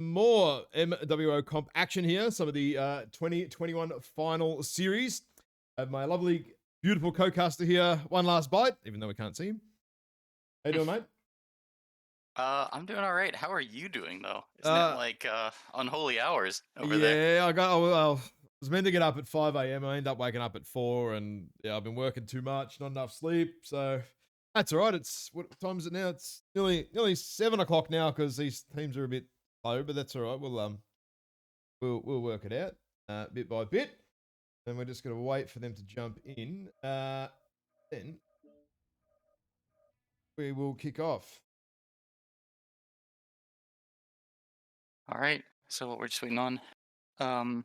More MWO comp action here. Some of the 2021 final series. I have my lovely, beautiful co-caster here. One last bite, even though we can't see him. How you doing, mate? I'm doing all right. How are you doing though? Isn't it Uh, like unholy hours over there? yeah, I was meant to get up at 5 a.m. I ended up waking up at 4, and yeah, I've been working too much, not enough sleep. So that's all right. It's what time is it now? It's nearly 7 o'clock now because these teams are a bit low, but that's all right. We'll work it out bit by bit, and we're just gonna wait for them to jump in. Then we will kick off. All right. So what we're just waiting on. Um,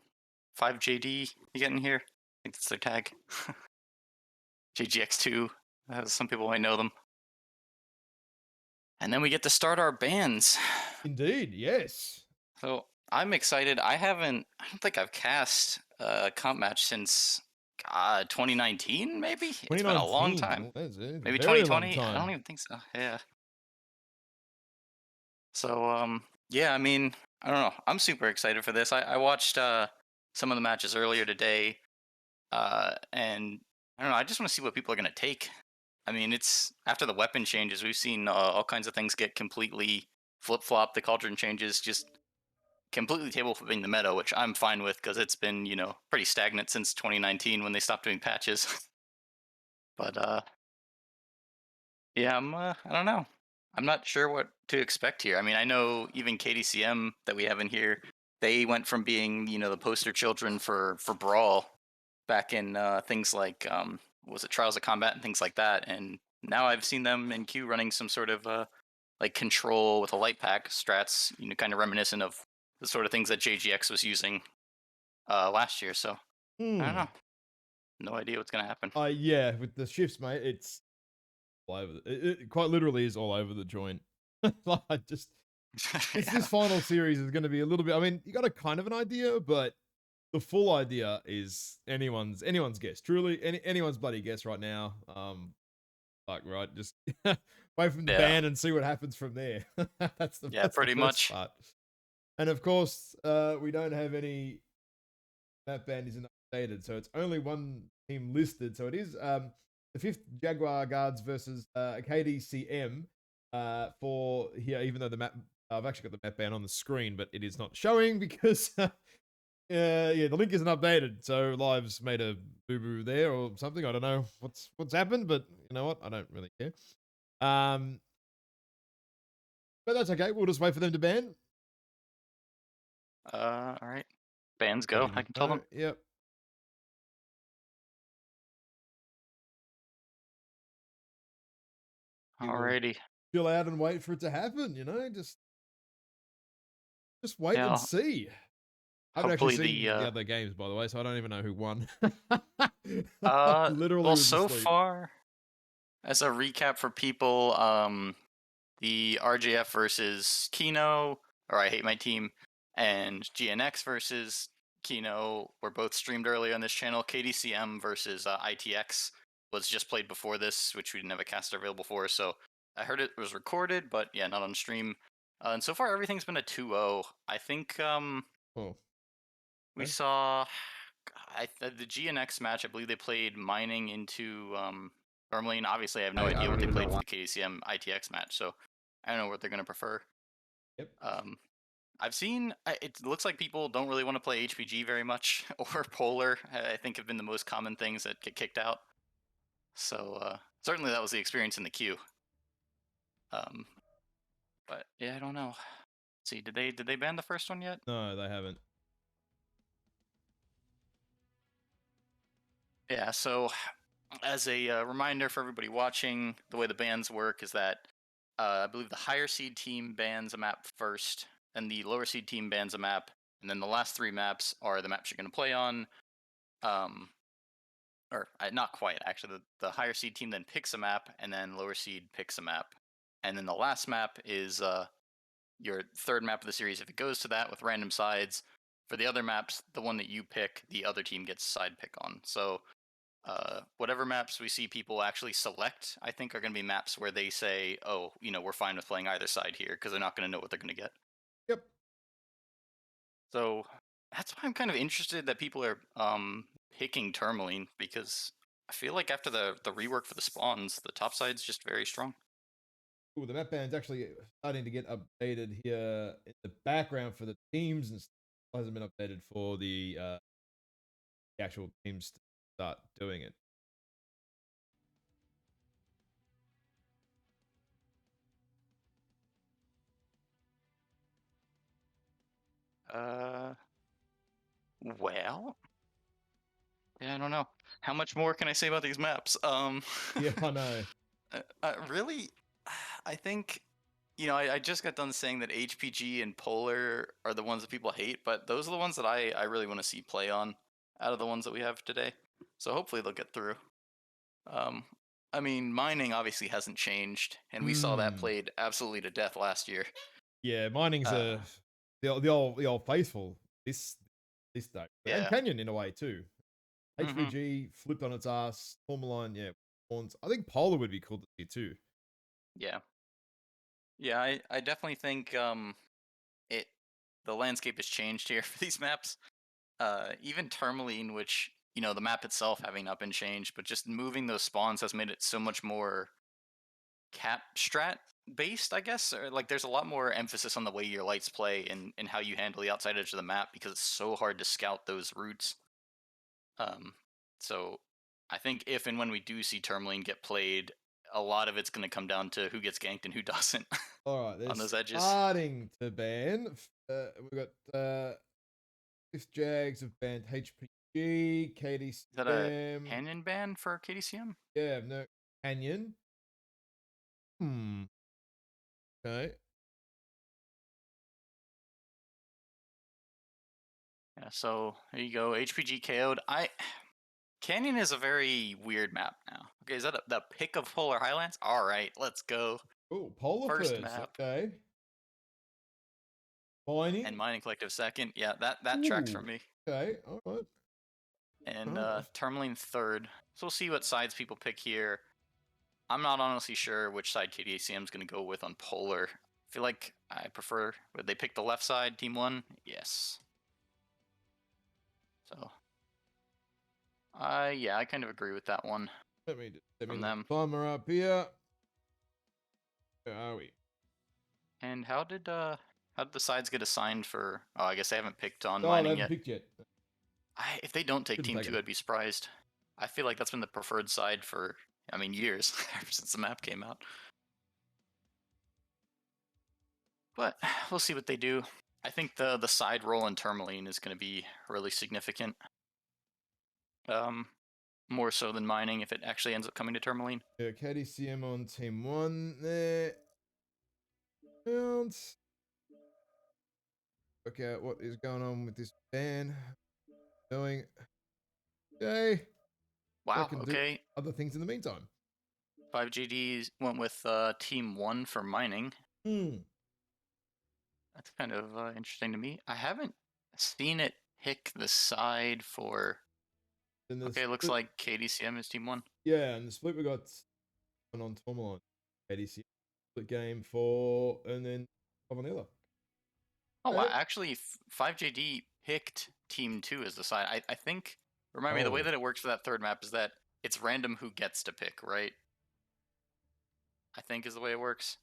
5JD, you getting here? I think that's their tag. JGX2. Some people might know them. And then we get to start our bands. Indeed, yes. So I'm excited. I don't think I've cast a comp match since 2019, maybe? It's been a long 2019. time. Oh, that's a Maybe very long 2020? I don't time. even think so. Yeah. So yeah, I mean, I don't know. I'm super excited for this. I watched some of the matches earlier today, and I don't know. I just want to see what people are gonna take. I mean, it's after the weapon changes, we've seen all kinds of things get completely flip flop. The cauldron changes just completely table flipping the meta, which I'm fine with because it's been pretty stagnant since 2019 when they stopped doing patches. But yeah, I don't know. I'm not sure what to expect here. I mean, I know even KDCM that we have in here, they went from being, the poster children for Brawl back in things like was it Trials of Combat and things like that, and now I've seen them in Q running some sort of like control with a light pack strats, kind of reminiscent of the sort of things that JGX was using last year. So I don't Hmm. know, no idea what's gonna happen. Yeah, with the shifts, mate, it's all over. It quite literally is all over the joint. Like, just this Yeah, final series is going to be a little bit. I mean, you got a kind of an idea, but the full idea is anyone's guess. Truly, anyone's bloody guess right now. Like, right, just wait from the yeah, ban and see what happens from there. yeah, That's the pretty first much. part. And of course, we don't have any. That band isn't updated, so it's only one team listed. So it is the fifth Jaguar Guards versus KDCM for here. Even though the map, I've actually got the map band on the screen, but it is not showing because yeah, the link isn't updated. So Live's made a boo boo there or something. I don't know what's happened, but you know what? I don't really care. Um, but that's okay. We'll just wait for them to ban. All right, bands go. Letting I me can tell know. them. Yep. We will Alrighty. chill out and wait for it to happen. Just wait and Yeah. see. I haven't actually Hopefully the seen the other games, by the way, so I don't even know who won. well, Literally was so asleep. far as a recap for people, the RJF versus Kino, or I Hate My Team, and GNX versus Kino were both streamed earlier on this channel. KDCM versus ITX was just played before this, which we didn't have a caster available for. So I heard it was recorded, but yeah, not on stream. And so far, everything's been a 2-0. I think Oh, we okay. saw the GNX match. I believe they played mining into Tourmaline. Obviously, I have no I idea what don't they even know played for why. the KDCM ITX match, so I don't know what they're going to prefer. Yep. Um, I've seen it looks like people don't really want to play HPG very much, or Polar. I think have been the most common things that get kicked out. So certainly that was the experience in the queue. Um, but yeah, I don't know. Let's see, did they ban the first one yet? No, they haven't. Yeah. So as a reminder for everybody watching, the way the bans work is that I believe the higher seed team bans a map first, and the lower seed team bans a map, and then the last three maps are the maps you're going to play on. Um, or not quite actually. The higher seed team then picks a map, and then lower seed picks a map, and then the last map is your third map of the series if it goes to that with random sides. For the other maps, the one that you pick, the other team gets side pick on. So whatever maps we see people actually select, I think are going to be maps where they say, "Oh, we're fine with playing either side here," because they're not going to know what they're going to get. Yep. So that's why I'm kind of interested that people are picking Tourmaline because I feel like after the rework for the spawns, the top side's just very strong. Ooh, the map band's actually starting to get updated here in the background for the teams and stuff. It hasn't been updated for the actual teams to start doing it. Uh, well, yeah, I don't know. How much more can I say about these maps? Yeah, I know. Really, I think, I just got done saying that HPG and Polar are the ones that people hate, but those are the ones that I really want to see play on out of the ones that we have today. So hopefully they'll get through. Um, I mean, mining obviously hasn't changed, and we saw that Hmm. played absolutely to death last year. Yeah, mining's Uh, the old faithful this day, and yeah. Canyon in a way too. Hmm. HPG flipped on its ass. Tourmaline, yeah, Horns. I think Polar would be cool to see too. Yeah. Yeah, I definitely think it the landscape has changed here for these maps. Even Tourmaline, which the map itself having not been changed, but just moving those spawns has made it so much more cap strat based, I guess. Or like there's a lot more emphasis on the way your lights play and how you handle the outside edge of the map because it's so hard to scout those routes. Um, so I think if and when we do see Tourmaline get played, a lot of it's going to come down to who gets ganked and who doesn't All right, they're on those edges. starting to ban. We've got Fifth Jags have banned HPG, Is that a KDCM. canyon ban for KDCM? Yeah, no Canyon. Hmm. Okay. Yeah, so there you go. HPG KO'd. Canyon is a very weird map now. Okay, is that the pick of Polar Highlands? All right, let's go. Oh, Polar First first. map Okay. and Mining. Mining Collective second. Yeah, that tracks for Ooh. me. Okay. All right. And All right. Tourmaline third. So we'll see what sides people pick here. I'm not honestly sure which side KDACM is going to go with on Polar. I feel like I prefer. Would they pick the left side, Team One? Yes. So, yeah, I kind of agree with that one Let me just set me from the them. timer up here. Where are we? And how did the sides get assigned for? Oh, I guess they haven't picked on Oh, they mining haven't yet. picked yet. If they don't take Shouldn't Team take Two, them. I'd be surprised. I feel like that's been the preferred side for, I mean, years ever since the map came out. But we'll see what they do. I think the side roll in Tourmaline is going to be really significant. Um, More so than mining if it actually ends up coming to Tourmaline. Yeah, KDCM on team one there. And work out what is going on with this ban. Doing okay. I Wow. can do Okay. other things in the meantime. 5GD went with Team One for mining. Hmm. That's kind of interesting to me. I haven't seen it pick the side for. Then the Okay, looks split. like KDCM is Team One. Yeah, and the split we got one on Tourmaline. KDCM split game for, and then Vanilla. Oh wow, Okay. actually, 5JD picked Team Two as the side. I think. Remind me, the way Oh, that it works for that third map is that it's random who gets to pick, right? I think is the way it works.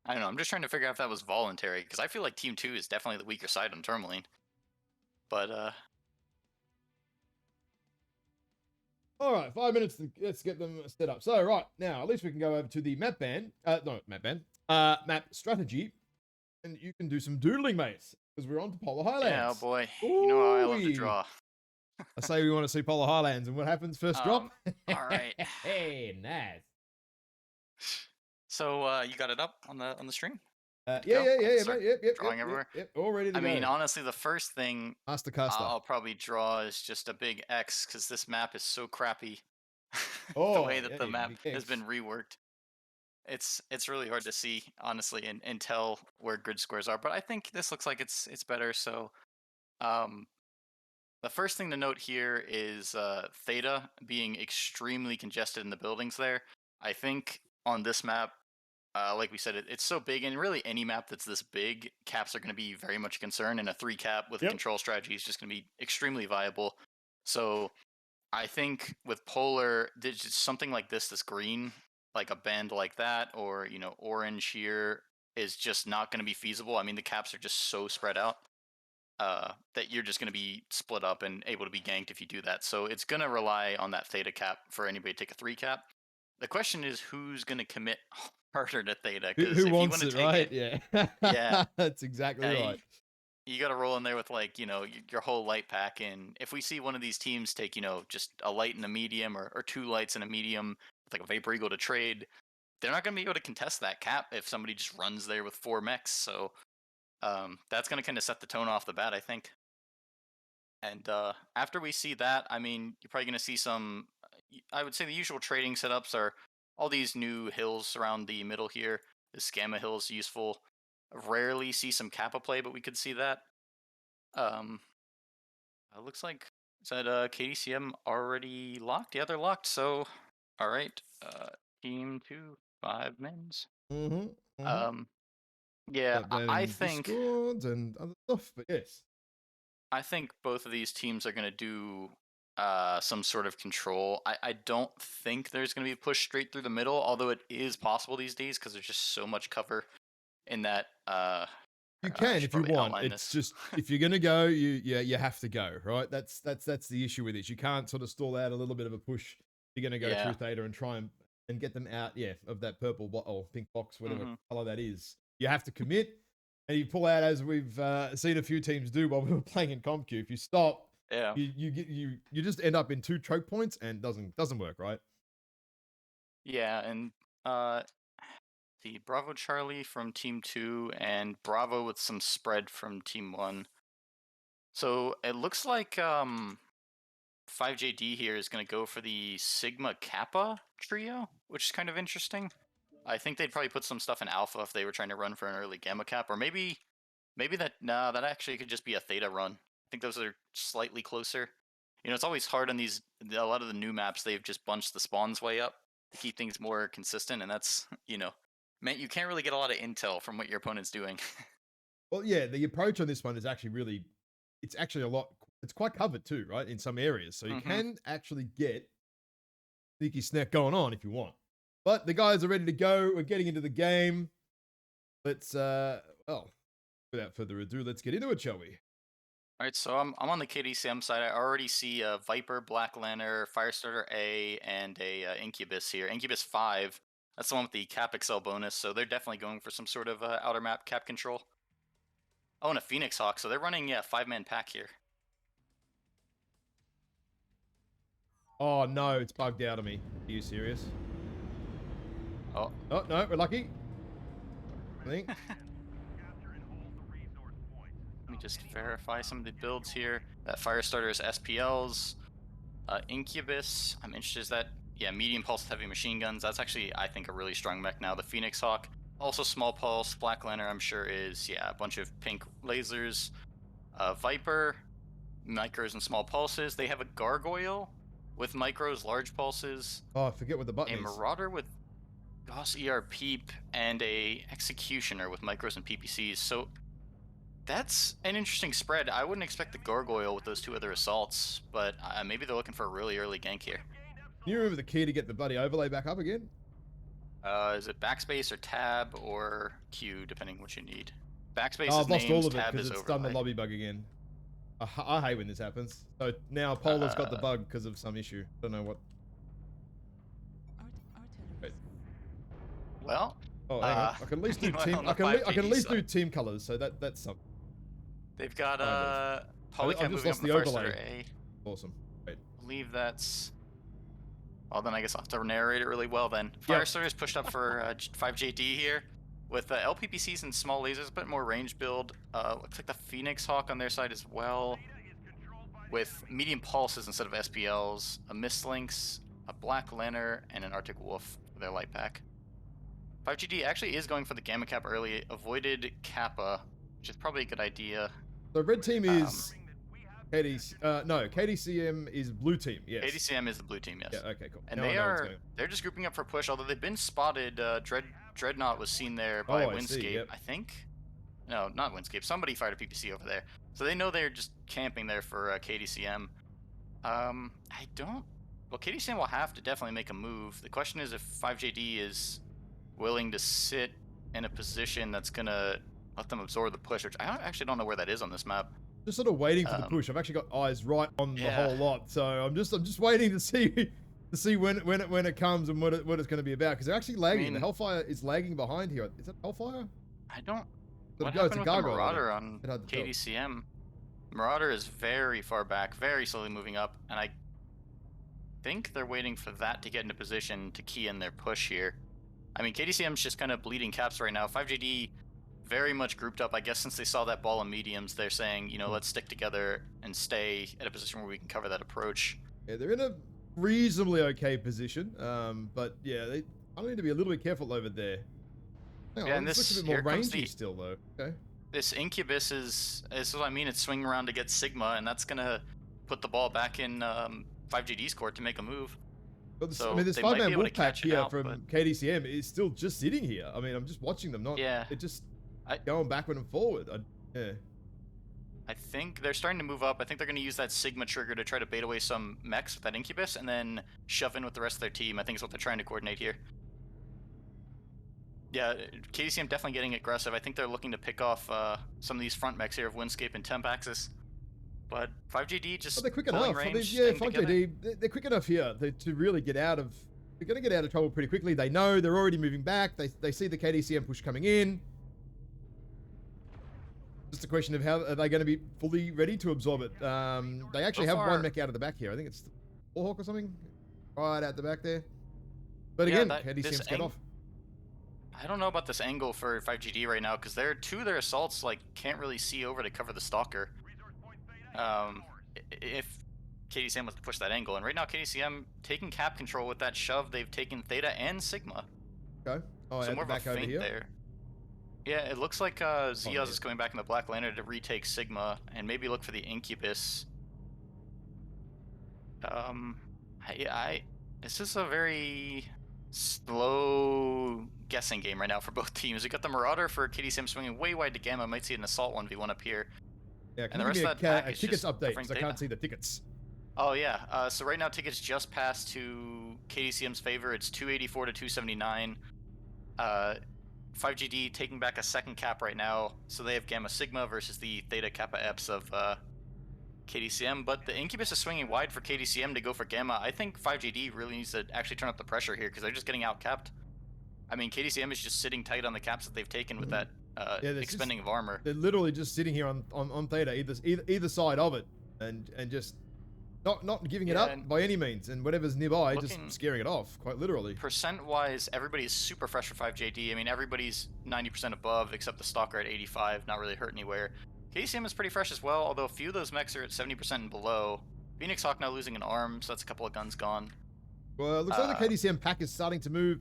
I don't know. I'm just trying to figure out if that was voluntary because I feel like Team Two is definitely the weaker side on Tourmaline. But all right. 5 minutes. Let's get them set up. So right now, at least we can go over to the map ban. No, map ban. Map strategy, and you can do some doodling, mates, because we're on to Polar yeah, oh Highlands. boy, you know how I love to Ooh. draw. I say we want to see Polar Highlands, and what happens first drop? All right. Hey, nice. So you got it up on the stream. Good to Yeah, go. yeah, I yeah, can yeah, start mate. Yep, yep, yep, drawing yep, everywhere. yep. All ready to I mean, go. honestly, the first thing Master Custer. I'll probably draw is just a big X because this map is so crappy. The way Oh, that yeah, the map big has X. been reworked, it's really hard to see honestly and tell where grid squares are. But I think this looks like it's better. So um, the first thing to note here is Theta being extremely congested in the buildings there. I think on this map like we said, it's so big, and really any map that's this big, caps are going to be very much a concern, and a 3 cap with a Yep. control strategy is just going to be extremely viable. So I think with Polar, there's just something like this green, like a band like that, or orange here is just not going to be feasible. I mean, the caps are just so spread out that you're just going to be split up and able to be ganked if you do that. So it's going to rely on that theta cap for anybody to take a 3 cap. The question is who's going to commit harder to theta, because Who if you wants want to it, take right? it, Yeah. yeah, That's exactly yeah, right. you got to roll in there with like your whole light pack. And if we see one of these teams take just a light and a medium, or 2 lights and a medium with like a Vapor Eagle to trade, they're not going to be able to contest that cap if somebody just runs there with 4 mechs. So that's going to kind of set the tone off the bat, I think. And after we see that, I mean, you're probably going to see some. I would say the usual trading setups are all these new hills around the middle here. The Scamma Hill is useful. Rarely see some Kappa play, but we could see that. Um, looks like, is that KDCM already locked? Yeah, they're locked. So, all right, team 2, 5 mins. Mm-hmm. Mm-hmm. Um, yeah, That down I in think Discord and other stuff, but yes. both of these teams are going to do some sort of control. I don't think there's going to be a push straight through the middle, although it is possible these days because there's just so much cover in that. You I can should if you probably want. outline It's this. just if you're gonna go, you have to go, right? That's the issue with this. You can't sort of stall out a little bit of a push. You're gonna go Yeah. through theta and try and get them out, yeah, of that purple or pink box, whatever Hmm. color that is. You have to commit, and you pull out as we've seen a few teams do while we were playing in CompQ. If you stop, Yeah. you just end up in 2 choke points and doesn't work, right? Yeah, and uh, the Bravo Charlie from Team 2 and Bravo with some spread from Team 1. So it looks like 5JD here is going to go for the Sigma Kappa trio, which is kind of interesting. I think they'd probably put some stuff in Alpha if they were trying to run for an early Gamma Cap, or maybe that actually could just be a Theta run. I think those are slightly closer. It's always hard on a lot of the new maps. They've just bunched the spawns way up to keep things more consistent, and that's man, you can't really get a lot of intel from what your opponent's doing. Well, yeah, the approach on this one is actually it's actually a lot. It's quite covered too, right? In some areas, so you Hmm. can actually get sneaky snack going on if you want. But the guys are ready to go. We're getting into the game. Let's well, without further ado, let's get into it, shall we? All right, so I'm on the KDCM side. I already see a Viper, Black Lantern, Firestarter A, and a Incubus here. Incubus 5. That's the one with the Cap XL bonus. So they're definitely going for some sort of outer map cap control. Oh, and a Phoenix Hawk. So they're running 5-man pack here. Oh no, it's bugged out of me. Are you serious? Oh. Oh no, we're lucky. I think. Let me just verify some of the builds here. That Firestarter is SPLs. Incubus, I'm interested. Is that, yeah, medium pulse heavy machine guns. That's actually, I think, a really strong mech now. The Phoenix Hawk, also small pulse. Black Lantern, I'm sure, is, yeah, a bunch of pink lasers. Viper, micros and small pulses. They have a Gargoyle with micros, large pulses. Oh, I forget what the button A is. Marauder with Gauss ER Peep, and a Executioner with micros and PPCs. So that's an interesting spread. I wouldn't expect the Gargoyle with those 2 other assaults, but maybe they're looking for a really early gank here. Can you remember the key to get the bloody overlay back up again? Is it backspace or tab or Q, depending what you need? Backspace Oh, is I've lost all names, of it tab because is it's done the overlay. lobby bug again. I hate when this happens. So now Polar's got the bug because of some issue. Don't know what. Wait. Well, Oh, hang on. I can at least do team. on the I can at 5GD least do side, team colors. So that's something. they've got Kind of. I've Polycap just moving up lost in the the Firestarter overlay. A. Awesome. Wait. I believe that's. Well, then I guess I'll have to narrate it really well then. Yep. Firestarter is pushed up for 5JD here. With LPPCs and small lasers, a bit more range build. Looks like the Phoenix Hawk on their side as well. With medium pulses instead of SPLs, a Mistlynx, a Black Lantern, and an Arctic Wolf for their light pack. 5GD actually is going for the Gamma Cap early, avoided Kappa, which is probably a good idea. So red team is KDCM is blue team. Yes. KDCM is the blue team, yes. Yeah. Okay. Cool. And Now I know what's they're just grouping up for push, although they've been spotted. Dreadnought was seen there by Oh, I see. Windscape, Yep. I think. No, not Windscape. Somebody fired a PPC over there. So they know they're just camping there for KDCM. I don't. Well, KDCM will have to definitely make a move. The question is if 5JD is willing to sit in a position that's gonna let them absorb the push, which actually don't know where that is on this map. Just sort of waiting for the push. I've actually got eyes right on the Yeah. whole lot, so I'm just waiting to see when it comes and what it's going to be about, because they're actually lagging. mean- the Hellfire is lagging behind here. Is that Hellfire? I don't. But What no, it's happened a with the gargoyle, I Marauder think. on It's hard to tell. KDCM? Marauder is very far back, very slowly moving up, and I think they're waiting for that to get into position to key in their push here. I mean, KDCM's just kind of bleeding caps right now. 5JD very much grouped up. I guess since they saw that ball of mediums, they're saying, you know, let's stick together and stay at a position where we can cover that approach. Yeah, they're in a reasonably okay position, but yeah, I need to be a little bit careful over there. Hang on, Yeah, and this looks a bit more here comes rangy still, though. Okay. This Incubus is what I mean. It's swinging around to get Sigma, and that's gonna put the ball back in 5GD's court to make a man But So I mean, this they might be five-man able to wolf pack catch it here out, from but- KDCM is still just sitting here. I mean, I'm just watching them. Yeah. They're just I- going backward and forward. Yeah. I think they're starting to move up. I think they're going to use that Sigma trigger to try to bait away some mechs with that Incubus and then shove in with the rest of their team. I think is what they're trying to coordinate here. Yeah, KDCM definitely getting aggressive. I think they're looking to pick off some of these front mechs here of Windscape and Temp Axis. But 5JD just But they're quick pulling enough. I mean, range, yeah, staying together. 5JD, they're quick enough here to really get out of. They're going to get out of trouble pretty quickly. They know they're already moving back. They see the KDCM push coming in. Just a question of how are they going to be fully ready to absorb it. They actually So have far- one mech out of the back here. I think it's Warhawk or something, right out the back there. But Yeah, again, that- KDCM's this get off. I don't know about this angle for 5GD right now because two of their assaults like can't really see over to cover the Stalker. If KDCM was to push that angle, and right now KDCM taking cap control with that shove, they've taken Theta and Sigma. Okay. Oh, So yeah, more of back a over feint here. there. Yeah, it looks like Ziaz yeah. is going back in the Black Lantern to retake Sigma and maybe look for the Incubus. This is a very slow guessing game right now for both teams. We got the Marauder for KDCM swinging way wide to Gamma. Might see an assault 1v1 up here. Yeah, And can the you rest give me of that pack a is tickets just update? covering Because I data. can't see the tickets. Oh yeah, so right now tickets just passed to KDCM's favor. It's 284 to 279. 5GD taking back a second cap right now, so they have Gamma Sigma versus the Theta Kappa Eps of KDCM. But the Incubus is swinging wide for KDCM to go for Gamma. I think 5GD really needs to actually turn up the pressure here because they're just getting out capped. I mean, KDCM is just sitting tight on the caps that they've taken with that Yeah, expending of armor. They're literally just sitting here on Theta, either side of it, and just not giving it Yeah, up and by any means, and whatever's nearby, looking- just scaring it off, quite literally. Percent-wise, everybody's super fresh for 5JD. I mean, everybody's 90% above except the Stalker at 85, not really hurt anywhere. KDCM is pretty fresh as well, although a few of those mechs are at 70% and below. Phoenix Hawk now losing an arm, so that's a couple of guns gone. Well, it looks like the KDCM pack is starting to move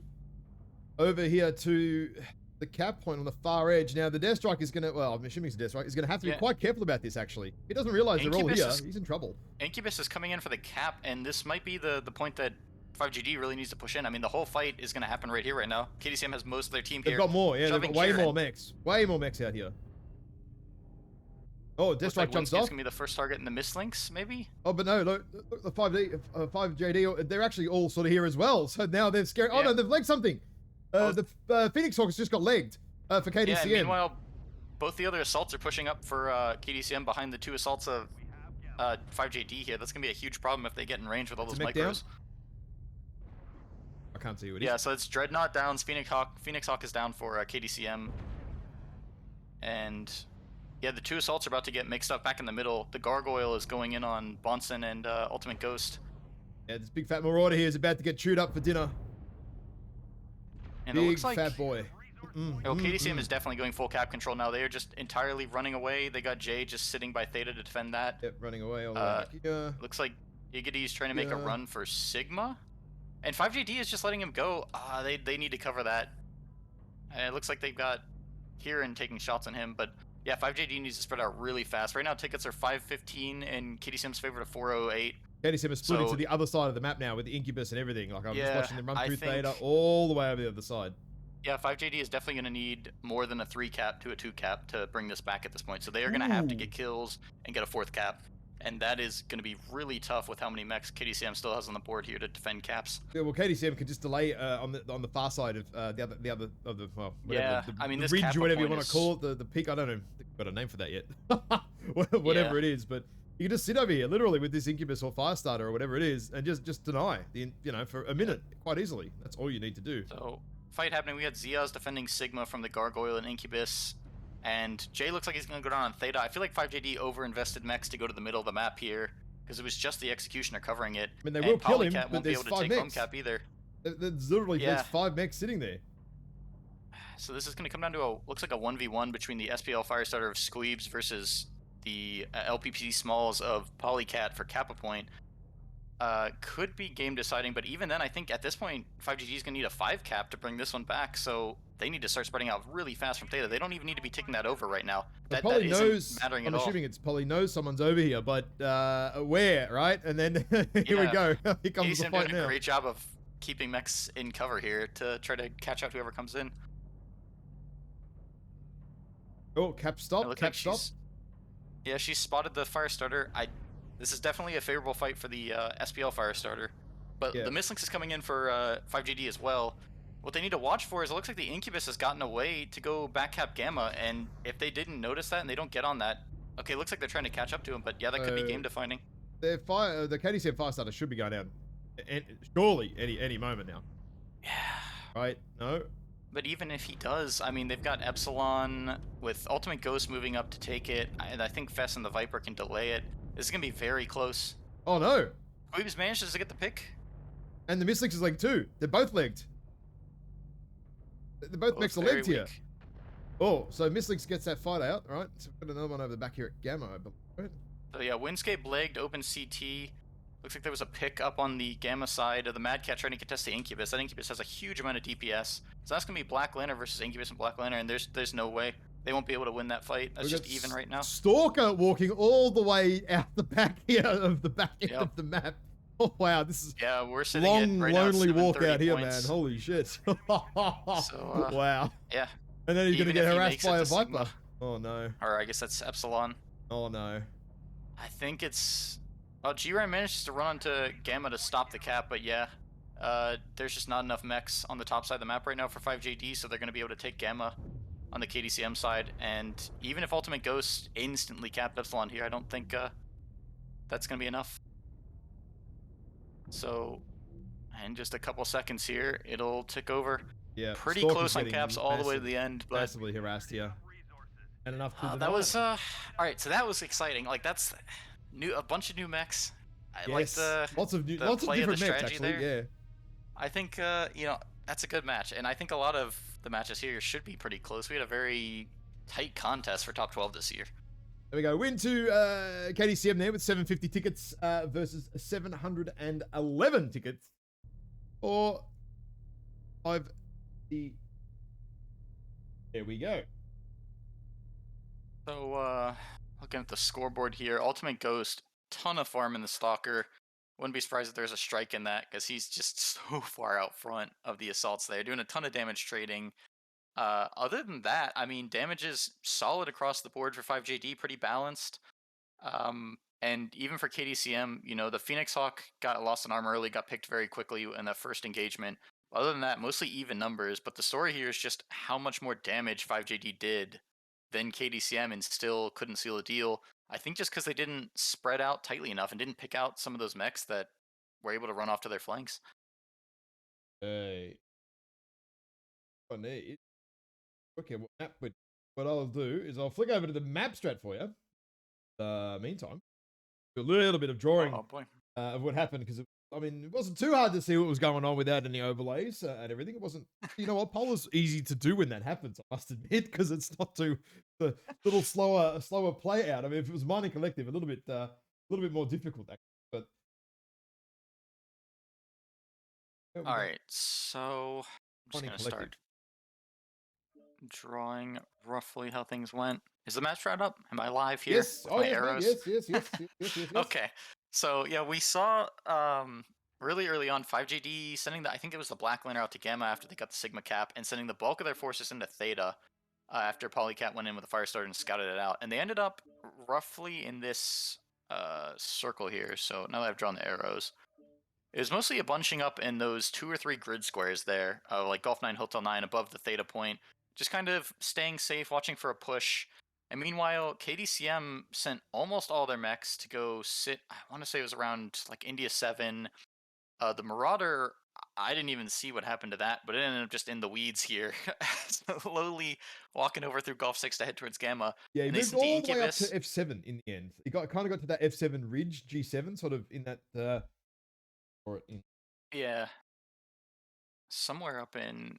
over here to the cap point on the far edge. Now, the Deathstrike is going to, well, I'm assuming it's a Deathstrike, is going to have to be Yeah. quite careful about this, actually. He doesn't realize they're all Incubus here. is- He's in trouble. Incubus is coming in for the cap, and this might be the point that 5GD really needs to push in. I mean, the whole fight is going to happen right here, right now. KDCM has most of their team They've here. got more, yeah, they've shoving got way Kieran. more mechs. Way more mechs out here. Oh, Looks Deathstrike like jumps Windscape's off. gonna be the first target in the Mistlinks, maybe? Oh, but no, look, the 5JD, they're actually all sort of here as well. So now they're scared. Oh, Yeah. no, they've legged something. The Phoenix Hawk has just got legged for KDCM. Yeah, and meanwhile, both the other assaults are pushing up for KDCM behind the two assaults of 5JD here. That's going to be a huge problem if they get in range with all Is those it mech down? micros. I can't see who it is. Yeah, so it's Dreadnought down, Phoenix Hawk is down for KDCM. And yeah, the two assaults are about to get mixed up back in the middle. The Gargoyle is going in on Bonson and Ultimate Ghost. Yeah, this big fat marauder here is about to get chewed up for dinner. And it Big looks like fat boy. KDCM is definitely going full cap control now. They are just entirely running away. They got Jay just sitting by Theta to defend that. Yep, running away all the way back here. Looks like Iggity's trying to make a Yeah. run for Sigma. And 5JD is just letting him go. They need to cover that. And it looks like they've got Kieran taking shots on him. But yeah, 5JD needs to spread out really fast. Right now, tickets are 515 and KDCM's favorite of 408. KDCM is splitting So- to the other side of the map now with the Incubus and everything. Like, I'm just Yeah, watching them run I through think- Theta all the way over the other side. Yeah, 5JD is definitely going to need more than a 3 cap to a 2 cap to bring this back at this point. So they are going to have to Ooh. get kills and get a 4th cap. And that is going to be really tough with how many mechs KDCM still has on the board here to defend caps. Yeah, well, KDCM could just delay on the far side of the other of the well, whatever Yeah, I mean, the this ridge or kappa whatever you point want to is, call it, the peak. I don't know. If I've got a name for that yet. yeah, Whatever it is, but you can just sit over here, literally, with this Incubus or Firestarter or whatever it is, and just deny the for a minute quite easily. That's all you need to do. So, fight happening. We had Ziaz defending Sigma from the Gargoyle and Incubus. And Jay looks like he's going to go down on Theta. I feel like 5JD overinvested mechs to go to the middle of the map here, because it was just the Executioner covering it. I mean, they will And kill him, Polycat but won't be there's able to 5 take home mechs. cap either. There's literally Yeah. 5 mechs sitting there. So this is going to come down to looks like a 1v1 between the SPL Firestarter of Squeebs versus the LPP Smalls of Polycat for Kappa Point. Could be game deciding, but even then, I think at this point, 5GG is going to need a 5 cap to bring this one back, so they need to start spreading out really fast from Theta. They don't even need to be taking that over right now. That Knows, isn't mattering I'm at all. assuming it's Polly knows someone's over here, but where, right? And then here we go. Here comes the fight doing now. a great job of keeping mechs in cover here to try to catch out whoever comes in. Oh, cap stop, cap stop. Yeah, she spotted the Firestarter. This is definitely a favorable fight for the SPL Firestarter. But the Mislinks is coming in for 5GD as well. What they need to watch for is it looks like the Incubus has gotten away to go back cap Gamma, and if they didn't notice that and they don't get on that, okay, it looks like they're trying to catch up to him, but yeah, that could be game defining. The KDCM Firestarter should be going down, and surely any moment now. Yeah. Right? No. But even if he does, I mean, they've got Epsilon with Ultimate Ghost moving up to take it, and I think Fess and the Viper can delay it. This is going to be very close. Oh, no. Queebs manages to get the pick. And the Mislinks is leg 2. They're both legged. They're both mechs are legged here. Oh, so Mislinks gets that fight out, right? So we've got another one over the back here at Gamma, I believe, right? So yeah, Windscape legged, open CT. Looks like there was a pick up on the Gamma side of the Mad Cat trying to contest the Incubus. That Incubus has a huge amount of DPS. So that's going to be Black Lantern versus Incubus and Black Lantern, and there's no way. They won't be able to win that fight. That's just even right now. Stalker walking all the way out the back here of the back end of the map. Oh, wow, this is we're sitting long, right lonely now walk out here, points. man. Holy shit. So, wow. Yeah. And then he's going to get harassed by a Viper. Sigma. Oh, no. Or I guess that's Epsilon. Oh, no. I think it's... Oh, G-Ray manages to run onto Gamma to stop the cap, but yeah. There's just not enough mechs on the top side of the map right now for 5JD, so they're going to be able to take Gamma on the KDCM side. And even if Ultimate Ghost instantly capped Epsilon here, I don't think that's going to be enough. So, in just a couple seconds here, it'll tick over. Yeah, pretty close on caps all the way to the end, but massively harassed here. And enough to that was all right. So that was exciting. Like that's a bunch of new mechs. I like lots of different mechs actually. there. Yeah, I think that's a good match, and I think a lot of the matches here should be pretty close. We had a very tight contest for top 12 this year. There we go. Win to KDCM there with 750 tickets versus 711 tickets for 5. There we go. So, looking at the scoreboard here, Ultimate Ghost, ton of farm in the Stalker. Wouldn't be surprised if there's a strike in that, because he's just so far out front of the assaults there, doing a ton of damage trading. Other than that, I mean, damage is solid across the board for 5JD, pretty balanced. And even for KDCM, the Phoenix Hawk got lost in armor early, got picked very quickly in that first engagement. Other than that, mostly even numbers, but the story here is just how much more damage 5JD did than KDCM and still couldn't seal a deal. I think just because they didn't spread out tightly enough and didn't pick out some of those mechs that were able to run off to their flanks. Okay, what I'll do is I'll flick over to the map strat for you. Meantime, a little bit of drawing of what happened, because it wasn't too hard to see what was going on without any overlays and everything. It wasn't, what, Polar's easy to do when that happens, I must admit, because it's not too, a little slower play out. I mean, if it was Mining Collective, a little bit more difficult, actually. But all right, so I'm just gonna start drawing roughly how things went. Is the match right up? Am I live here? Yes. Oh, yes, yes. Okay. So yeah, we saw really early on, 5JD sending I think it was the Black Lantern out to Gamma after they got the Sigma Cap, and sending the bulk of their forces into Theta after Polycat went in with a Firestarter and scouted it out. And they ended up roughly in this circle here. So now that I've drawn the arrows, it was mostly a bunching up in those 2 or 3 grid squares there, like Golf 9, Hotel 9 above the Theta point, just kind of staying safe, watching for a push. And meanwhile, KDCM sent almost all their mechs to go sit, I want to say it was around like India 7. The Marauder, I didn't even see what happened to that, but it ended up just in the weeds here, slowly walking over through Golf 6 to head towards Gamma. Yeah, he And they moved sent the all the way up Incubus. to F7 in the end. He kind of got to that F7 ridge, G7, sort of in that, or in, Yeah, somewhere up in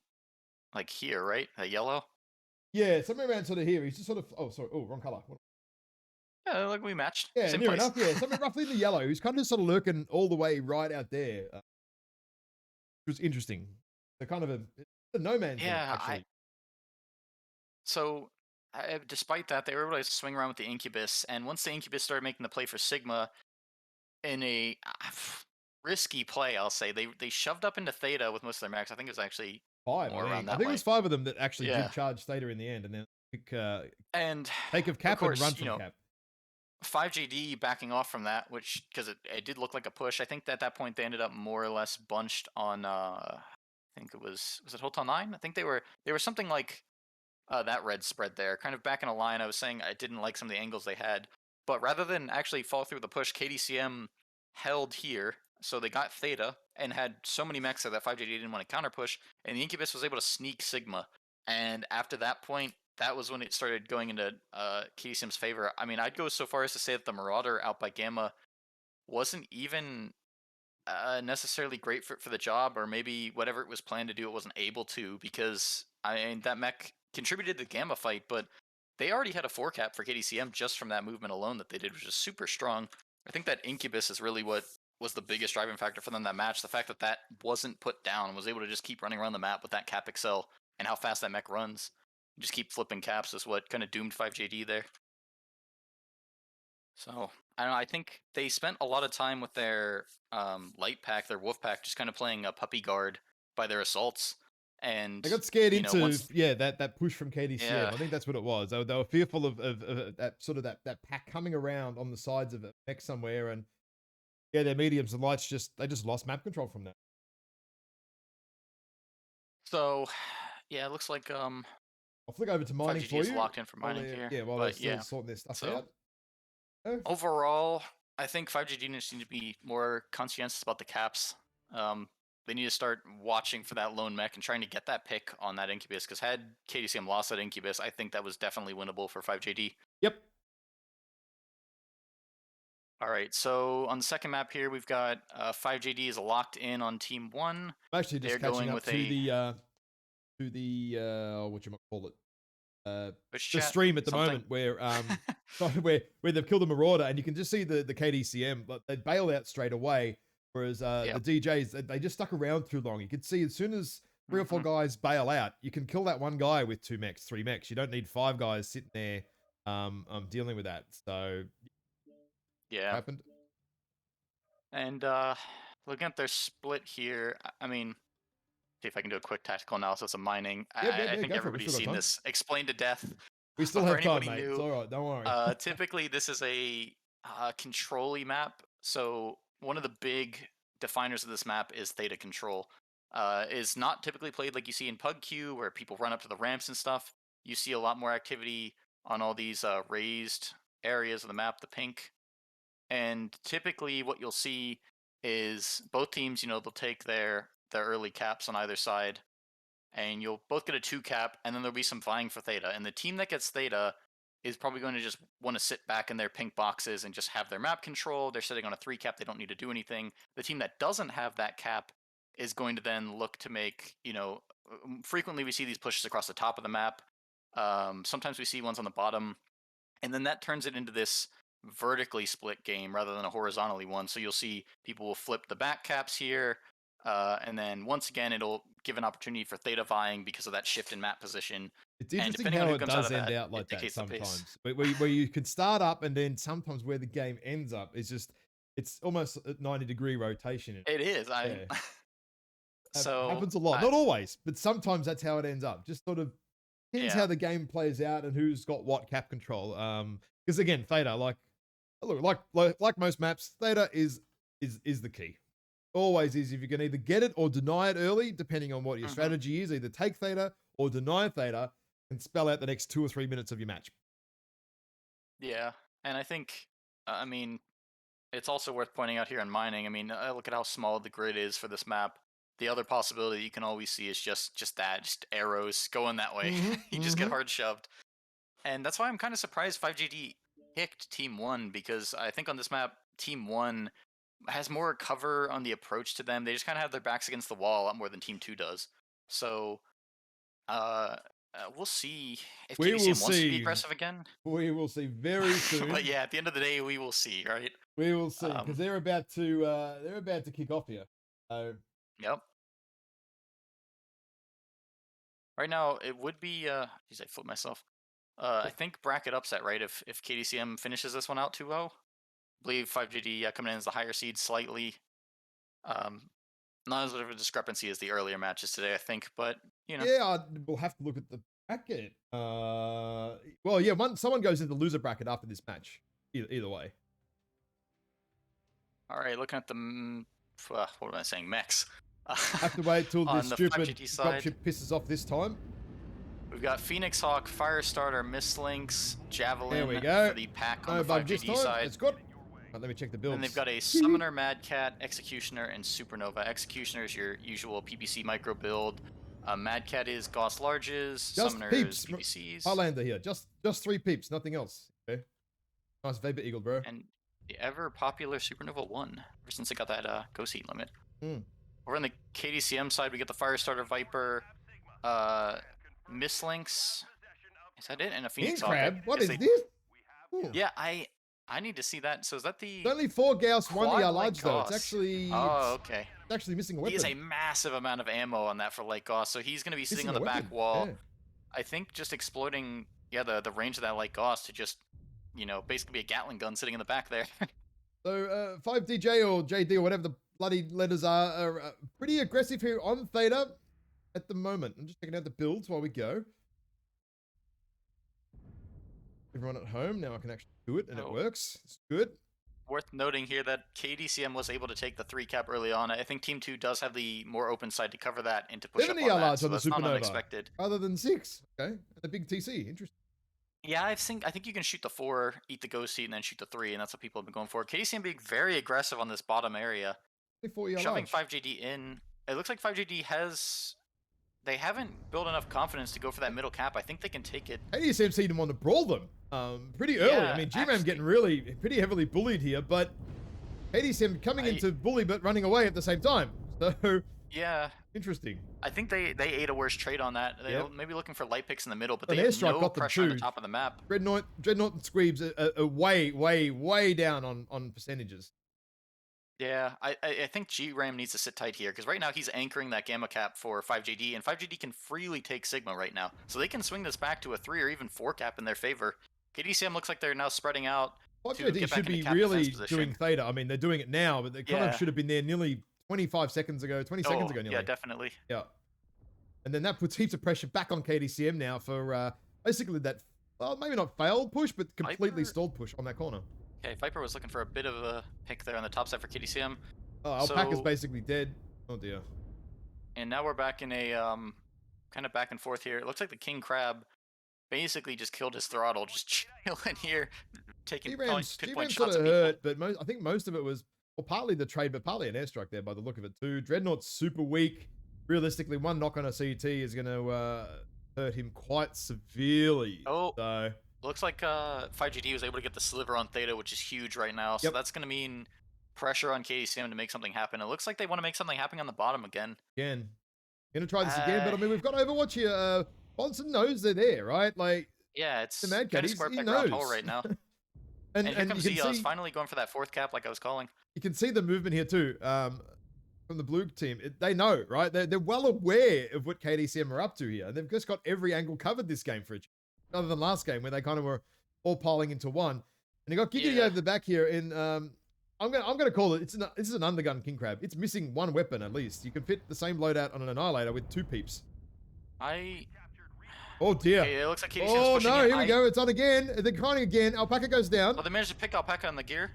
like here, right? Yellow. yeah, somewhere around sort of here. He's just sort of, oh, sorry, oh, wrong color. Yeah, look, we matched. Yeah, Same near place. enough. Yeah, somewhere roughly in the yellow. He's kind of sort of lurking all the way right out there. Which was interesting. They're kind of a no man's land, Yeah, actually. so despite that, they were able to swing around with the Incubus, and once the Incubus started making the play for Sigma in a risky play, I'll say they shoved up into Theta with most of their max. I think it was actually Five, I more around think. I that think it way. was five of them that actually did Yeah, charge Theta in the end, and then pick, and take of of cap and run course, from cap. 5JD backing off from that, which because it did look like a push. I think that at that point they ended up more or less bunched on. I think it was it Hotel 9. I think they were something like that red spread there, kind of back in a line. I was saying I didn't like some of the angles they had, but rather than actually fall through the push, KDCM held here, so they got Theta and had so many mechs that 5JD didn't want to counter push, and the Incubus was able to sneak Sigma. And after that point, that was when it started going into KDCM's favor. I mean, I'd go so far as to say that the Marauder out by Gamma wasn't even necessarily great for the job, or maybe whatever it was planned to do, it wasn't able to, because I mean that mech contributed to the Gamma fight, but they already had a 4 cap for KDCM just from that movement alone that they did, which is super strong. I think that Incubus is really what was the biggest driving factor for them that match. The fact that that wasn't put down and was able to just keep running around the map with that Cap Excel and how fast that mech runs, just keep flipping caps is what kind of doomed 5JD there. So I don't know. I think they spent a lot of time with their light pack, their wolf pack, just kind of playing a puppy guard by their assaults. And They got scared into once that push from KDCM. yeah, I think that's what it was. They were fearful of that sort of that pack coming around on the sides of a mech somewhere, and yeah, their mediums and lights they just lost map control from that. so yeah, it looks like I'll flick over to mining 5GG for is you. locked in for mining here. Yeah, while they're But still yeah, sorting their stuff so out. Oh, overall, I think 5GG needs to be more conscientious about the caps. They need to start watching for that lone mech and trying to get that pick on that Incubus, because had KDCM lost that Incubus, I think that was definitely winnable for 5JD. yep. All right, so on the second map here, we've got 5JD is locked in on Team 1. I'm actually just They're catching going up with a to the what you might call it, Twitch the chat, stream at the something. moment where where they've killed a marauder, and you can just see the KDCM, but they bail out straight away, whereas the Yep. DJs, they just stuck around too long. You can see as soon as 3 or 4 Hmm. guys bail out, you can kill that one guy with 2 mechs, 3 mechs. You don't need 5 guys sitting there dealing with that. So Yeah. happened. And looking at their split here, I mean, see if I can do a quick tactical analysis of mining. Yep, yep, I yeah, think go for it. We've everybody's still got seen time. this explained to death We still for have time, anybody mate. It's new. all right. Don't worry. Typically, this is a control-y map. So one of the big definers of this map is theta control. Is not typically played like you see in PUBG, where people run up to the ramps and stuff. You see a lot more activity on all these raised areas of the map, the pink. And typically, what you'll see is both teams, they'll take their early caps on either side, and you'll both get a 2 cap, and then there'll be some vying for theta. And the team that gets theta is probably going to just want to sit back in their pink boxes and just have their map control. They're sitting on a 3 cap, they don't need to do anything. The team that doesn't have that cap is going to then look to make, frequently we see these pushes across the top of the map. Sometimes we see ones on the bottom, and then that turns it into this vertically split game rather than a horizontally one. So you'll see people will flip the back caps here, and then once again it'll give an opportunity for theta vying because of that shift in map position. It's And interesting depending on how who it comes out does of end that, out it like that dictates the pace. sometimes. Where you can start up, and then sometimes where the game ends up is just It's almost a 90-degree rotation. It is. Yeah. So Happens a lot. I Not always, but sometimes that's how it ends up. Just sort of depends yeah. how the game plays out and who's got what cap control. Because again, Theta, like most maps, Theta is the key. Always is. If you can either get it or deny it early, depending on what your Mhm. strategy is, either take Theta or deny Theta, and spell out the next 2 or 3 minutes of your match. Yeah. And I think I mean, it's also worth pointing out here in mining. I mean, look at how small the grid is for this map. The other possibility you can always see is just arrows going that way. Mm-hmm. You just get Mm-hmm. hard shoved. And that's why I'm kind of surprised 5GD picked Team 1 because I think on this map, Team 1 has more cover on the approach to them. They just kind of have their backs against the wall a lot more than Team 2 does. So, uh, we'll see if We will KDCM wants to be see. aggressive again. We will see very But soon. yeah, at the end of the day, we will see, right? We will see because Um, they're about to kick off here. So yep. Right now, it would be. Geez, I flipped myself. I think bracket upset, right? If KDCM finishes this one out 2-0, I believe 5GD coming in as the higher seed slightly. Um, not as much of a discrepancy as the earlier matches today, I think, but you know. yeah, we'll have to look at the bracket. Well, yeah, someone goes into the loser bracket after this match. Either way, All right, looking at the what am I saying? Mechs. have to wait till this On the stupid 5GD side, dropship pisses off this time. we've got Phoenix Hawk, Firestarter, Mistlinks, There we Javelin go. for the pack on No the bug this 5GD time. side. It's good. Right, let me check the builds. And they've got a Summoner, Mad Cat, Executioner, and Supernova. Executioner is your usual PPC micro build. Mad Cat is Gauss Larges. Just Summoner peeps. is PPCs. Highlander here. Just 3 peeps. Nothing else. Okay. Nice Vapor Eagle, bro. And the ever popular Supernova 1, ever since it got that ghost heat limit. Mm. Over on the KDCM side, we get the Firestarter Viper, Mistlinks. Is that it? And a Phoenix King Hawk. Crab? What guess is this? Ooh. Yeah, I need to see that. So is that the It's only 4 Gauss, 1 quad ER light large though. It's Gauss? actually Oh, okay. it's actually missing a He has a weapon. massive amount of ammo on that for light Gauss, so he's going to be sitting Missing on a the back weapon. wall. Yeah. I think just exploiting, the range of that light Gauss to just, basically be a Gatling gun sitting in the back there. So 5DJ or JD or whatever the bloody letters are pretty aggressive here on Theta at the moment. I'm just checking out the builds while we go. Everyone at home, now I can actually do it and it Oh. works. It's good. Worth noting here that KDCM was able to take the 3 cap early on. I think Team 2 does have the more open side to cover that and to push up 70 on that, large so on the that's not Supernova. unexpected. Rather than 6. Okay. And a big TC. Interesting. Yeah, I think you can shoot the 4, eat the ghost seat, and then shoot the 3, and that's what people have been going for. KDCM being very aggressive on this bottom area, 40 shoving large. 5GD in. It looks like 5GD they haven't built enough confidence to go for that middle cap. I think they can take it. ADSM seemed to want to brawl them pretty early. Yeah, I mean, GRAM actually. getting really pretty heavily bullied here, but ADSM coming into bully but running away at the same time. So Yeah, interesting. I think they ate a worse trade on that. They're Yep. maybe looking for light picks in the middle, but An they have airstrike no got them pressure on the too. top of the map. Dreadnought and Squeebs are way down on percentages. Yeah, I think GRAM needs to sit tight here because right now he's anchoring that gamma cap for 5GD, and 5GD can freely take Sigma right now, so they can swing this back to a 3 or even 4 cap in their favor. KDCM looks like they're now spreading out. 5JD should be cap really defense position. doing Theta. I mean, they're doing it now, but they kind of Yeah. should have been there nearly 25 seconds ago, 20 seconds ago nearly. Yeah, definitely. Yeah. And then that puts heaps of pressure back on KDCM now for basically that, well, maybe not failed push, but completely Viper? stalled push on that corner. Okay, Viper was looking for a bit of a pick there on the top side for KDCM. Oh, Alpaca's So- basically dead. Oh dear. And now we're back in a kind of back and forth here. It looks like the King Crab basically just killed his throttle, just chilling here, taking G-Ram's pinpoint sort shots of at people. hurt, but I think most of it was, well, partly the trade, but partly an airstrike there by the look of it too. Dreadnought's super weak. Realistically, one knock on a CT is going to hurt him quite severely. Oh. So Looks like 5GD was able to get the sliver on Theta, which is huge right now. So Yep. that's going to mean pressure on KDCM to make something happen. It looks like they want to make something happen on the bottom again. again, going to try this again, but I mean, we've got Overwatch here. Bonson knows they're there, right? Like, Yeah, it's the Mad Cat, kind of he square peg round knows. hole right now. and And here comes you can Zeos see, finally going for that 4th cap like I was calling. you can see the movement here too. From the blue team, they know, right? They're well aware of what KDCM are up to here. They've just got every angle covered this game for each, other than last game where they kind of were all piling into one. And they got Giggity Yeah. over the back here. And I'm gonna call it. This is an undergun king crab. It's missing one weapon at least. You can fit the same loadout on an annihilator with 2 peeps. I Oh dear. Okay, it looks like KDCM's Oh pushing no, in. here we go. It's on again. They're crying again. Alpaca goes down. Oh, they managed to pick Alpaca on the gear.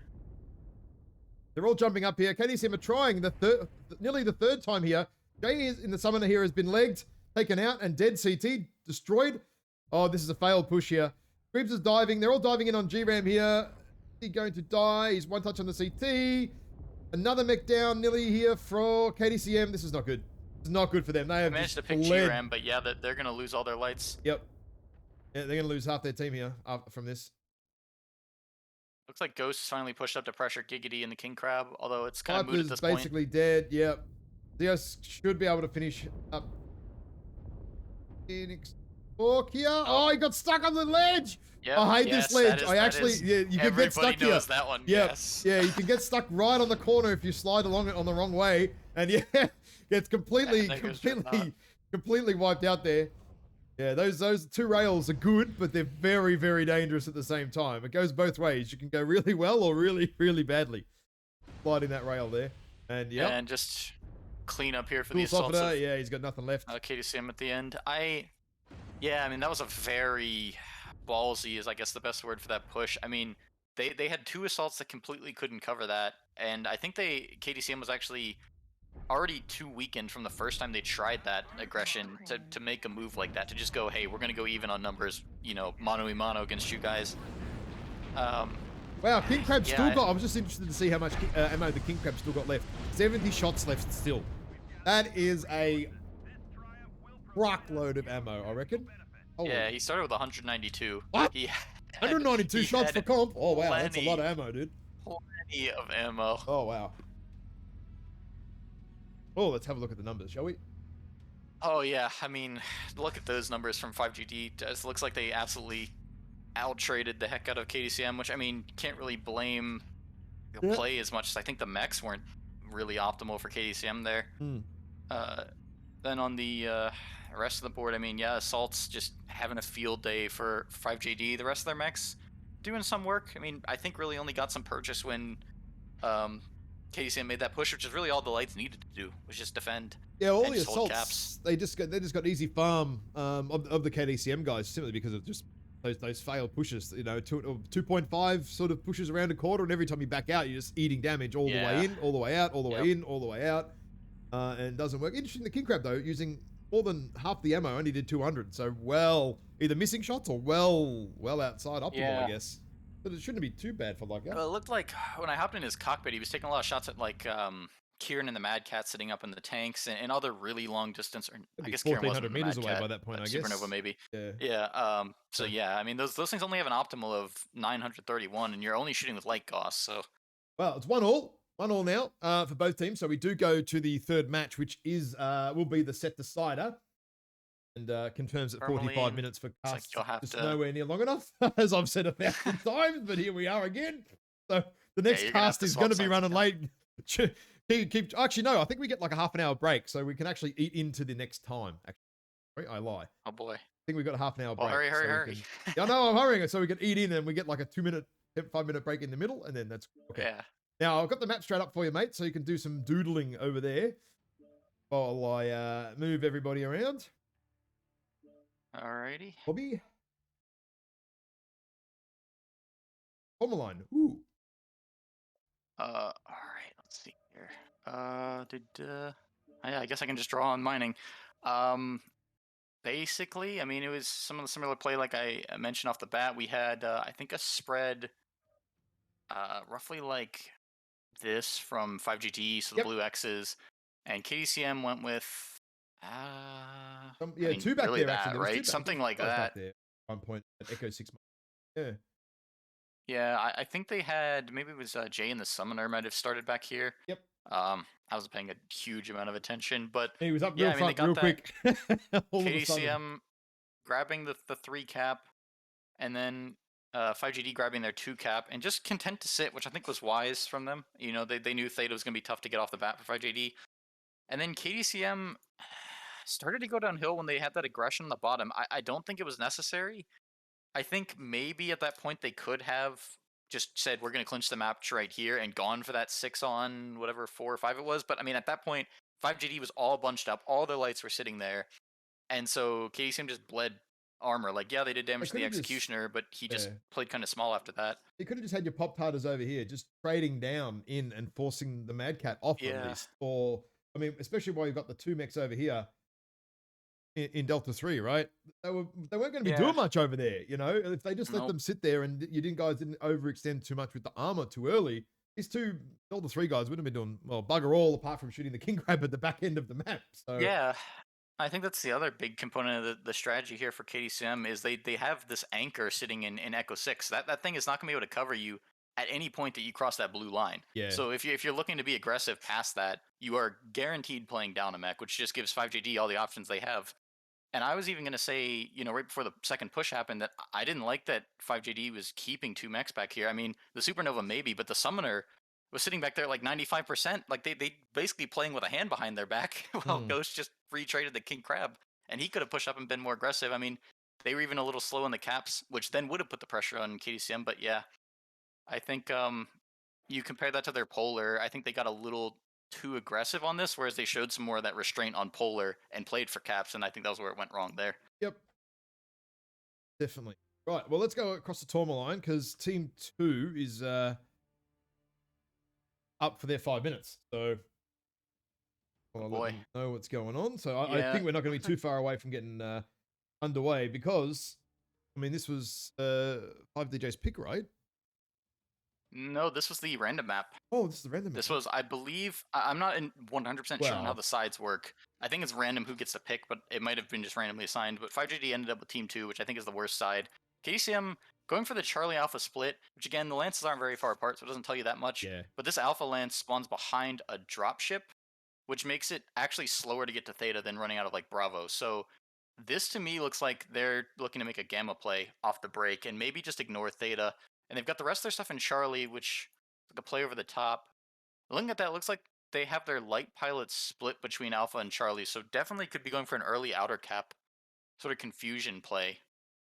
They're all jumping up here. KDCM are trying nearly the third time here. Jay is in the summoner here has been legged, taken out, and dead. CT destroyed. Oh, this is a failed push here. Creeps is diving. They're all diving in on G-Ram here. He's going to die. He's one touch on the CT. Another mech down nearly here for KDCM. This is not good. This is not good for them. They have Managed to pick bled. G-Ram, but yeah, they're going to lose all their lights. Yep. Yeah, they're going to lose half their team here from this. Looks like Ghost finally pushed up to pressure Giggity and the King Crab, although it's kind of moot at this basically point. dead. Yep. Zeus should be able to finish up. Phoenix Fork here. Oh, he got stuck on the ledge. Yep, I hate this ledge. Yeah, you can get stuck here. knows that one. Yep. Yes. Yeah, you can get stuck right on the corner if you slide along it on the wrong way, and yeah, it's completely wiped out there. Yeah, those 2 rails are good, but they're very, very dangerous at the same time. It goes both ways. You can go really well or really, really badly. Sliding that rail there, and yeah, and just clean up here for the assault. Yeah, he's got nothing left. KDCM at the end. Yeah, I mean that was a very ballsy, is I guess the best word for that push. I mean, they had 2 assaults that completely couldn't cover that, and I think KDCM was actually already too weakened from the first time they tried that aggression to make a move like that, to just go, hey, we're gonna go even on numbers, you know, mano-a-mano against you guys. Wow, King Crab still got. I was just interested to see how much ammo the King Crab still got left. 70 shots left still. That is a truckload of ammo, I reckon. Oh, yeah, he started with 192. What? 192 shots for comp. Oh wow, that's a lot of ammo, dude. Plenty of ammo. Oh wow. Oh, let's have a look at the numbers, shall we? Oh yeah, I mean, look at those numbers from 5GD. It looks like they absolutely out-traded the heck out of KDCM, which, I mean, can't really blame the play as much as I think the mechs weren't really optimal for KDCM there. Then on the rest of the board, I mean, yeah, Assault's just having a field day for 5JD. The rest of their mechs doing some work. I mean, I think really only got some purchase when KDCM made that push, which is really all the lights needed to do, was just defend. Yeah, all the assaults, they just got easy farm of the KDCM guys, simply because of just those failed pushes. You know, 2.5 sort of pushes around a quarter, and every time you back out, you're just eating damage all the way in, all the way out, all the way in, all the way out, and it doesn't work. Interesting, the King Crab though, using more than half the ammo, only did 200. So either missing shots or well outside optimal, I guess. But it shouldn't be too bad for like that. Well, it looked like when I hopped in his cockpit, he was taking a lot of shots at like Kieran and the Mad Cat sitting up in the tanks and other really long distance. Or I guess Kieran wasn't 1,400 meters away by that point, I guess. Supernova maybe. Yeah. Yeah. So yeah, I mean those things only have an optimal of 931, and you're only shooting with light Gauss. So. Well, it's 1-1 now for both teams. So we do go to the third match, which will be the set decider. And confirms that 45 minutes for cast is nowhere near long enough, as I've said 1,000 times, but here we are again. So the next cast is going to be running late. Actually, no, I think we get like a half an hour break, so we can actually eat into the next time. Actually, I lie. Oh boy. I think we got a half an hour break. Hurry. Yeah, no, I'm hurrying, so we can eat in and we get like a 5-minute break in the middle, and then that's okay. Yeah. Now, I've got the map straight up for you, mate, so you can do some doodling over there while I move everybody around. Alrighty. Bobby. Line. Ooh. Alright, let's see here. Yeah, I guess I can just draw on mining. Basically, I mean, it was some of the similar play like I mentioned off the bat. We had, I think, a spread roughly like this from 5GT, so the blue X's, and KDCM went with 2 back really there, actually. Right? Something like that. There. 1 point at Echo 6. Yeah. Yeah, I think they had, maybe it was Jay and the Summoner might have started back here. Yep. I was paying a huge amount of attention, but he was up real front, real quick. KDCM grabbing the 3 cap, and then 5GD grabbing their 2 cap, and just content to sit, which I think was wise from them. You know, they knew Theta was going to be tough to get off the bat for 5GD. And then KDCM started to go downhill when they had that aggression on the bottom. I don't think it was necessary. I think maybe at that point they could have just said we're going to clinch the match right here and gone for that 6 on whatever 4 or 5 it was. But I mean, at that point, 5JD was all bunched up, all their lights were sitting there, and so KDCM just bled armor. Like, yeah, they did They damage to could the have just Executioner, but he just yeah. played kind of small after that. You could have just had your Pop Tartars over here, just trading down in and forcing the Mad Cat off at Yeah. least. Or I mean, especially while you've got the two mechs over here in Delta 3, right? They weren't going to be Yeah. doing much over there, you know. If they just let Nope. them sit there and you didn't guys didn't overextend too much with the armor too early, these two Delta 3 guys wouldn't have been doing well bugger all apart from shooting the King Crab at the back end of the map. So Yeah. I think that's the other big component of the strategy here for KDCM is they have this anchor sitting in Echo 6. That thing is not going to be able to cover you at any point that you cross that blue line. yeah, So if you're looking to be aggressive past that, you are guaranteed playing down a mech, which just gives 5JD all the options they have. And I was even going to say, right before the second push happened, that I didn't like that 5JD was keeping two mechs back here. I mean, the Supernova maybe, but the Summoner was sitting back there at like 95%. Like they basically playing with a hand behind their back while Hmm. Ghost just free traded the King Crab. And he could have pushed up and been more aggressive. I mean, they were even a little slow in the caps, which then would have put the pressure on KDCM. But yeah, I think you compare that to their Polar, I think they got a little too aggressive on this, whereas they showed some more of that restraint on Polar and played for caps, and I think that was where it went wrong there. yep, definitely. Right, well, let's go across the Torma line because Team 2 is up for their 5 minutes. So Oh I'll let boy. them know what's going on. So I Yeah. think we're not going to be too far away from getting underway because, I mean, this was 5DJ's pick, right? No, this was the random map. Oh, this is the random This map. was, I believe, I'm not 100% sure on how Wow. the sides work. I think it's random who gets to pick, but it might have been just randomly assigned. But 5JD ended up with Team 2, which I think is the worst side. KCM going for the Charlie Alpha split, which again, the lances aren't very far apart, so it doesn't tell you that much. Yeah. But this Alpha lance spawns behind a dropship, which makes it actually slower to get to Theta than running out of like Bravo. So this to me looks like they're looking to make a Gamma play off the break and maybe just ignore Theta. And they've got the rest of their stuff in Charlie, which like a play over the top. Looking at that, looks like they have their light pilots split between Alpha and Charlie, so definitely could be going for an early outer cap sort of confusion play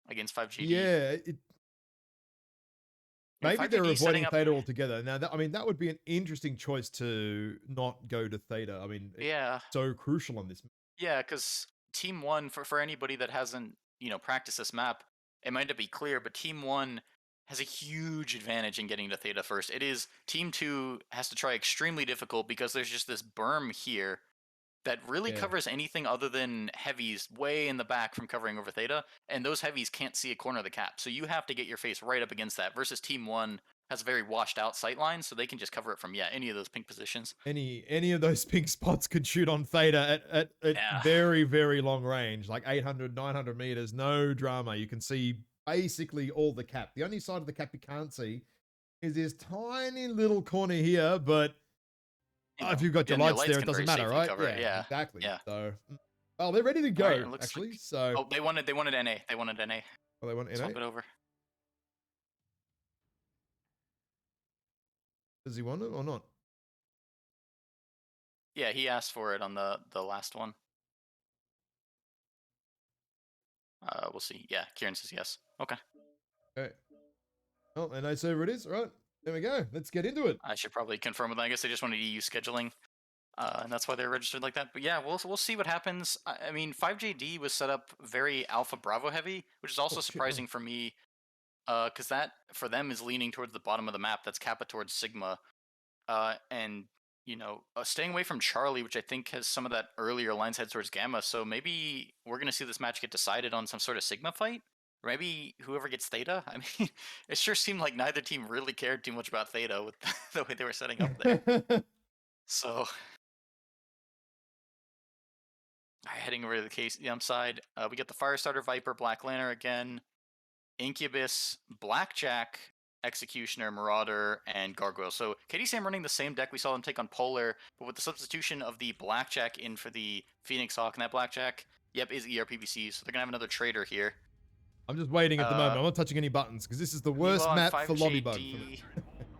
against 5GD. Yeah. And Maybe they're 5GD setting avoiding up, Theta altogether. Now, I mean, that would be an interesting choice to not go to Theta. I mean, it's yeah, so crucial on this. yeah, because Team One for anybody that hasn't practiced this map, it might not be clear, but Team One has a huge advantage in getting to Theta first. It is Team Two has to try extremely difficult because there's just this berm here that really Yeah. covers anything other than heavies way in the back from covering over Theta, and those heavies can't see a corner of the cap. So you have to get your face right up against that, versus Team 1 has a very washed out sight line, so they can just cover it from, any of those pink positions. Any of those pink spots could shoot on Theta at Yeah. very, very long range, like 800, 900 meters, no drama. You can see basically all the cap. The only side of the cap you can't see is this tiny little corner here, but if you've got your Again, your lights lights there, it can doesn't very matter, safely right? cover Yeah, it. Yeah. exactly. Yeah. So, well, they're ready to All right, go, it looks like. actually. So, Oh, they wanted NA. They wanted NA. oh, they want NA? Swap it over. Does he want it or not? Yeah, he asked for it on the last one. We'll see. Yeah, Kieran says yes. Okay. Okay. Oh, NA server it is. All right. There we go. Let's get into it. I should probably confirm with them. I guess they just wanted EU scheduling. And that's why they're registered like that. But yeah, we'll see what happens. I mean, 5JD was set up very Alpha Bravo heavy, which is Oh, also shit, no. surprising for me, because that for them is leaning towards the bottom of the map. That's Kappa towards Sigma, and staying away from Charlie, which I think has some of that earlier lines head towards Gamma. So maybe we're gonna see this match get decided on some sort of Sigma fight. Or maybe whoever gets Theta. I mean, it sure seemed like neither team really cared too much about Theta with the way they were setting up there. So heading over to the KCM side, we get the Firestarter, Viper, Black Lantern again, Incubus, Blackjack, Executioner, Marauder, and Gargoyle. So KDCM running the same deck we saw them take on Polar, but with the substitution of the Blackjack in for the Phoenix Hawk, and that Blackjack, is ERPVC, so they're gonna have another trader here. I'm just waiting at the moment. Uh, I'm not touching any buttons because this is the worst Meanwhile, on map for Lobby Bug 5JD,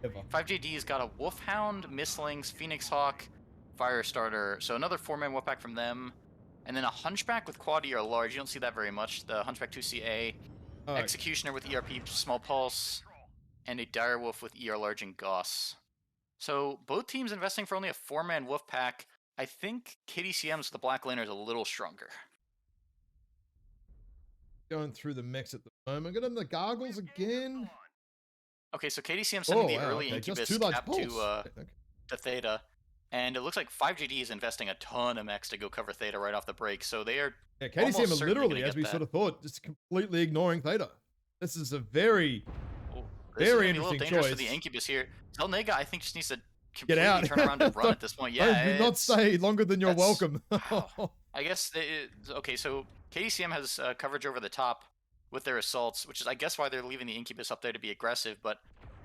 ever. 5JD's got a Wolfhound, Mistlings, Phoenix Hawk, Firestarter. So another 4-man Wolfpack from them. And then a Hunchback with Quad ER large. You don't see that very much. The Hunchback 2CA. All right. Executioner with ERP small pulse. and a Direwolf with ER Large and Gauss. So both teams investing for only a 4-man Wolf pack. I think KDCM's the Black Laner is a little stronger. Going through the mechs at the moment. Got him the gargles again. Okay, so KDCM sending Oh, the wow. early Okay, just Incubus 2 large cap pulse. Okay. to Theta. And it looks like 5GD is investing a ton of mechs to go cover Theta right off the break. So they are Yeah, KDCM are almost certainly literally, gonna as get we that. sort of thought, just completely ignoring Theta. This is a very, Oh, very this is gonna be a interesting little dangerous for choice. the Incubus here. Telnega, I think, just needs to Get completely out. turn around and run at this point. Yeah, Do not stay longer than you're that's welcome. wow. I guess okay. So KDCM has coverage over the top with their assaults, which is I guess why they're leaving the Incubus up there to be aggressive. But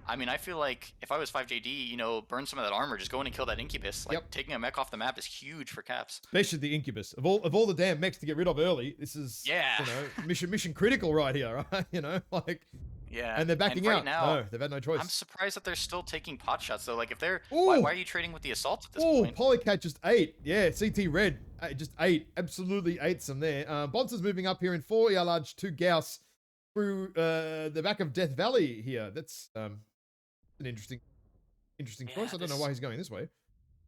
I mean, I feel like if I was 5JD, you know, burn some of that armor, just go in and kill that Incubus. Like Yep. taking a mech off the map is huge for caps. Especially the Incubus. Of all the damn mechs to get rid of early, this is, Yeah. you know, mission critical right here, right? You know, like, Yeah. and they're backing right out. now, No, they've had no choice. I'm surprised that they're still taking pot shots though. Like if they're Ooh. why are you trading with the assault at this Oh, point? Polycat just ate. Yeah, CT Red just ate. Absolutely ate some there. Bonsa's moving up here in 4 ER large, 2 Gauss through the back of Death Valley here. That's an interesting choice. I don't know why he's going this way.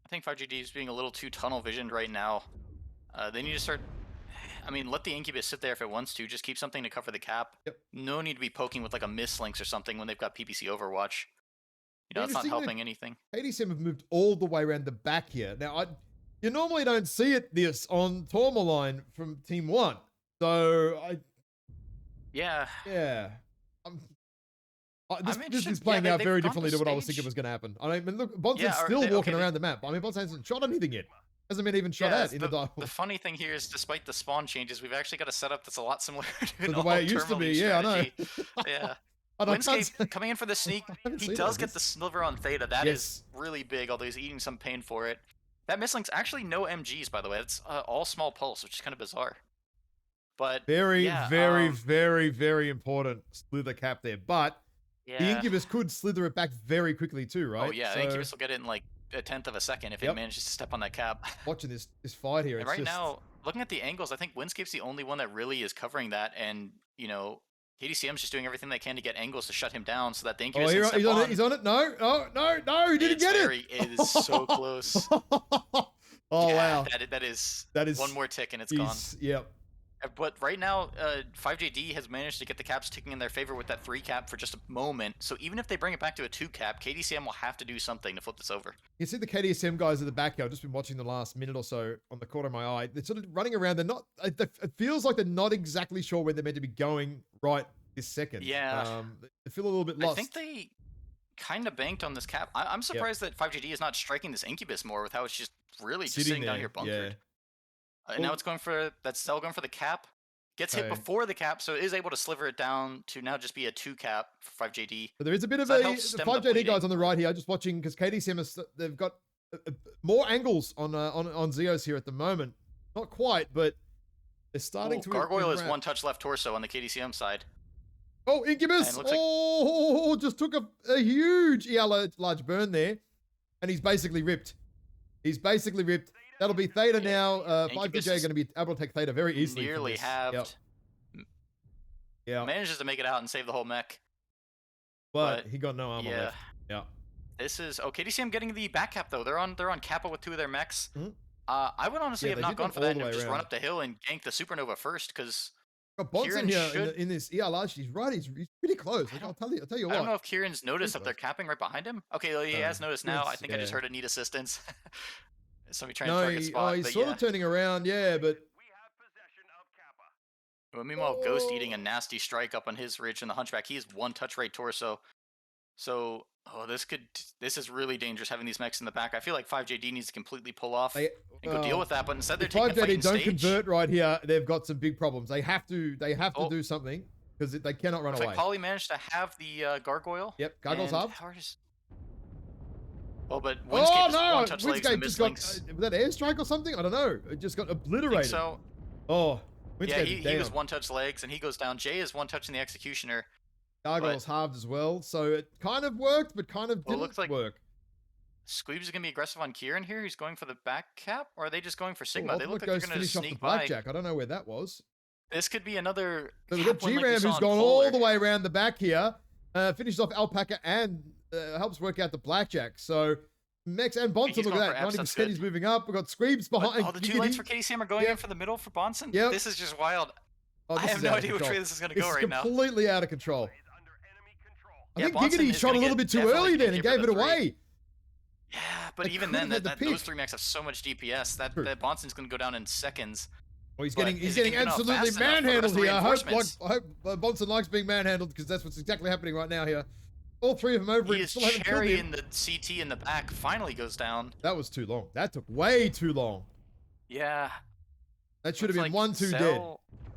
I think 5GD is being a little too tunnel visioned right now. They need to start. I mean, let the Incubus sit there if it wants to. Just keep something to cover the cap. Yep. No need to be poking with like a Mislinks or something when they've got PPC Overwatch. You know, it's not helping anything. KDCM have moved all the way around the back here. Now, you normally don't see it this on Tourmaline from Team 1. So, Yeah. This is playing out very differently to what I was thinking was going to happen. I mean, look, Bonsa's still walking around the map. I mean, Bonsa hasn't shot anything yet. Hasn't been even shot at in the dial. The funny thing here is, despite the spawn changes, we've actually got a setup that's a lot similar to the way it used to be. Yeah, I know. Yeah. And Windscape coming in for the sneak. He does get the sliver on Theta. That is really big, although he's eating some pain for it. That Mislink's actually no MGs, by the way. It's all small pulse, which is kind of bizarre. But very important slither cap there. But the Incubus could slither it back very quickly too, right? Oh yeah, the Incubus will get it in like a tenth of a second if it manages to step on that cap. Watching this fight here, and right now, looking at the angles, I think Windscape's the only one that really is covering that, and you know, KDCM's just doing everything they can to get angles to shut him down so that the Incubus can step on. He's on it. No, he didn't get it. It is so close. Wow. That is one more tick and it's gone. Yep. But right now, 5JD has managed to get the caps ticking in their favor with that 3 cap for just a moment. So even if they bring it back to a 2 cap, KDCM will have to do something to flip this over. You see the KDSM guys at the back here. I've just been watching the last minute or so on the corner of my eye. They're sort of running around. They're not. It feels like they're not exactly sure where they're meant to be going right this second. Yeah. They feel a little bit lost. I think they kind of banked on this cap. I'm surprised that 5JD is not striking this Incubus more with how it's just really just sitting down here bunkered. And now it's going for that Cell going for the cap. Gets hit before the cap, so it is able to sliver it down to now just be a 2 cap for 5JD. But there is a bit of the 5JD guys on the right here. I'm just watching because KDCM they've got more angles on Zeos here at the moment. Not quite, but they're starting to. Gargoyle is 1 touch left torso on the KDCM side. Oh, Incubus! Just took a huge large burn there, and he's basically ripped. That'll be Theta now. 5DJ are going to be able to take Theta very easily. Nearly halved. Yeah. Manages to make it out and save the whole mech. But he got no armor left. Yeah. This is KDCM getting the back cap though. They're on Kappa with 2 of their mechs. Mm-hmm. I would honestly have not gone for that and just run up the hill and gank the Supernova first because Kieran here in this large. He's right. He's pretty close. Like, I'll tell you what. I don't know if Kieran's noticed that they're capping right behind him. Okay, well, he has noticed now. I think I just heard a need assistance. Somebody trying to target spot. He's sort of turning around, but. Well, meanwhile, Ghost eating a nasty strike up on his ridge in the Hunchback. He's 1 touch right torso. So, this is really dangerous having these mechs in the back. I feel like 5JD needs to completely pull off and go deal with that, but instead they're taking a fight in stage. 5JD don't convert right here, they've got some big problems. They have to do something because they cannot run away. Like Poly managed to have the Gargoyle. Yep, Gargoyle's half. Well, but Windscape just 1 touch legs and just got, was that airstrike or something? I don't know. It just got obliterated. So. Oh, Windscape he was 1 touch legs and he goes down. Jay is 1 touch in the Executioner. Gargoyle's halved as well, so it kind of worked, but kind of didn't work. Squeebs is going to be aggressive on Kieran here. He's going for the back cap, or are they just going for Sigma? They look like they're going to sneak by. Blackjack. I don't know where that was. This could be another. So we've got G-Ram who's gone all the way around the back here. Finishes off Alpaca and helps work out the blackjack. So Mex and Bonson, He's look going at for that. Eps, that's 90% good. he's moving up. We've got Screams But, behind. oh, the 2 Giggity. lanes for KDCM are going in Yep. for the middle for Bonson? Yep. This is just wild. Oh, I this have is no out of idea which control. way this is going to This go is right now. completely out of control. I Yeah, think Bonson Giggity is shot a gonna little get bit too definitely early then and pick here gave for it the 3. away. Yeah, but They even could then, have had the those pick. 3 mechs have so much DPS that True. Bonson's going to go down in seconds. Oh, he's But getting is it gonna get off absolutely fast enough for the rest manhandled of the here. I hope reinforcements? Bonson likes being manhandled because that's what's exactly happening right now here. All 3 of them over He him, is still haven't killed him. cherrying the CT in the back. Finally goes down. That was too long. That took way too long. Yeah. That should have Looks been like 1-2 dead. Zell Then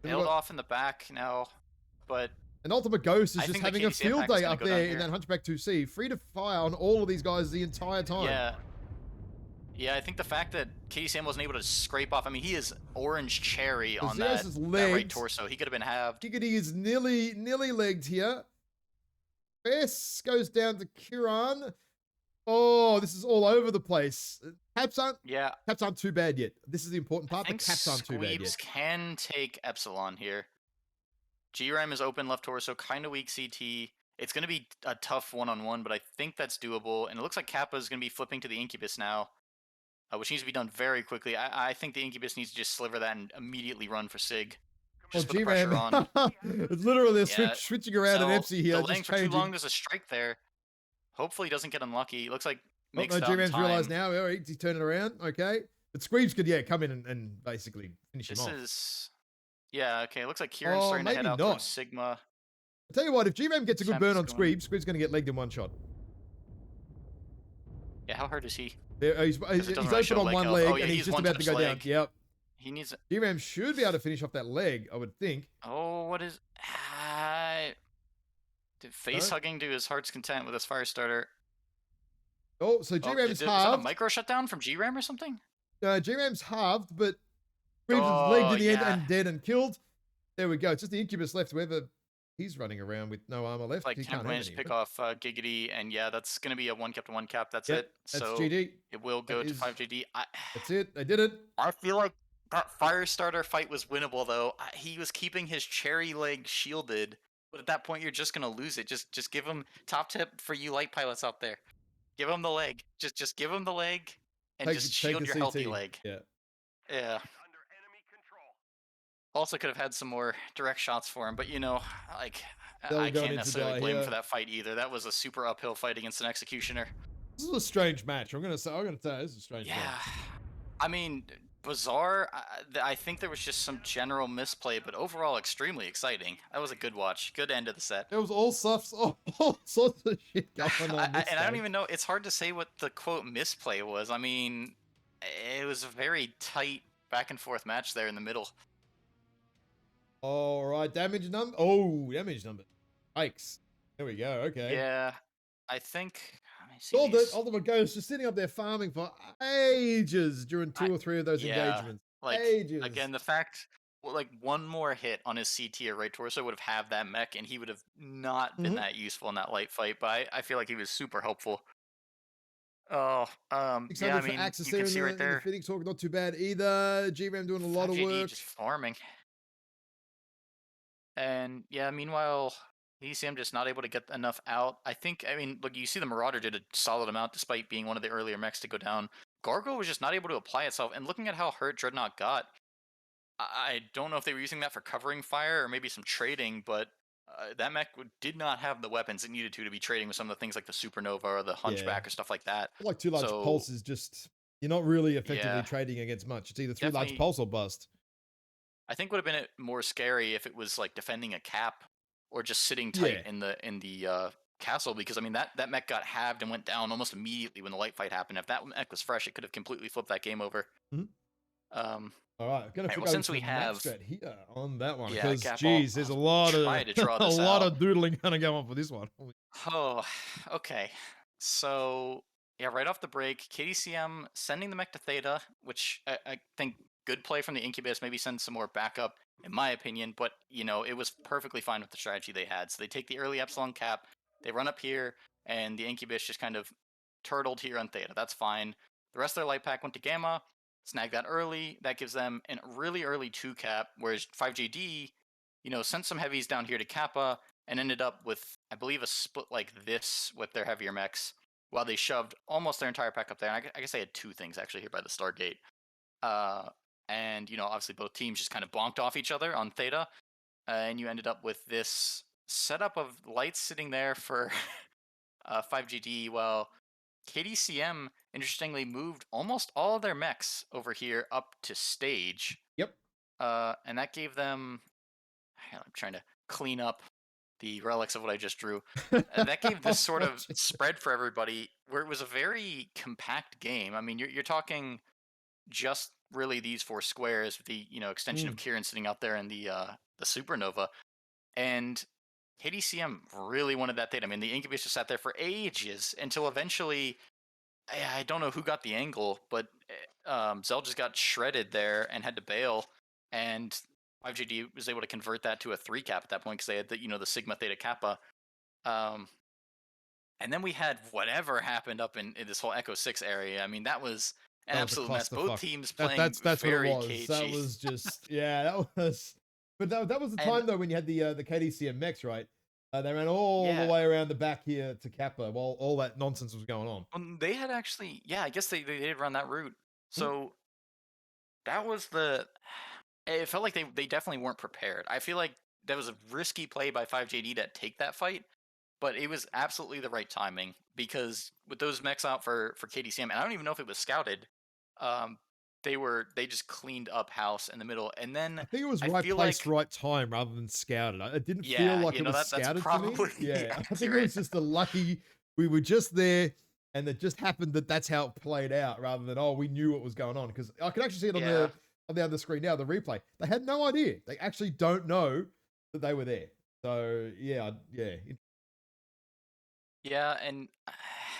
we've bailed got off in the back now, but an Ultimate Ghost is I just think the having a KDCM field pack is day gonna up go down there in here. that Hunchback 2C. Free to fire on all of these guys the entire time. Yeah. Yeah, I think the fact that KDCM wasn't able to scrape off, I mean, he is orange cherry So on Zeus is that right legged. torso. He could have been halved. Giggity is nearly legged here. Bess goes down to Kiran. Oh, this is all over the place. Caps aren't too bad yet. This is the important I part. The think caps aren't too bad Squeebs yet. can take Epsilon here. GRAM is open left torso, kind of weak CT. It's going to be a tough one-on-one, but I think that's doable. And it looks like Kappa is going to be flipping to the Incubus now, which needs to be done very quickly. I think the Incubus needs to just sliver that and immediately run for Sig. Just put the pressure on. It's literally Yeah, switching around an Epsi here, delaying just for too changing. long. There's a strike there. Hopefully he doesn't get unlucky. It looks like Oh, makes no, it out in G-Ram's realized time. now. Oh, he's turning around. Okay. But Screams could, come in and basically finish him This off. is... Yeah, okay. It looks like Kieran's Oh, starting to head maybe out not. towards Sigma. I'll tell you what, if G-Ram gets a good Temp burn is on going- Screams going to get legged in one shot. Yeah, how hard is he? He's doesn't really open show on leg one health. leg Oh, yeah, and he's he's just one about to touch go down. leg. Yep. He needs... G-Ram should be able to finish off that leg, I would think. Oh, what is... face hugging to his heart's content with his fire starter. Oh, so G-Ram is is that a halved. micro shutdown from GRAM or something? G-Ram's halved, but Screams is legged in the end yeah. and dead and killed. There we go. It's just the Incubus left, whoever he's running around with no armor left. Like, He Temp can't managed to have pick any. off Giggity, and yeah, that's going to be a 1 cap to 1 cap. That's Yep, it. that's So GD. it will go That to is- 5 GD. That's it. They did it. I feel like that fire starter fight was winnable, though. He was keeping his cherry leg shielded, but at that point, you're just going to lose it. Just give him top tip for you light pilots out there. Give him the leg. Just give him the leg and just shield a your CT. healthy leg. Yeah. Yeah. Also could have had some more direct shots for him, but like They'll I go can't into necessarily die blame him here. for that fight either. That was a super uphill fight against an executioner. This is a strange match. I'm gonna say this is a strange Yeah. match. I mean, bizarre. I think there was just some general misplay, but overall extremely exciting. That was a good watch. Good end of the set. There was all sorts of shit going on. And I don't even know. It's hard to say what the quote misplay was. I mean, it was a very tight back and forth match there in the middle. All right, damage number. Oh, damage number. Yikes. There we go. Okay. Yeah, I think. Let me see All the these. Ultimate Ghost just sitting up there farming for ages during 2 or 3 of those engagements. Like, Ages. again, the fact, like, one more hit on his CT or right torso would have that mech, and he would have not been that useful in that light fight. But I feel like he was super helpful. Oh, yeah. I mean, Axis you there can in see the, right in the there. Phoenix Hawk, not too bad either. GRAM doing a lot of 5JD work. just farming. And yeah, meanwhile, ECM just not able to get enough out. I mean, look, you see the Marauder did a solid amount despite being one of the earlier mechs to go down. Gargoyle was just not able to apply itself. And looking at how hurt Dreadnought got, I don't know if they were using that for covering fire or maybe some trading, but that mech did not have the weapons it needed to be trading with some of the things like the Supernova or the Hunchback or stuff like that. Like 2 large pulses, just you're not really effectively Yeah. trading against much. It's either 3 large Definitely- pulse or bust. I think would have been more scary if it was like defending a cap or just sitting tight in the castle, because I mean that mech got halved and went down almost immediately when the light fight happened. If that mech was fresh, it could have completely flipped that game over. All right, gonna well, flip since over we to have- Maxstrat here on that one, Yeah, because Cap, geez, there's a lot of try to draw a this lot out. of doodling gonna go on for this one. Oh, okay. So yeah, right off the break, KDCM sending the mech to Theta, which I think good play from the Incubus. Maybe send some more backup, in my opinion. But it was perfectly fine with the strategy they had. So they take the early Epsilon cap, they run up here, and the Incubus just kind of turtled here on Theta. That's fine. The rest of their light pack went to Gamma, snagged that early. That gives them a really early 2 cap, whereas 5JD, sent some heavies down here to Kappa and ended up with I believe, a split like this with their heavier mechs, while they shoved almost their entire pack up there. And I guess they had two things actually here by the Stargate. Uh, and obviously both teams just kind of bonked off each other on Theta, and you ended up with this setup of lights sitting there for 5GD. Well, KDCM interestingly moved almost all of their mechs over here up to stage, Yep. and that gave them. Hang on, I'm trying to clean up the relics of what I just drew. That gave this sort of Gotcha. spread for everybody, where it was a very compact game. I mean, you're talking just really these four squares, with the extension of Mm. Kieran sitting out there in the supernova, and KDCM really wanted that thing. I mean, the Incubus just sat there for ages until eventually, I don't know who got the angle, but Zell just got shredded there and had to bail, and 5JD was able to convert that to a 3 cap at that point because they had the Sigma Theta Kappa. Um, and then we had whatever happened up in this whole Echo 6 area. I mean, that was an That was a absolute mess. Both clusterfuck. teams That playing that's what it very was. That cagey. was just yeah. That was. But that was the And time though when you had the KDCM mechs, right? They ran all the yeah, way around the back here to Kappa while all that nonsense was going on. they had actually, yeah, I guess they did run that route. Mm. So that was the. It felt like they definitely weren't prepared. I feel like that was a risky play by 5JD to take that fight, but it was absolutely the right timing because with those mechs out for KDCM, and I don't even know if it was scouted, um, they just cleaned up house in the middle, and then I think it was I right feel place, like, right time rather than scouted. It didn't feel yeah, like it was that's scouted to me. probably Yeah, I think it accurate. was just a lucky we were just there and it just happened that that's how it played out rather than we knew what was going on because I could actually see it Yeah, on the other screen now the replay. They had no idea. They actually don't know that they were there. So yeah, yeah. yeah, and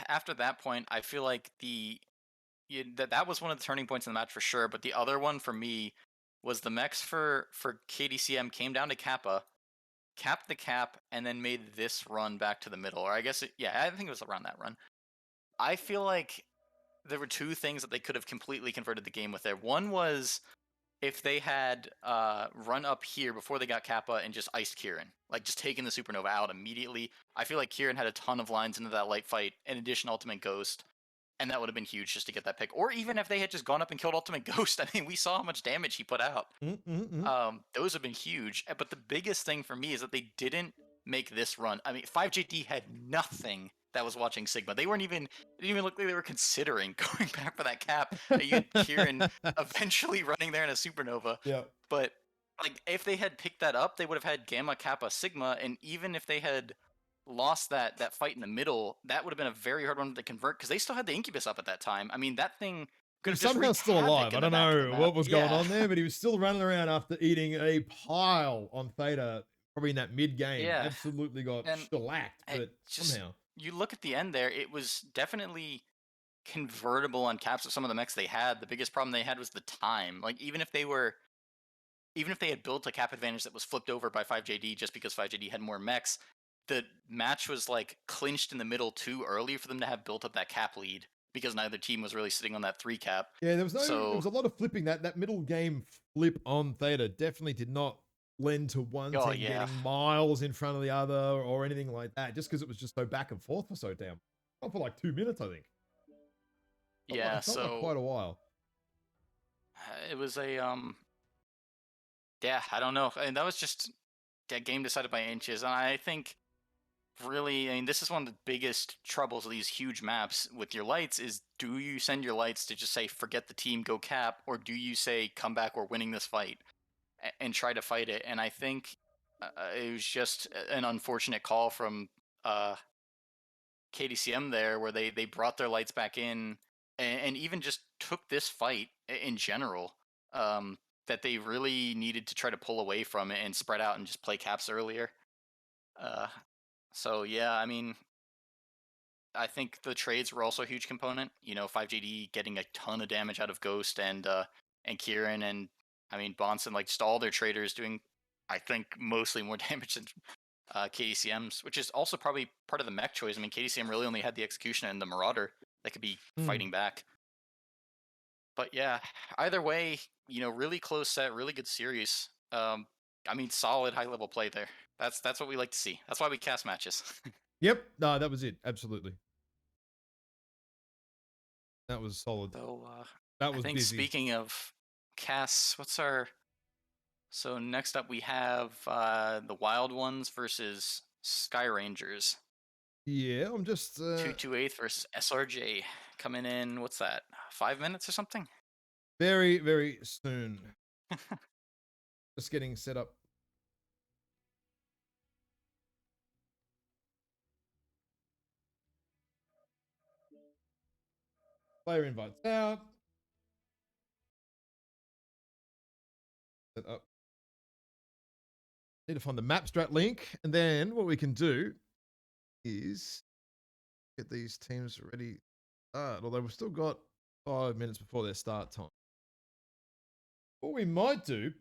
after that point, I feel like that was one of the turning points in the match for sure. But the other one for me was the mechs for KDCM came down to Kappa, capped the cap, and then made this run back to the middle. Or I guess, yeah, I think it was around that run. I feel like there were two things that they could have completely converted the game with there. One was if they had run up here before they got Kappa and just iced Kieran, like just taking the Supernova out immediately. I feel like Kieran had a ton of lines into that light fight, in addition Ultimate Ghost, and that would have been huge just to get that pick. Or even if they had just gone up and killed Ultimate Ghost, I mean, we saw how much damage he put out. Mm, mm, mm. Those have been huge. But the biggest thing for me is that they didn't make this run. I mean, 5JD had nothing that was watching Sigma. It didn't even look like they were considering going back for that cap. You had Kieran eventually running there in a supernova. Yeah. But like, if they had picked that up, they would have had Gamma, Kappa, Sigma, and even if they had lost that fight in the middle, that would have been a very hard one to convert because they still had the Incubus up at that time. I mean, that thing He could was have just somehow wreaked still havoc alive. in I the don't back of the know map. what was going Yeah, on there, but he was still running around after eating a pile on Theta, probably in that mid game. yeah, Absolutely got and shellacked, it but just, somehow. you look at the end there, it was definitely convertible on caps of some of the mechs they had. The biggest problem they had was the time. Like, even if they had built a cap advantage that was flipped over by 5JD just because 5JD had more mechs, the match was like clinched in the middle too early for them to have built up that cap lead because neither team was really sitting on that 3 cap. Yeah, there was So, a lot of flipping. That middle game flip on Theta definitely did not lend to one oh team yeah, getting miles in front of the other or anything like that, just because it was just so back and forth for so damn. Not for like 2 minutes, I think. yeah. It felt like So quite a while. it was yeah, I don't know. And that was just that game decided by inches. And I think really, I mean, this is one of the biggest troubles of these huge maps with your lights is, do you send your lights to just say forget the team, go cap, or do you say come back, we're winning this fight, and try to fight it? And I think it was just an unfortunate call from uh, KDCM there, where they brought their lights back in, and even just took this fight in general. That they really needed to try to pull away from it and spread out and just play caps earlier. Uh, so yeah, I mean, I think the trades were also a huge component. 5GD getting a ton of damage out of Ghost and Kieran, and I mean Bonson, like, just all their traders doing, I think, mostly more damage than KDCM's, which is also probably part of the mech choice. I mean, KDCM really only had the Executioner and the Marauder that could be Hmm. fighting back. But yeah, either way, really close set, really good series. I mean, solid high level play there. That's what we like to see. That's why we cast matches. Yep. No, that was it. Absolutely. That was solid. So That I was think busy. speaking of casts, what's our so next up we have the Wild Ones versus Sky Rangers. Yeah, I'm just 228 versus SRJ coming in. What's that? 5 minutes or something? very, very soon. Just getting set up. Player invites out. Set up. Need to find the map strat link. And then what we can do is get these teams ready. Although we've still got 5 minutes before their start time. What we might do.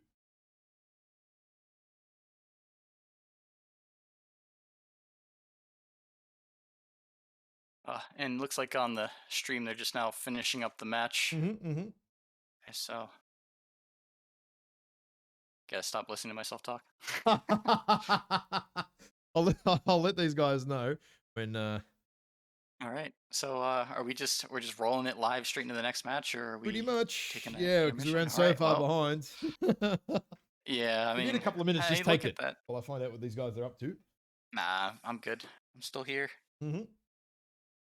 And looks like on the stream they're just now finishing up the match. So gotta stop listening to myself talk. I'll let these guys know when. All right. So we're just rolling it live straight into the next match, or are Pretty we much, taking an yeah, because we intermission? ran All so right. far Well, behind. yeah. I We need a mean, couple of minutes. hey, Just take look it at that. while I find out what these guys are up to. Nah, I'm good. I'm still here. Mm-hmm.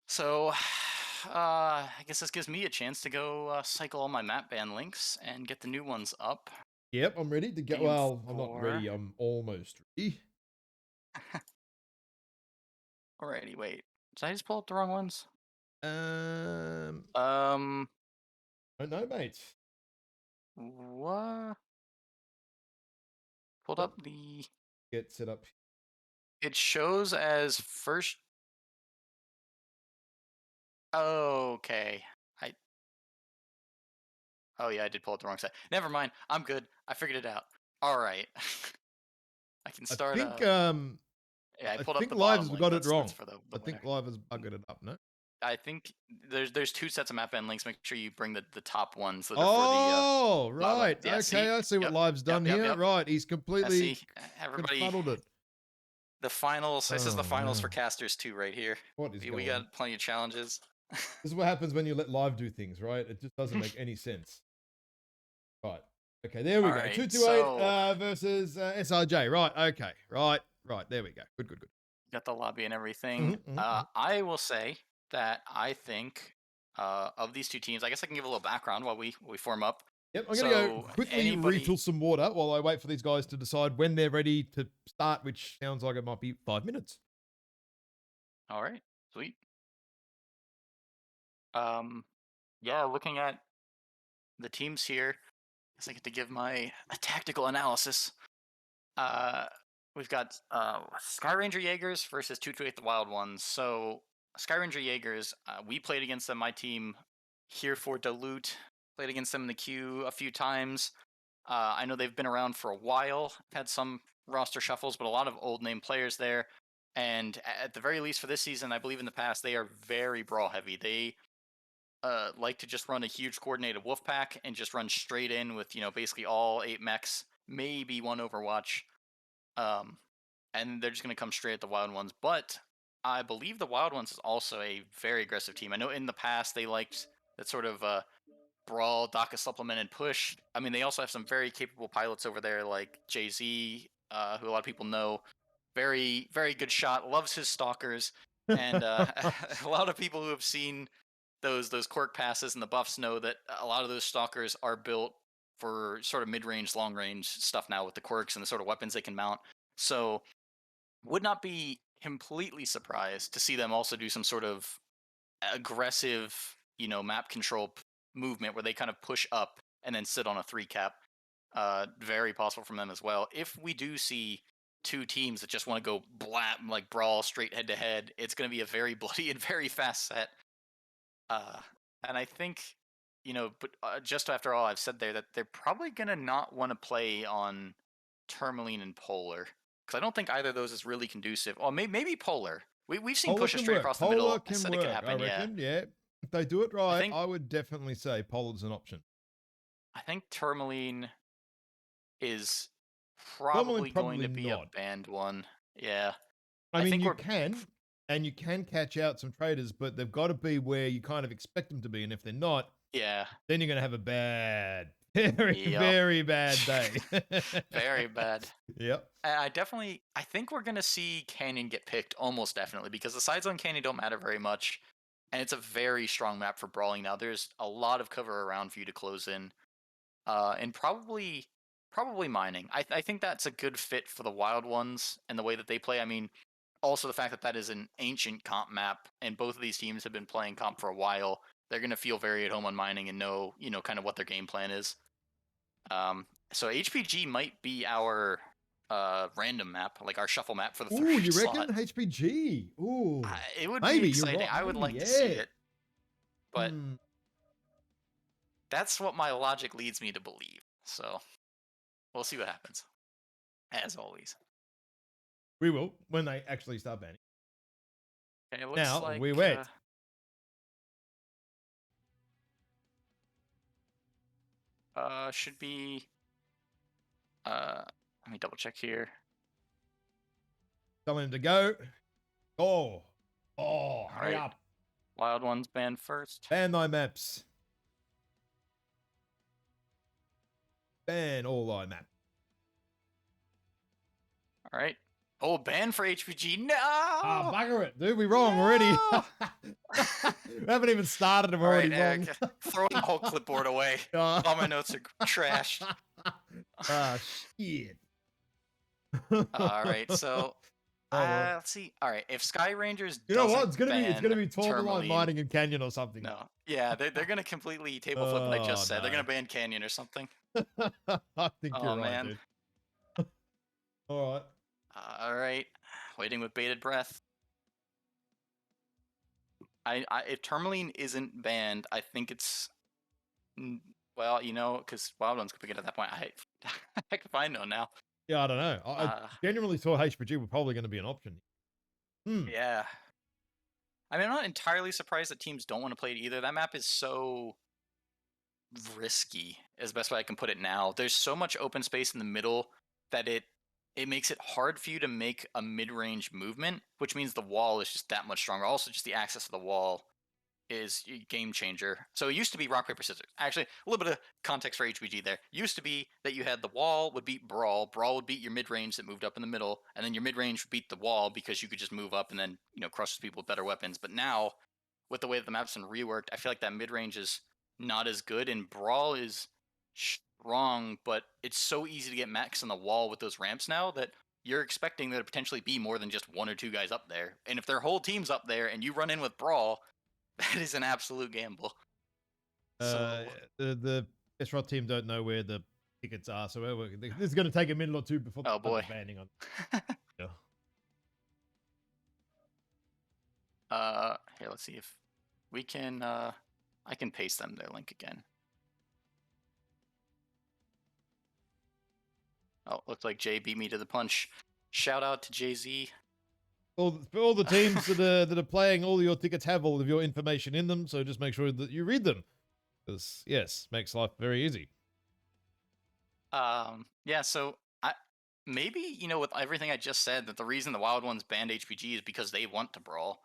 So, I guess this gives me a chance to go cycle all my map ban links and get the new ones up. Yep, I'm ready to go. Game Well, I'm not 4. ready. I'm almost ready. Alrighty, wait. Did I just pull up the wrong ones? I don't know, mate. What? Pulled What? up the. Get set up. It shows as first. Okay. I. Oh yeah, I did pull up the wrong side. Never mind. I'm good. I figured it out. All right. I can I start. think Yeah, I I pulled up think the Live bottom has link. got it That's wrong. for the I think winner. Live has buggered it up. No. I think there's two sets of map ban links. Make sure you bring the top ones that are for the Oh, live one. right. Yeah, see? Okay, I see what Yep. Live's done Yep. here. Yep. Right, he's I completely see. Everybody, confuddled it. the finals. This is the Oh finals for no. casters too, right here. What is We going on? got plenty of challenges. This is what happens when you let Live do things, right? It just doesn't make any sense. Right. Okay, there we All go. right, 228 so versus SRJ. Right. Okay. Right. Right. There we go. Good, good, good. got the lobby and everything. Mm-hmm. I will say that I think of these two teams. I guess I can give a little background while we form up. Yep, I'm going to go So quickly anybody. refill some water while I wait for these guys to decide when they're ready to start, which sounds like it might be 5 minutes. All right, sweet. Yeah, looking at the teams here, I guess I get to give my a tactical analysis. Uh, we've got Sky Ranger Jaegers versus 228 the Wild Ones. So Sky Ranger Jaegers, we played against them. My team here for Dilute played against them in the queue a few times. I know they've been around for a while, had some roster shuffles, but a lot of old name players there. And at the very least for this season, I believe in the past they are very brawl heavy. They like to just run a huge coordinated wolf pack and just run straight in with basically all 8 mechs, maybe one Overwatch, and they're just going to come straight at the Wild Ones. But I believe the Wild Ones is also a very aggressive team. I know in the past they liked that sort of brawl, DACA supplemented push. I mean, they also have some very capable pilots over there, like Jay Z, who a lot of people know. Very, very good shot. Loves his stalkers, and a lot of people who have seen those quirk passes and the buffs know that a lot of those stalkers are built for sort of mid-range, long-range stuff now with the quirks and the sort of weapons they can mount. So would not be completely surprised to see them also do some sort of aggressive, map control movement where they kind of push up and then sit on a 3 cap. Very possible from them as well. If we do see two teams that just want to go like brawl straight head to head, it's going to be a very bloody and very fast set. Uh, and I think, but just after all I've said there, that they're probably going to not want to play on Tourmaline and Polar. Because I don't think either of those is really conducive. Or maybe Polar. We've seen Polar pushes can straight work. across the Polar middle. I can said it can work, I happen, yeah. reckon. Yeah. If they do it I right, think I would definitely say Polar's an option. I think Tourmaline is Normally, probably going probably to be a not. banned one. Yeah. I I mean, think you we're can, and you can catch out some traders, but they've got to be where you kind of expect them to be. And if they're not, yeah. then you're going to have a bad, very, Yep. very bad day. Very bad. Yep. I think we're gonna see Canyon get picked almost definitely because the sides on Canyon don't matter very much, and it's a very strong map for brawling now. There's a lot of cover around for you to close in, and probably mining. I think that's a good fit for the wild ones and the way that they play. I mean, also the fact that that is an ancient comp map, and both of these teams have been playing comp for a while. They're gonna feel very at home on mining and know kind of what their game plan is. So HPG might be our random map, like our shuffle map for the Ooh, third you slot. reckon HPG? Ooh, It would be maybe you're exciting. right. I would Maybe, like to see yeah. it, but Hmm. that's what my logic leads me to believe. So we'll see what happens, as always. We will when they actually start banning. Okay, it looks Now we like wait. should be let me double check here. Telling him to go. Oh, oh, All hurry right, up. wild ones banned first. Ban thy maps. Ban all thy maps. All right. Oh, ban for HPG. No. Ah, bugger it, dude. We wrong already. No! We haven't even started. I'm All right, already wrong. Eric, throwing the whole clipboard away. Ah. All my notes are trashed. Ah, shit. All right, so Oh well. let's see. All right, if Sky Rangers You know what? doesn't It's gonna ban be Tourmaline Tourmaline, Mining and Canyon or something. no, yeah, they're gonna completely table flip what I Oh just said. They're no. gonna ban Canyon or something. I think you're Oh right, man. dude. All right. All right, waiting with bated breath. If Tourmaline isn't banned, I think it's well, because Wild Ones could pick it at that point. Heck if I know now. Yeah, I don't know. I Uh, genuinely thought HPG were probably going to be an option. Hmm. yeah. I mean, I'm not entirely surprised that teams don't want to play it either. That map is so risky, is the best way I can put it now. There's so much open space in the middle that it makes it hard for you to make a mid-range movement, which means the wall is just that much stronger. Also, just the access to the wall is a game changer. So it used to be rock paper scissors. Actually, a little bit of context for HBG there. Used to be that you had the wall would beat brawl, brawl would beat your mid range that moved up in the middle, and then your mid range would beat the wall because you could just move up and then crush people with better weapons. But now, with the way that the map's been reworked, I feel like that mid range is not as good, and brawl is strong, but it's so easy to get max on the wall with those ramps now that you're expecting there to potentially be more than just one or two guys up there. And if their whole team's up there and you run in with brawl, that is an absolute gamble. Uh, So, the SROT team don't know where the tickets are, so this is going to take a minute or two before they oh start boy. the banning on. Yeah. Here, let's see if we can. I can paste them their link again. Oh, looks like Jay beat me to the punch. Shout out to Jay Z. For all the teams that are playing, all your tickets have all of your information in them, so just make sure that you read them. Because yes, makes life very easy. Yeah. So I maybe with everything I just said that the reason the Wild Ones banned HPG is because they want to brawl,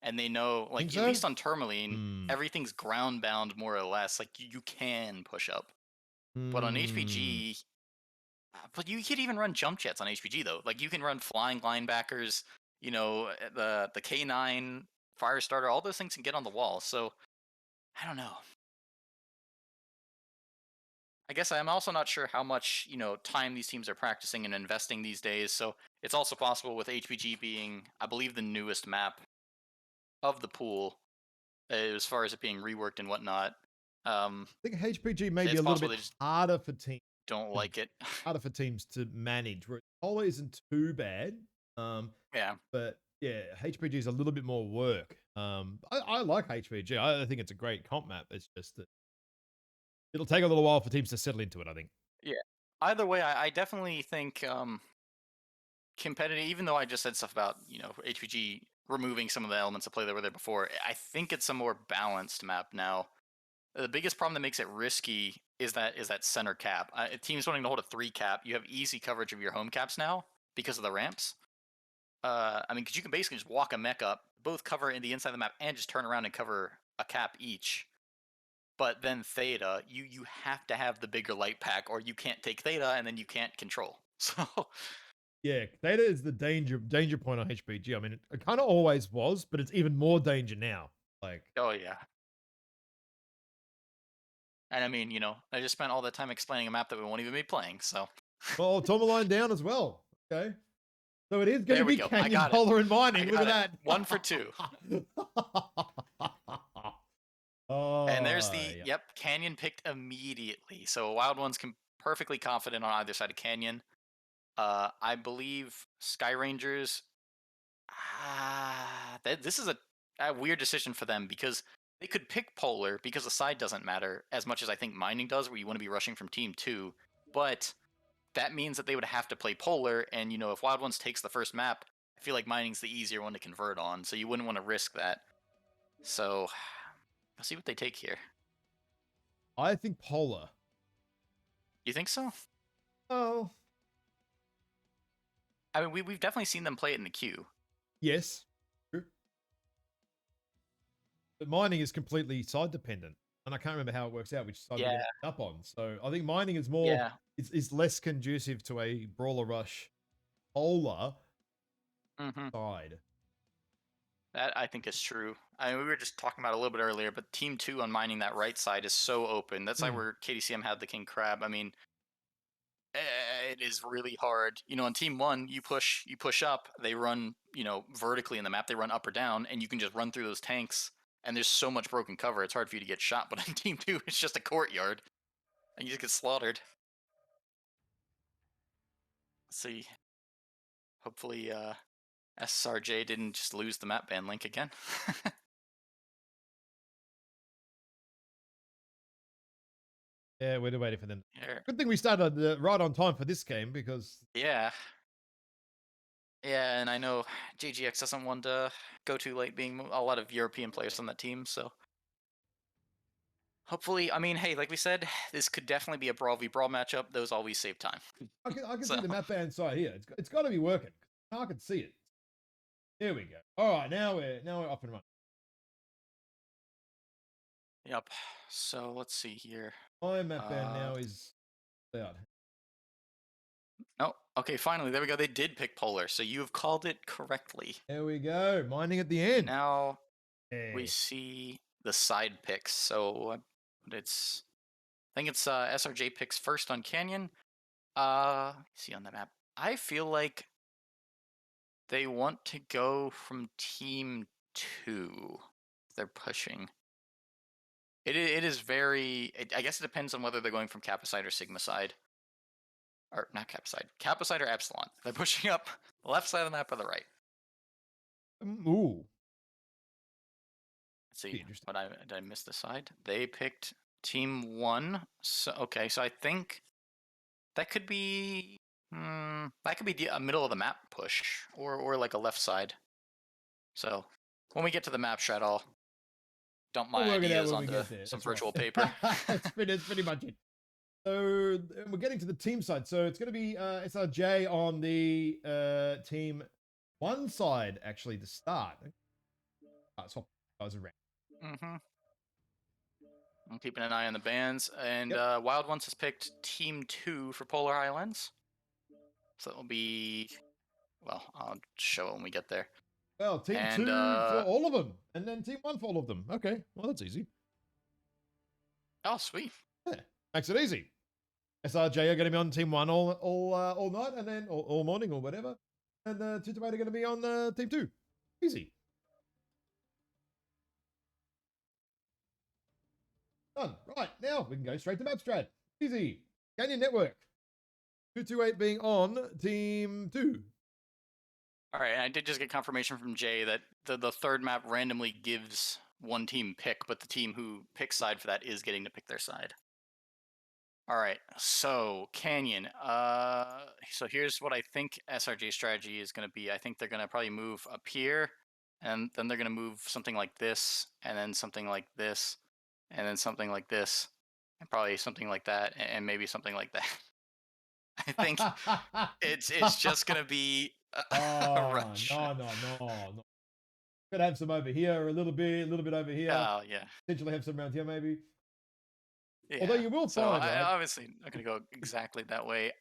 and they know Think like at so? least on Tourmaline Hmm. everything's ground bound more or less. Like you can push up, but on Hmm. HPG. But you could even run jump jets on HPG though. Like you can run flying linebackers. The K9 fire starter. All those things can get on the wall. So I don't know. I guess I'm also not sure how much time these teams are practicing and investing these days. So it's also possible with HPG being, I believe, the newest map of the pool, as far as it being reworked and whatnot. I think HPG may be It's a little possible bit they just harder for teams. don't like it. Harder for teams to manage. Where Polo isn't too bad, Yeah. but yeah, HPG is a little bit more work. I like HPG. I think it's a great comp map. It's just that it'll take a little while for teams to settle into it. I think. Yeah. Either way, I definitely think competitive. Even though I just said stuff about HPG removing some of the elements of play that were there before, I think it's a more balanced map now. The biggest problem that makes it risky is that center cap. Teams wanting to hold a 3 cap, you have easy coverage of your home caps now because of the ramps. I mean, because you can basically just walk a mech up, both cover in the inside of the map, and just turn around and cover a cap each. But then Theta, you have to have the bigger light pack, or you can't take Theta, and then you can't control. So Yeah, Theta is the danger point on HPG. I mean, it kind of always was, but it's even more danger now. Like, oh yeah. And I mean, I just spent all that time explaining a map that we won't even be playing. So well, Tourmaline down as well. Okay, so it is going to there we be go. I Canyon, got it. Polar, and I Mining. Look got at it. that. 1 for 2. And there's Oh, the yeah. yep, Canyon picked immediately. So Wild Ones can perfectly confident on either side of Canyon. I believe Sky Rangers. This is a weird decision for them because they could pick Polar because the side doesn't matter as much as I think Mining does, where you want to be rushing from Team 2. But that means that they would have to play Polar, and if Wild Ones takes the first map, I feel like Mining's the easier one to convert on, so you wouldn't want to risk that. So let's see what they take here. I think Polar. You think so? Oh, I mean, we've definitely seen them play it in the queue. yes. True. But Mining is completely side dependent. And I can't remember how it works out, which side we're going Yeah, to end up on. So I think Mining is more, yeah. is less conducive to a brawler rush Polar Mm-hmm. side. That I think is true. I mean, we were just talking about it a little bit earlier, but Team 2 on mining that right side is so open. That's like Mm. where KDCM had the King Crab. I mean, it is really hard. On Team 1, you push up, they run, vertically in the map, they run up or down, and you can just run through those tanks, and there's so much broken cover, it's hard for you to get shot. But on Team 2, it's just a courtyard, and you just get slaughtered. Let's see. Hopefully, SRJ didn't just lose the map ban link again. Yeah, we're waiting for them. Here. Good thing we started right on time for this game because Yeah. Yeah, and I know JGX doesn't want to go too late, being a lot of European players on that team. So hopefully, I mean, hey, like we said, this could definitely be a brawl v brawl matchup. Those always save time. I can So see the map band side here. It's got to be working. I can see it. There we go. All right, now we're up and running. yep. So let's see here. My map band now is out. Oh, okay. Finally, there we go. They did pick Polar, so you have called it correctly. There we go. Mining at the end. Now we Hey. see the side picks. So it's I think it's SRJ picks first on Canyon. See on the map. I feel like they want to go from Team 2. They're pushing. It is very. I guess it depends on whether they're going from Kappa side or Sigma side. Or not Kappa side. Kappa side or Epsilon. They're pushing up the left side of the map or the right. Ooh. Let's see. Interesting. Did I miss the side? They picked Team 1. So okay, so I think that could be. That could be a middle of the map push, or like a left side. So when we get to the map shred, I'll dump my We'll work it out ideas when we onto get there. some That's virtual right. paper. that's pretty much it. So we're getting to the team side. So it's going to be SRJ on the team 1 side, actually, to start. Swap guys around. Mm-hmm. I'm keeping an eye on the bands. And Yep. Wild Ones has picked Team 2 for Polar Islands. So that will be. Well, I'll show it when we get there. Well, team And 2 for all of them, and then team 1 for all of them. Okay, well, that's easy. oh, sweet. Yeah, makes it easy. SRJ are going to be on team 1 all night, and then all morning or whatever. And the 2 are going to be on team 2. Easy. Done. Right, now we can go straight to map strat. Easy. Canyon Network. 228 being on team 2. All right, and I did just get confirmation from Jay that the third map randomly gives one team pick, but the team who picks side for that is getting to pick their side. All right, so Canyon. So here's what I think SRJ's strategy is going to be. I think they're going to probably move up here, and then they're going to move something like this, and then something like this, and then something like this, and probably something like that, and maybe something like that. I think it's just gonna be a Oh, rush. no, no, no, no. Gotta have some over here, a little bit over here. Oh yeah, Potentially have some around here, maybe. Although yeah. you will So find, I right? obviously not gonna go exactly that way.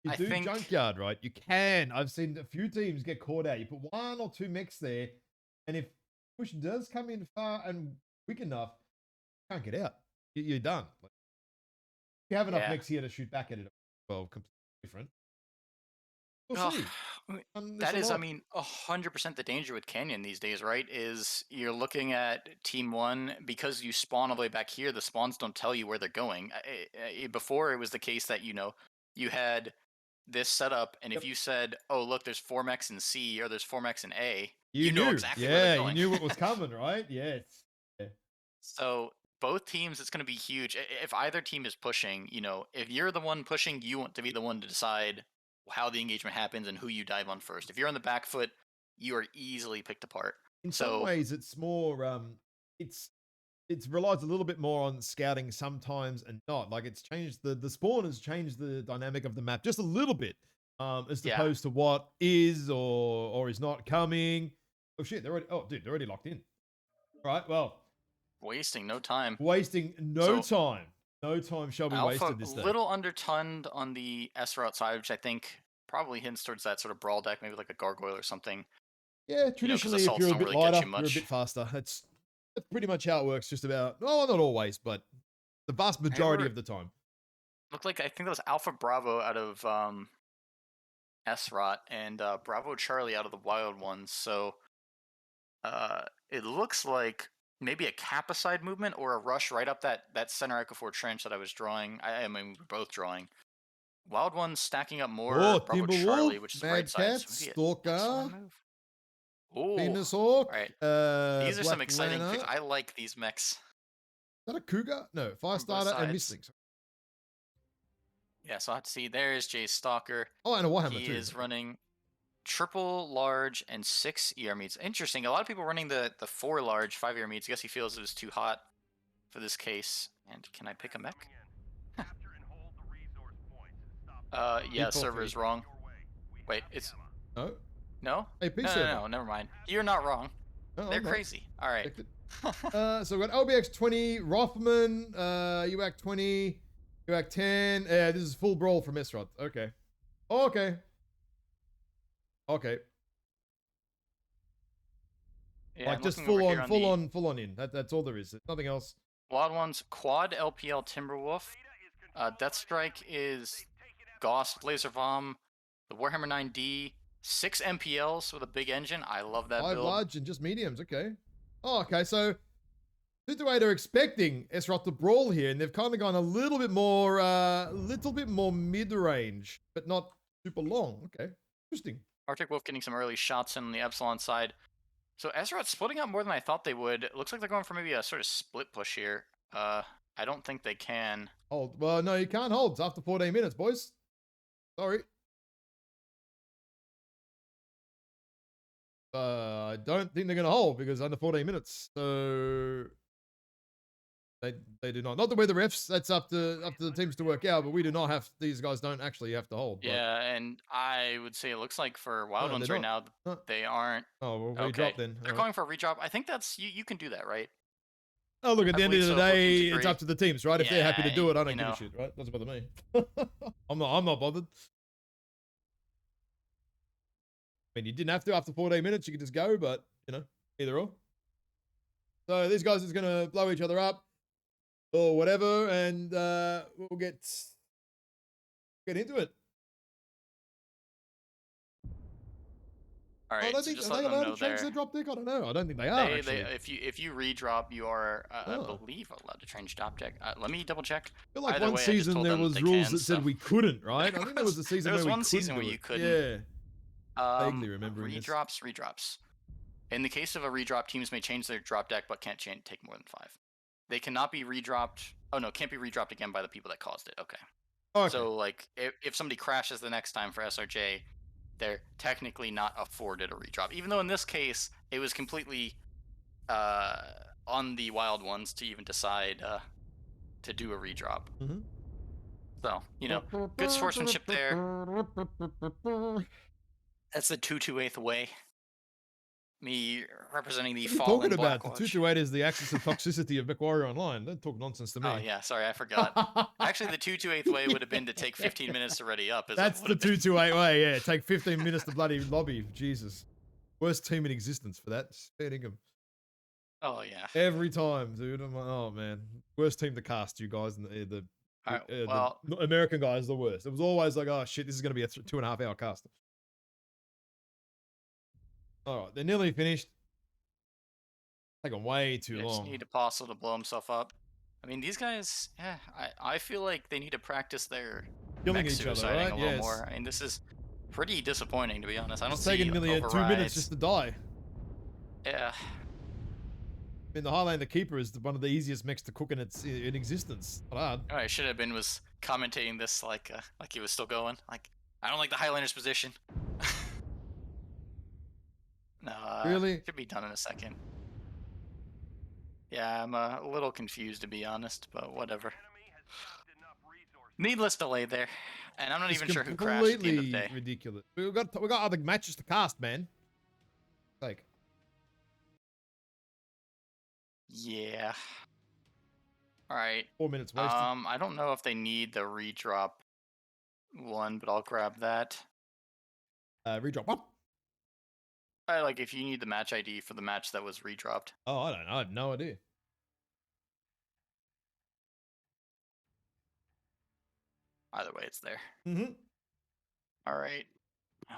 You I do think, junkyard, right? You can. I've seen a few teams get caught out. You put one or two mechs there, and if push does come in far and quick enough, you can't get out. You're done. Like, if you have enough yeah. mechs here to shoot back at it, well, completely different. We'll Ugh, see. There's that a is, I lot. mean, 100% the danger with Canyon these days, right? Is you're looking at Team One because you spawn all the way back here. The spawns don't tell you where they're going. Before it was the case that you had this setup, and if Yep. you said, "Oh, look, there's 4 mechs in C or there's 4 mechs in A," You you know knew. exactly where they're Yeah, you going. knew what was coming, right? Yes. Yeah. So both teams, it's going to be huge. If either team is pushing, if you're the one pushing, you want to be the one to decide how the engagement happens and who you dive on first. If you're on the back foot, you are easily picked apart. In some So ways, it's more. It's it relies a little bit more on scouting sometimes and not. Like it's changed the spawn has changed the dynamic of the map just a little bit, as yeah, opposed to what is or is not coming. Oh shit, they're already. Oh dude, they're already locked in. All right, well, wasting no time. wasting no So time. No time shall be Alpha wasted a this day. little undertunned on the S route side, which I think probably hints towards that sort of brawl deck, maybe like a gargoyle or something. Yeah, Because traditionally, if assaults you're a don't bit really get lighter, you you're a much. bit faster. That's pretty much how it works. Just about. Oh, not always, but the vast I majority remember of the time. looked like I think that was Alpha Bravo out of S Rot and Bravo Charlie out of the Wild Ones. So it looks like maybe a Capicide movement or a rush right up that center Echo 4 trench that I was drawing. I mean, we're both drawing. Wild Ones stacking up more Oh, Bravo Timberwolf, Charlie, which is the right Mad side. Cat, So maybe a X1 Stalker, move. Oh, Venus all Hawk, right. These are some Black exciting picks. Lana. I like these mechs That a Cougar? No, from both Firestarter and sides. Missing. Yeah, so I have to see. There's Jay's Stalker. Oh, and a Warhammer He too. is Okay. running triple large and 6 meets. Interesting. A lot of people running the 4 large 5 meets. I guess he feels it was too hot for this case. And can I pick a mech? Yeah, server 843. is wrong. Wait, it's No. no, AP no, no, server. no. Never mind. You're not wrong. No, They're I'm not. crazy. All right. Checked it. So we've got LBX 20, Rothman, UAC 20, UAC 10. Yeah, this is full brawl from Esrod. Okay. Okay. Okay. Yeah, Like I'm just looking over here on the full on in. That's all there is. There's nothing else. Wild Ones quad LPL Timberwolf. Deathstrike is Gauss Laser Bomb, the Warhammer 9D, 6 MPLs with a big engine. I love that 5 build. large and just mediums. Okay. Oh, okay. So Super 8 are expecting Esrot to brawl here, and they've kind of gone a little bit more mid-range, but not super long. Okay. Interesting. Arctic Wolf getting some early shots in on the Epsilon side. So Ezra's splitting up more than I thought they would. It looks like they're going for maybe a sort of split push here. I don't think they can. Hold. Well, no, you can't hold. It's after 14 minutes, boys. Sorry. I don't think they're going to hold because under 14 minutes. So they do not. Not the way the refs. That's up to the teams to work out. But we do not have. These guys don't actually have to hold. But Yeah, and I would say it looks like for Wild no, they're Ones right not. now, No. they aren't. Oh, well, we Okay. drop then. All They're right. going for a redrop. I think that's you can do that, right? Oh, look, at I the end believe of the so. Both teams day, it's agree. up to the teams, right? If they're happy to Yeah, do it, I you don't give a know. shit, right? Doesn't bother me. I'm not bothered. I mean, you didn't have to after 14 minutes. You could just go, but, either or. So these guys are just going to blow each other up or whatever, and we'll get into it. All I right, don't so think, just are they letting them allowed to know change there. their drop deck? I don't know. I don't think they are, They actually. if you redrop, you are I Oh. believe allowed to change drop deck. Let me double check. I feel like Either one way, I just season told there them was they rules can. that said So we couldn't, right? I think there was a season there was where we one couldn't season do where it. you couldn't. Yeah. Vaguely remembering this. Redrops. In the case of a redrop, teams may change their drop deck, but can't take more than 5. They cannot be redropped. Oh no, can't be redropped again by the people that caused it. Okay. Okay. So like, if somebody crashes the next time for SRJ, they're technically not afforded a redrop. Even though in this case, it was completely on the Wild Ones to even decide to do a redrop. Mm-hmm. So, good sportsmanship there. That's the 228th way. Me representing the What are you talking fallen about? The Blackwatch. 228 is the axis of toxicity of MechWarrior Online. Don't talk nonsense to Oh me. yeah, sorry, I forgot. Actually, the 228th way would have been to take 15 minutes to ready up. Is what That's would the have been. 228 way. Yeah, take 15 minutes to bloody lobby. Jesus, worst team in existence for that. Fair dinkum. Oh yeah. Every time, dude. I'm like, oh man, worst team to cast. You guys, and All right. the Well, American guys, the worst. It was always like, oh shit, this is gonna be a 2.5 hour cast. All right, they're nearly finished. Taking way too I just long. need Apostle to blow himself up. I mean, these guys, yeah, I feel like they need to practice their Killing mech each other, suiciding right? a little Yes. more. I mean, this is pretty disappointing, to be honest. I don't It's taking see nearly 2 minutes just overrides. to die. Yeah. I mean, the Highlander Keeper is one of the easiest mechs to cook in existence. Not hard. What I should have been was commentating this like he was still going. Like, I don't like the Highlander's position. No, Really? should be done in a second. Yeah, I'm a little confused, to be honest, but whatever. Needless delay there, and I'm not It's even sure who crashed at the end of the completely day. ridiculous. We got other matches to cast, man. Like, Yeah. All right. 4 minutes wasted. I don't know if they need the redrop one, but I'll grab that. Redrop. What? Like if you need the match ID for the match that was redropped. Oh, I don't know. I have no idea. Either way, it's there. Mm-hmm. All right.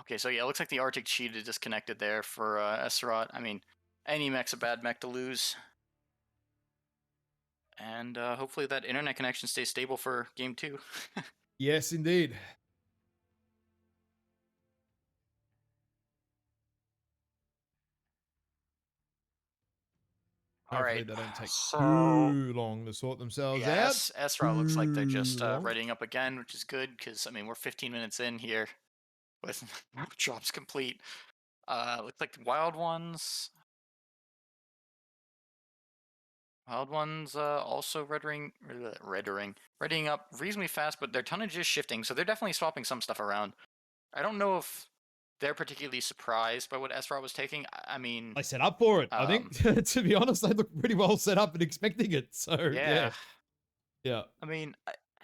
Okay, so yeah, it looks like the Arctic cheat is disconnected there for Esserot. I mean, any mech's a bad mech to lose. And hopefully that internet connection stays stable for game 2. Yes, indeed. All Hopefully right. they don't take So too long to sort themselves out. yes, Esserot looks like they're just Too long. readying up again, which is good because I mean we're 15 minutes in here with no drops complete. Looks like Wild Ones. Wild Ones also readying up reasonably fast, but their tonnage is shifting, so they're definitely swapping some stuff around. I don't know if they're particularly surprised by what Esra was taking. I mean, They set up for it. I think, to be honest, they look pretty well set up and expecting it. So yeah. Yeah. I mean,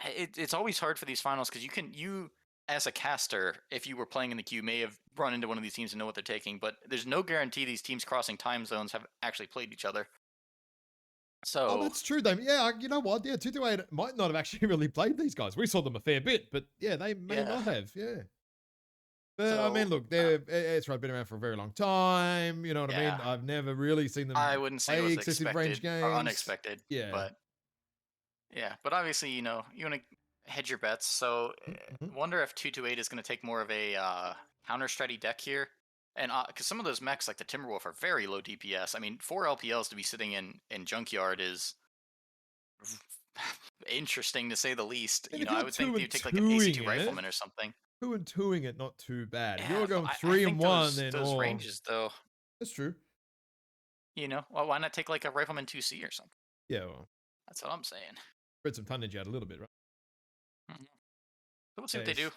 it's always hard for these finals because you as a caster, if you were playing in the queue, may have run into one of these teams and know what they're taking, but there's no guarantee these teams crossing time zones have actually played each other. So Oh, that's true, though. Yeah, you know what? Yeah, 228 might not have actually really played these guys. We saw them a fair bit, but yeah, they may not have. Yeah. But I mean, look, it's been around for a very long time. You know what I mean? I've never really seen them I wouldn't say it play was excessive expected range games. or unexpected. Yeah. But yeah, but obviously, you want to hedge your bets. So wonder if 228 is going to take more of a counter strategy deck here. And because some of those mechs, like the Timberwolf, are very low DPS. I mean, 4 LPLs to be sitting in Junkyard is interesting to say the least. And I would think you'd take like an AC2 Rifleman or something. 2 and 2ing it, not too bad. If Yeah, you're going I 3 think and 1, then those ranges though. That's true. Well, why not take like a Rifleman 2C or something? Yeah, well, that's what I'm saying. Spread some tonnage out a little bit, right? So we'll see what they do.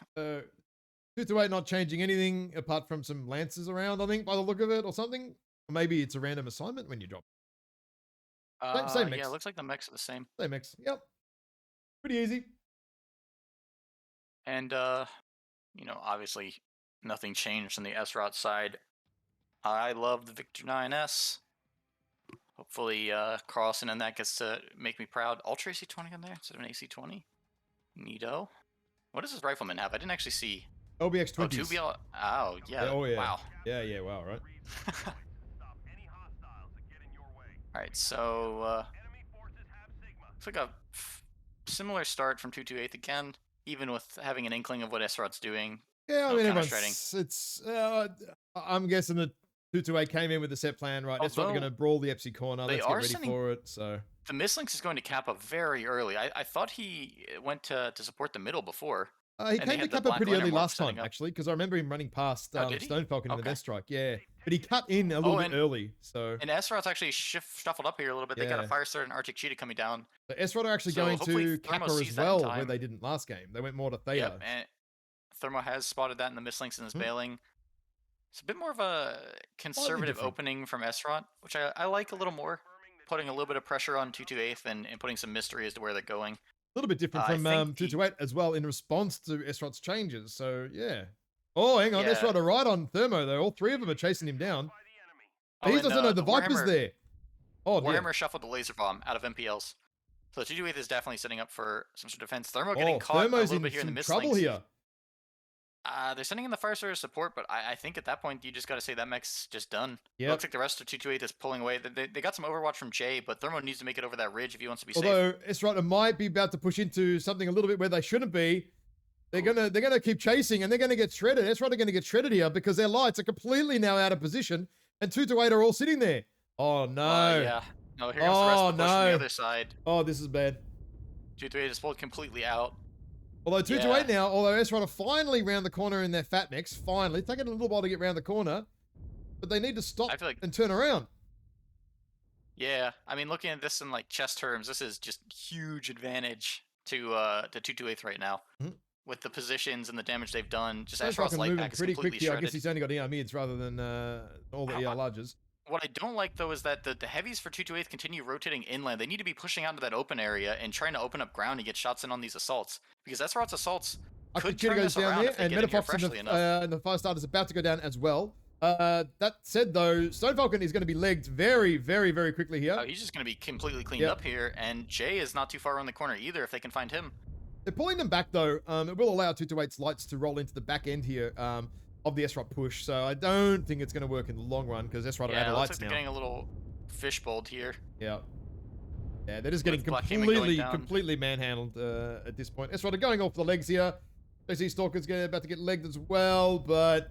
228 not changing anything apart from some lances around, I think, by the look of it, or something. Or maybe it's a random assignment when you drop. Same mix. Yeah, it looks like the mechs are the same. Same mix. Yep. Pretty easy. And obviously nothing changed on the S-Rot side. I love the Victor 9S. Hopefully Carlson and that gets to make me proud. Ultra AC20 on there instead of an AC20. Neato. What does this Rifleman have? I didn't actually see. OBX 20s. Oh, 2BL. Oh, yeah. Oh, yeah. Wow. Yeah, wow, right? Alright, so looks like a similar start from 228 again, even with having an inkling of what Esrot's doing. Yeah, I mean, I'm guessing that 228 came in with the set plan, right? Esrot are going to brawl the Epsi corner. Let's get ready for it. So the Mislinks is going to Kappa very early. I thought he went to support the middle before. He came to Kappa pretty early last time, actually, because I remember him running past Stone Falcon in the Death Strike. Yeah. but he cut in a little Oh, bit early. So and Esrot's actually shuffled up here a little bit. They got a yeah. Fire Sword and Arctic Cheetah coming down. But S-Rod are actually So going hopefully to Thermo Kappa as sees that in well, where time. they didn't last game. They went more to Yep, Thea. and Thermo has spotted that in the mislinks and is Hmm, bailing. It's a bit more of a slightly conservative different. opening from Esrot, which I like a little more. Putting a little bit of pressure on 228 and putting some mystery as to where they're going. A little bit different I from think the 228 as well in response to S-Rod's changes. So yeah. Oh, hang on. yeah. S-Rod are right on Thermo though. All three of them are chasing him down. But Oh, he and doesn't know the the Viper's Warhammer there. Oh dear. Warhammer shuffled the laser bomb out of MPLs. So 228 is definitely setting up for some sort of defense. Thermo getting Oh, caught a Thermo's little in bit here in some the trouble mislinks. here. They're sending in the fire service support, but I think at that point you just got to say that mech's just done. It looks Yep. like the rest of 228 is pulling away. They got some overwatch from Jay, but Thermo needs to make it over that ridge if he wants to be safe. Although S-Rod might be about to push into something a little bit where they shouldn't be. They're gonna keep chasing and they're gonna get shredded. S-Rod are gonna get shredded here because their lights are completely now out of position, and 228 are all sitting there. Oh no. Yeah. No, here comes the rest Oh of the push from the no. other side. Oh, this is bad. 228 is pulled completely out. Although 2 to Yeah. 8 now, although S are finally round the corner in their fat mix, finally. Taking a little while to get round the corner, but they need to I stop feel like, and turn around. yeah. I mean, looking at this in like chess terms, this is just huge advantage to 228 right now. Mhm. With the positions and the damage they've done, just So Ashrot's fucking light moving pack is pretty quick completely here. I guess shredded. he's only got ER mids rather than all the ER larges. What I don't like though is that the heavies for 228 continue rotating inland. They need to be pushing out into that open area and trying to open up ground and get shots in on these assaults because Esrot's assaults Arctic could Cheetah turn goes this down around there, if they and get in here Metafox freshly enough. and the fire starter is about to go down as well. That said, though, Stone Falcon is going to be legged very, very, very quickly here. Oh, he's just going to be completely cleaned Yep. up here, and Jay is not too far around the corner either if they can find him. They're pulling them back, though. It will allow 228's lights to roll into the back end here of the S-Rot push, so I don't think it's going to work in the long run because S-Rot are out Yeah, of it looks lights like they're now. getting a little fishbowled here. Yeah. Yeah, they're just getting With Black Demon going completely down. manhandled at this point. S-Rot are going off the legs here. JC Stalker's about to get legged as well, but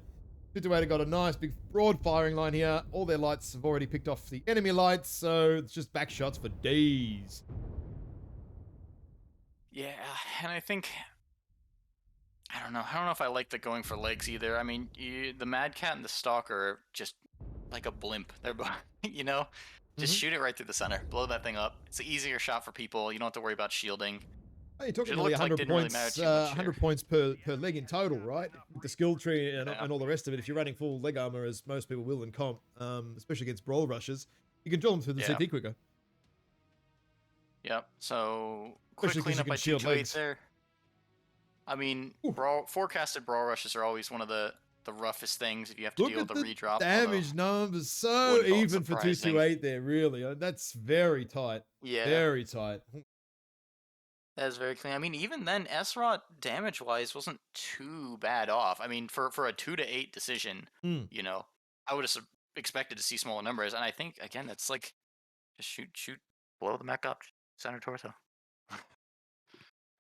228 got a nice big broad firing line here. All their lights have already picked off the enemy lights, so it's just back shots for days. Yeah, and I think I don't know. I don't know if I like the going for legs either. I mean, the Mad Cat and the Stalker are just like a blimp. They're both, just shoot it right through the center, blow that thing up. It's an easier shot for people. You don't have to worry about shielding. Hey, you're talking It nearly looked like 100 didn't really matter points, too much 100 here. points per leg in total, right? With the skill tree and, Yeah. and all the rest of it. If you're running full leg armor, as most people will in comp, especially against brawl rushes, you can drill them through the Yeah. CT quicker. Yep. So quick Especially 'cause you cleanup can by shield 228 legs. there. I mean, Ooh. forecasted brawl rushes are always one of the roughest things if you have to Look deal at with the the redrop. damage numbers, so wouldn't call it even for surprising. 228 there, really. That's very tight. Yeah. Very tight. That is very clean. I mean, even then, Esrot damage-wise wasn't too bad off. I mean, for a 2 to 8 decision, Hmm. I would have expected to see smaller numbers. And I think again, it's like just shoot, blow the mech up, center torso.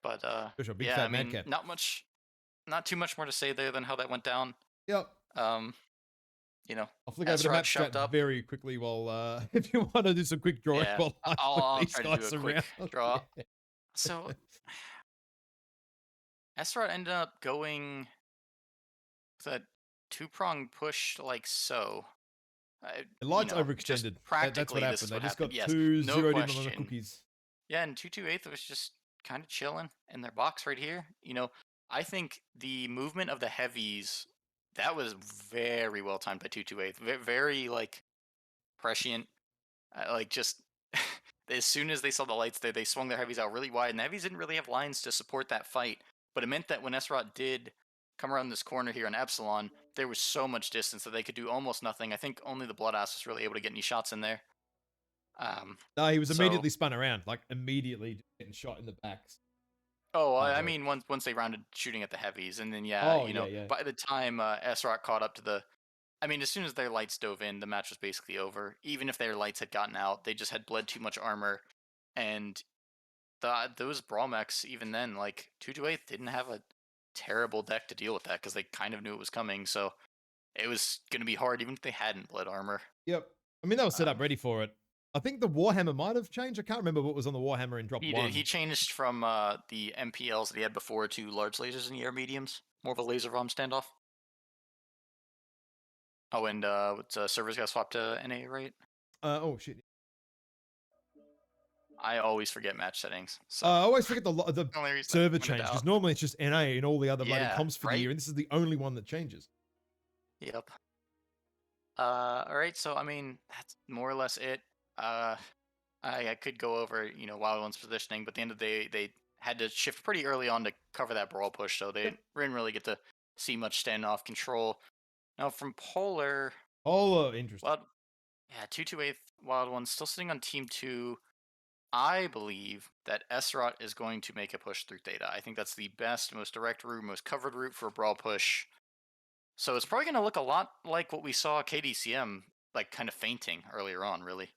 But Especially a big yeah, fat I Mad mean, Cat. not too much more to say there than how that went down. Yep. Um, I'll flick over to Esrot map shoved chat up. very quickly while if you want to do some quick drawing Yeah, while I I'll put these try to do guys a quick around. draw. Yeah. So Esrot ended up going with a two-prong push like so. The lights Just overextended. That's practically, what this happened. is They what just happened. got Yes, too no zeroed in on the question. cookies. Yeah, and 228 was just kind of chilling in their box right here. I think the movement of the heavies that was very well timed by 228. Very like prescient. Like just as soon as they saw the lights there, they swung their heavies out really wide, and the heavies didn't really have lines to support that fight. But it meant that when Esrot did come around this corner here on Epsilon, there was so much distance that they could do almost nothing. I think only the Bloodass was really able to get any shots in there. No, he was So immediately spun around, like immediately just getting shot in the backs. Oh, I Right. mean, once they rounded shooting at the heavies, and then Oh, yeah. by the time S-Rock caught up to I mean, as soon as their lights dove in, the match was basically over. Even if their lights had gotten out, they just had bled too much armor, and those brawl mechs, even then, like 228 didn't have a terrible deck to deal with that because they kind of knew it was coming. So it was gonna be hard, even if they hadn't bled armor. Yep. I mean, they were set up Um, ready for it. I think the Warhammer might have changed. I can't remember what was on the Warhammer in drop he 1. did. He changed from the MPLs that he had before to large lasers and air mediums, more of a laser bomb standoff. Oh, and servers got swapped to NA, right? Oh shit. I always forget match settings, so I always forget the the only reason I server pointed change because out. normally it's just NA and all the other bloody Yeah, comps for the right. year, and this is the only one that changes. Yep. All right. So I mean, that's more or less it. Uh, I could go over, Wild One's positioning, but at the end of the day, they had to shift pretty early on to cover that brawl push, so they Yep. didn't really get to see much standoff control. Now from Polar, Oh, interesting. Wild, yeah, 228 Wild One still sitting on Team 2. I believe that Esrot is going to make a push through Theta. I think that's the best, most direct route, most covered route for a brawl push. So it's probably going to look a lot like what we saw KDCM, like kind of fainting earlier on, really.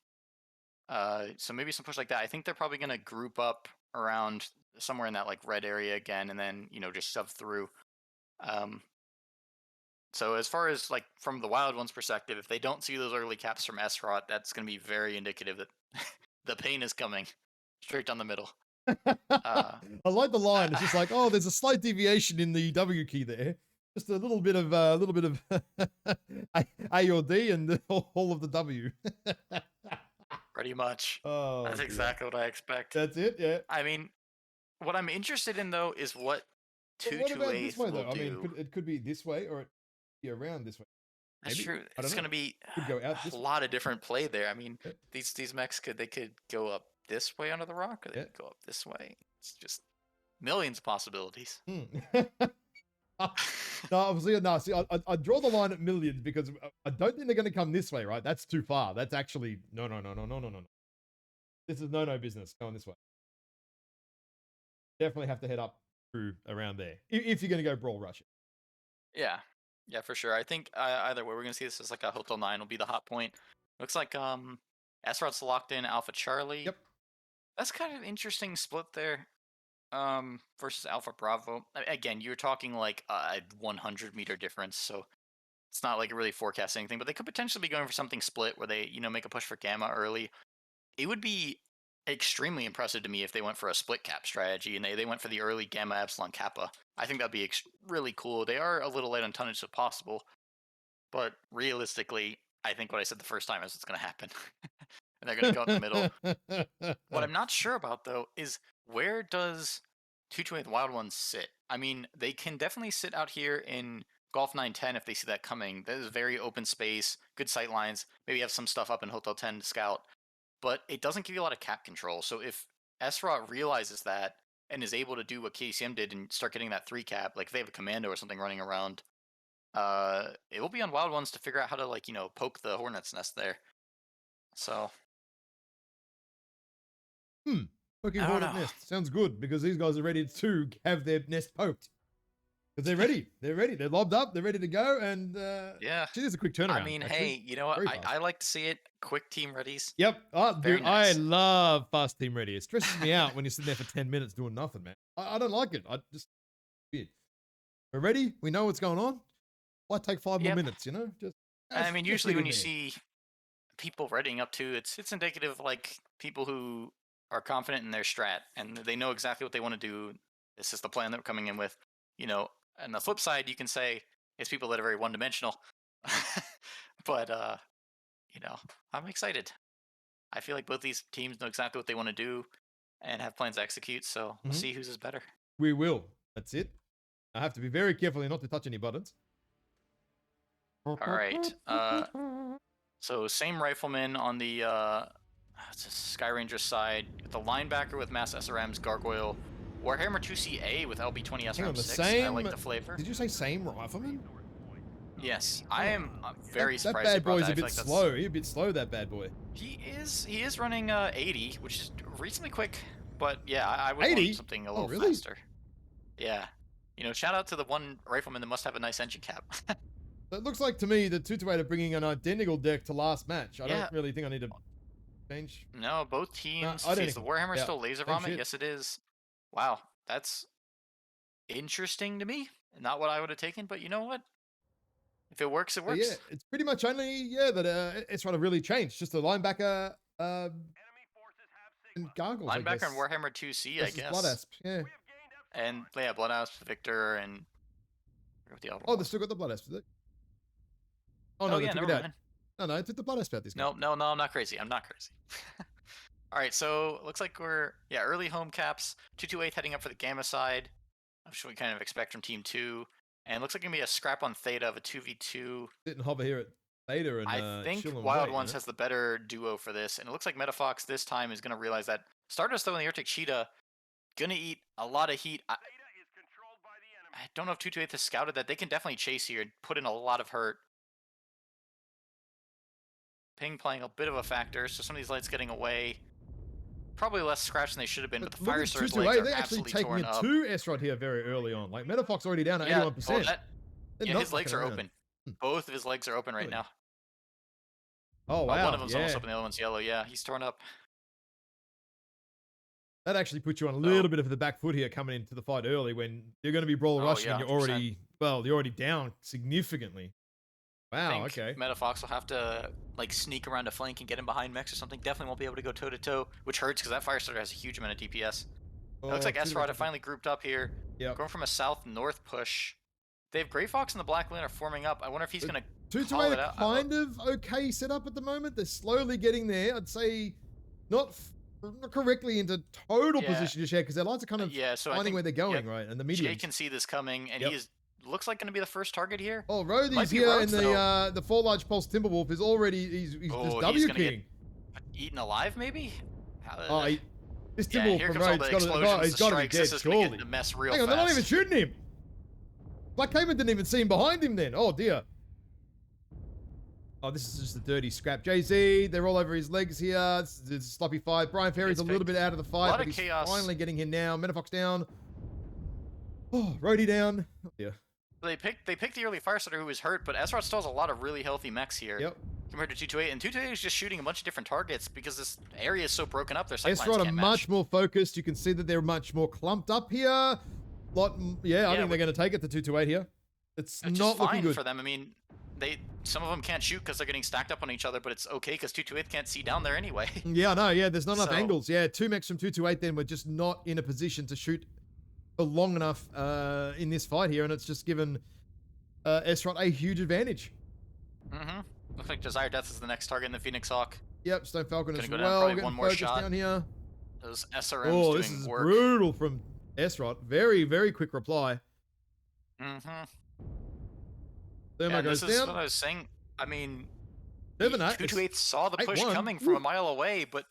So maybe some push like that. I think they're probably going to group up around somewhere in that like red area again, and then just shove through. Um, so as far as like from the Wild Ones' perspective, if they don't see those early caps from Esrot, that's going to be very indicative that the pain is coming straight down the middle. I like the line. It's just like, oh, there's a slight deviation in the W key there. Just a little bit of A or D and all of the W. Pretty much. Oh That's dear. exactly what I expect. That's it. Yeah. I mean, what I'm interested in though is what But what about this 228 way will though? I mean, do. it could be this way or it could be around this way. That's Maybe. true. I don't It's going know. to be Could go out a this way. lot of different play there. I mean, Yeah. these mechs could go up this way under the rock, or they Yeah. could go up this way. It's just millions of possibilities. Hmm. No, obviously, no. See, I draw the line at millions because I don't think they're going to come this way, right? That's too far. That's actually no, no, no, no, no, no, no. This is no business going this way. Definitely have to head up through around there if you're going to go brawl rush. Yeah, yeah, for sure. I think either way, we're gonna see this as like a Hotel 9 will be the hot point. Looks like Astaroth's locked in Alpha Charlie. Yep. That's kind of interesting split there. Versus Alpha Bravo. Again, you're talking like a 100-meter difference, so it's not like really forecast anything. But they could potentially be going for something split where they make a push for Gamma early. It would be extremely impressive to me if they went for a split cap strategy and they went for the early Gamma Epsilon Kappa. I think that'd be really cool. They are a little late on tonnage, so possible. But realistically, I think what I said the first time is what's going to happen. And they're going to go in the middle. What I'm not sure about, though, is where does 228 Wild Ones sit? I mean, they can definitely sit out here in Golf 910 if they see that coming. That is very open space, good sight lines. Maybe have some stuff up in Hotel 10 to scout. But it doesn't give you a lot of cap control. So if Esrot realizes that and is able to do what KCM did and start getting that 3 cap, like if they have a commando or something running around, it will be on Wild Ones to figure out how to poke the hornet's nest there. So Poking I don't hornet know. nest sounds good because these guys are ready to have their nest poked because they're ready. They're ready. They're lobbed up. They're ready to go. And Yeah. geez, it's a quick I turnaround. mean, hey, Actually, you know what? very I, fast. I like to see it. Quick team readies. Yep. Oh, Very dude, I nice. love fast team ready. It stresses me out when you're sitting there for 10 minutes doing nothing, man. I don't like it. I just weird. We're ready. We know what's going on. Why take 5 more Yep. minutes? I mean, Just usually get when in you there. see people readying up to, it's indicative of like people who are confident in their strat and they know exactly what they want to do. This is the plan that we're coming in with. On the flip side, you can say it's people that are very one dimensional. But I'm excited. I feel like both these teams know exactly what they want to do and have plans to execute. So we'll Mhm. see whose is better. We will. That's it. I have to be very careful here not to touch any buttons. All right. So same rifleman on the it's a Sky Ranger side. The linebacker with mass SRMs, Gargoyle, Warhammer 2CA with LB20 Hang on, the SRM6. I like same. the flavor. Did you say same rifleman? Yes, I am Ah, very that surprised they bad brought boy's that. a I feel bit like that's slow. He's a bit slow, that bad boy. he is running 80, which is reasonably quick. But yeah, I would 80? want something a Oh, little really? faster. Yeah, shout out to the one rifleman that must have a nice engine cap. So it looks like to me that Tutuade are bringing an identical deck to last match. I don't Yeah, really think I need to change. no, both No, teams. See, is the identical. Warhammer Yeah, still laser same vomit? shit. Yes, it is. Wow, that's interesting to me. Not what I would have taken, but you know what? If it works, it So yeah, works. it's pretty much only that it's trying to really change. Just the linebacker and gargles, I Linebacker and guess, Warhammer 2C, I versus Blood guess. Asp. Yeah. And yeah, Bloodhouse, Victor, and I forget what the other Oh, one they was. still got the Blood Asp. Oh Oh no, they yeah, took never it out. mind. No, no, it took the blood out this game. No, no, no, I'm not crazy. I'm not crazy. All right, so looks like we're early home caps. 228 heading up for the Gamma side. Which we kind of expect from Team 2. And looks like going to be a scrap on Theta of a 2v2. Sit and hover here at Theta and I think chill and Wild wait. You Ones know? has the better duo for this. And it looks like Metafox this time is going to realize that Stardust, though, in the Arctic Cheetah, going to eat a lot of heat. I don't know if 228 has scouted that. They can definitely chase here and put in a lot of hurt. Ping playing a bit of a factor, so some of these lights getting away. Probably less scratch than they should have been, but the Look Fire at Star's legs 228. are They're actually absolutely taking torn it up. to S-Rod here very early on. Like, Metafox already down at 81%. They're not his legs fucking are around. open. Both of his legs are open right Really? now. Oh, wow. One of them's almost Yeah. open, the other one's yellow. Yeah, he's torn up. That actually puts you on a little bit of the back foot here coming into the fight early when you're going to be brawler rushing and you're 100%. already down significantly. Wow, okay. Metafox will have to like sneak around a flank and get in behind Mex or something. Definitely won't be able to go toe to toe, which hurts because that Firestarter has a huge amount of DPS. It looks like S-Rod have finally grouped up here. Yep. Going from a south-north push. They have Grey Fox and the Black Lane are forming up. I wonder if he's going to call it out. Kind of okay setup at the moment. They're slowly getting there. I'd say not correctly into total position just yet because their lights are kind of finding where they're going, right? And the mediums. Jay can see this coming, and he looks like going to be the first target here. Oh, Rodhy's here, and the 4 large pulse Timberwolf is already he's just W king. Eaten alive, maybe? This Timberwolf from Rhodes he's got to be dead, surely. Hang on, they're not even shooting him. Black Caveman didn't even see him behind him then. Oh, dear. Oh, this is just a dirty scrap. Jay-Z, they're all over his legs here. It's a sloppy fight. Brian Ferry's a little bit out of the fight, but he's finally getting him now. Metafox down. Oh, Rhodey down. Oh, dear. They picked the early Firestarter who was hurt, but S-Rod still has a lot of really healthy mechs here. Yep. Compared to 228, and 228 is just shooting a bunch of different targets because this area is so broken up. Their sightlines S-Rod are much more focused. You can see that they're much more clumped up here. I think they're going to take it to 228 here. It's not looking good for them. I mean, some of them can't shoot because they're getting stacked up on each other, but it's okay because 228 can't see down there anyway. Yeah, no, yeah, there's not enough angles. Yeah, 2 mechs from 228 then were just not in a position to shoot for long enough in this fight here, and it's just given S-Rod a huge advantage. Looks like Desire Death is the next target in the Phoenix Hawk. Yep, Stone Falcon as well. Getting one more shot down here. Those SRMs doing this is work. brutal from S-Rod. Very, very quick reply. Thermo goes this is down. what I was saying. I mean, 228 saw the push coming from a mile away, but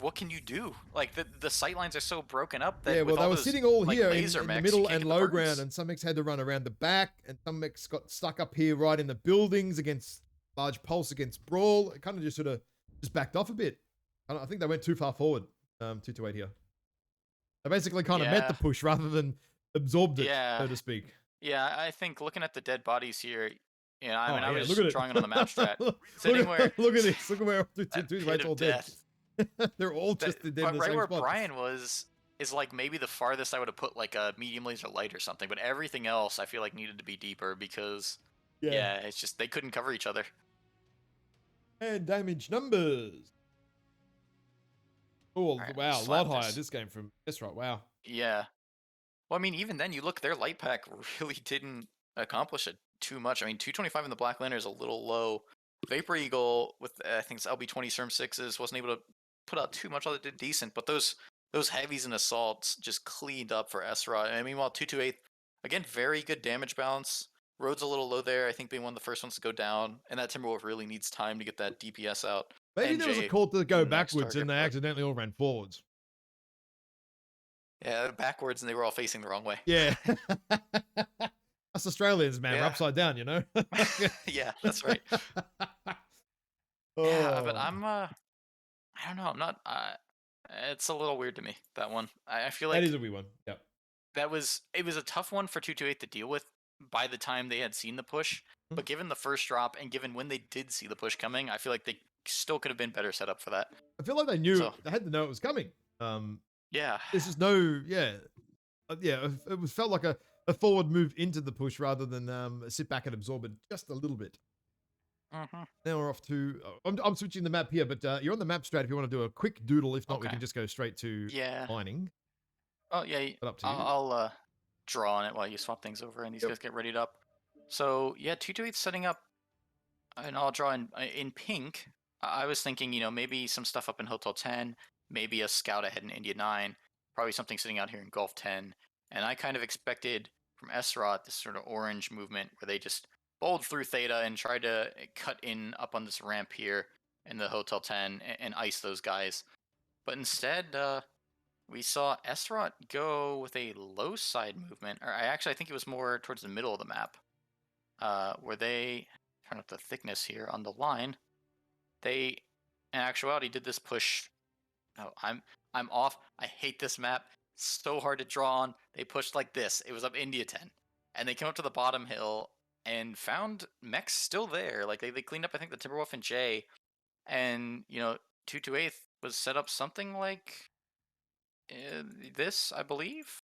what can you do? Like the sightlines are so broken up that well, they were sitting all here in the middle and low ground, and some mechs had to run around the back, and some mechs got stuck up here right in the buildings against large pulse against brawl. It kind of just backed off a bit. I think they went too far forward. 228 here. They basically kind of met the push rather than absorbed it, so to speak. Yeah, I think looking at the dead bodies here, I was drawing it on the map strat. Look at this. Look at where 228's all dead. They're all just dead in the same right where spot. Brian is like maybe the farthest I would have put like a medium laser light or something, but everything else I feel like needed to be deeper because it's just they couldn't cover each other. And damage numbers. Oh, wow, a lot higher this game from S-Rod. Wow. Yeah. Well, I mean, even then, you look, their light pack really didn't accomplish it too much. I mean, 225 in the Black Lantern is a little low. Vapor Eagle with I think it's LB20 Serm 6s wasn't able to put out too much, although it did decent. But those heavies and assaults just cleaned up for S-Rod. And meanwhile, 228 again, very good damage balance. Road's a little low there. I think being one of the first ones to go down, and that Timberwolf really needs time to get that DPS out. Maybe there was a call to go backwards, and they accidentally all ran forwards. Yeah, backwards, and they were all facing the wrong way. Yeah. Us Australians, man, we're upside down, you know? Yeah, that's right. Yeah, but I don't know, I'm not, it's a little weird to me, that one. I feel like... That is a weird one, yep. It was a tough one for 228 to deal with by the time they had seen the push, but given the first drop, and given when they did see the push coming, I feel like they still could have been better set up for that. I feel like they knew, they had to know it was coming. Yeah. This is no, it felt like a forward move into the push rather than sit back and absorb it just a little bit. Now we're off to, I'm switching the map here, but you're on the map strat if you want to do a quick doodle. If not, we can just go straight to mining. Oh, yeah. Up to you. I'll draw on it while you swap things over and these guys get readied up. So, yeah, 228 setting up And I'll draw in pink. I was thinking, maybe some stuff up in Hotel 10, maybe a scout ahead in India 9, probably something sitting out here in Gulf 10. And I kind of expected from Esrot this sort of orange movement where they just bowled through Theta and tried to cut in up on this ramp here in the Hotel 10 and ice those guys. But instead, we saw Esrot go with a low side movement, or I think it was more towards the middle of the map, where they turn up the thickness here on the line. They, in actuality, did this push. Oh, I'm off. I hate this map. So hard to draw on. They pushed like this. It was up India 10, and they came up to the bottom hill and found mechs still there. Like they cleaned up, I think, the Timberwolf and Jay, and 228 was set up something like this, I believe.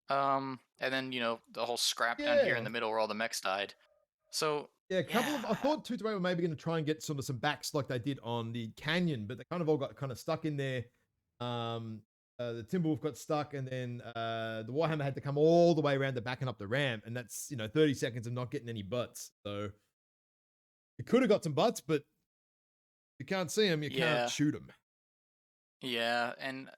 And then the whole scrap down here in Yeah. the middle where all the mechs died. So Yeah, a couple yeah, of I thought 2 to 8 were maybe going to try and get sort of some backs like they did on the Canyon, but they kind of all got kind of stuck in there. Um, the Timberwolf got stuck, and then the Warhammer had to come all the way around the back and up the ramp, and that's 30 seconds of not getting any butts. So you could have got some butts, but you can't see them, you can't yeah, shoot them. yeah, and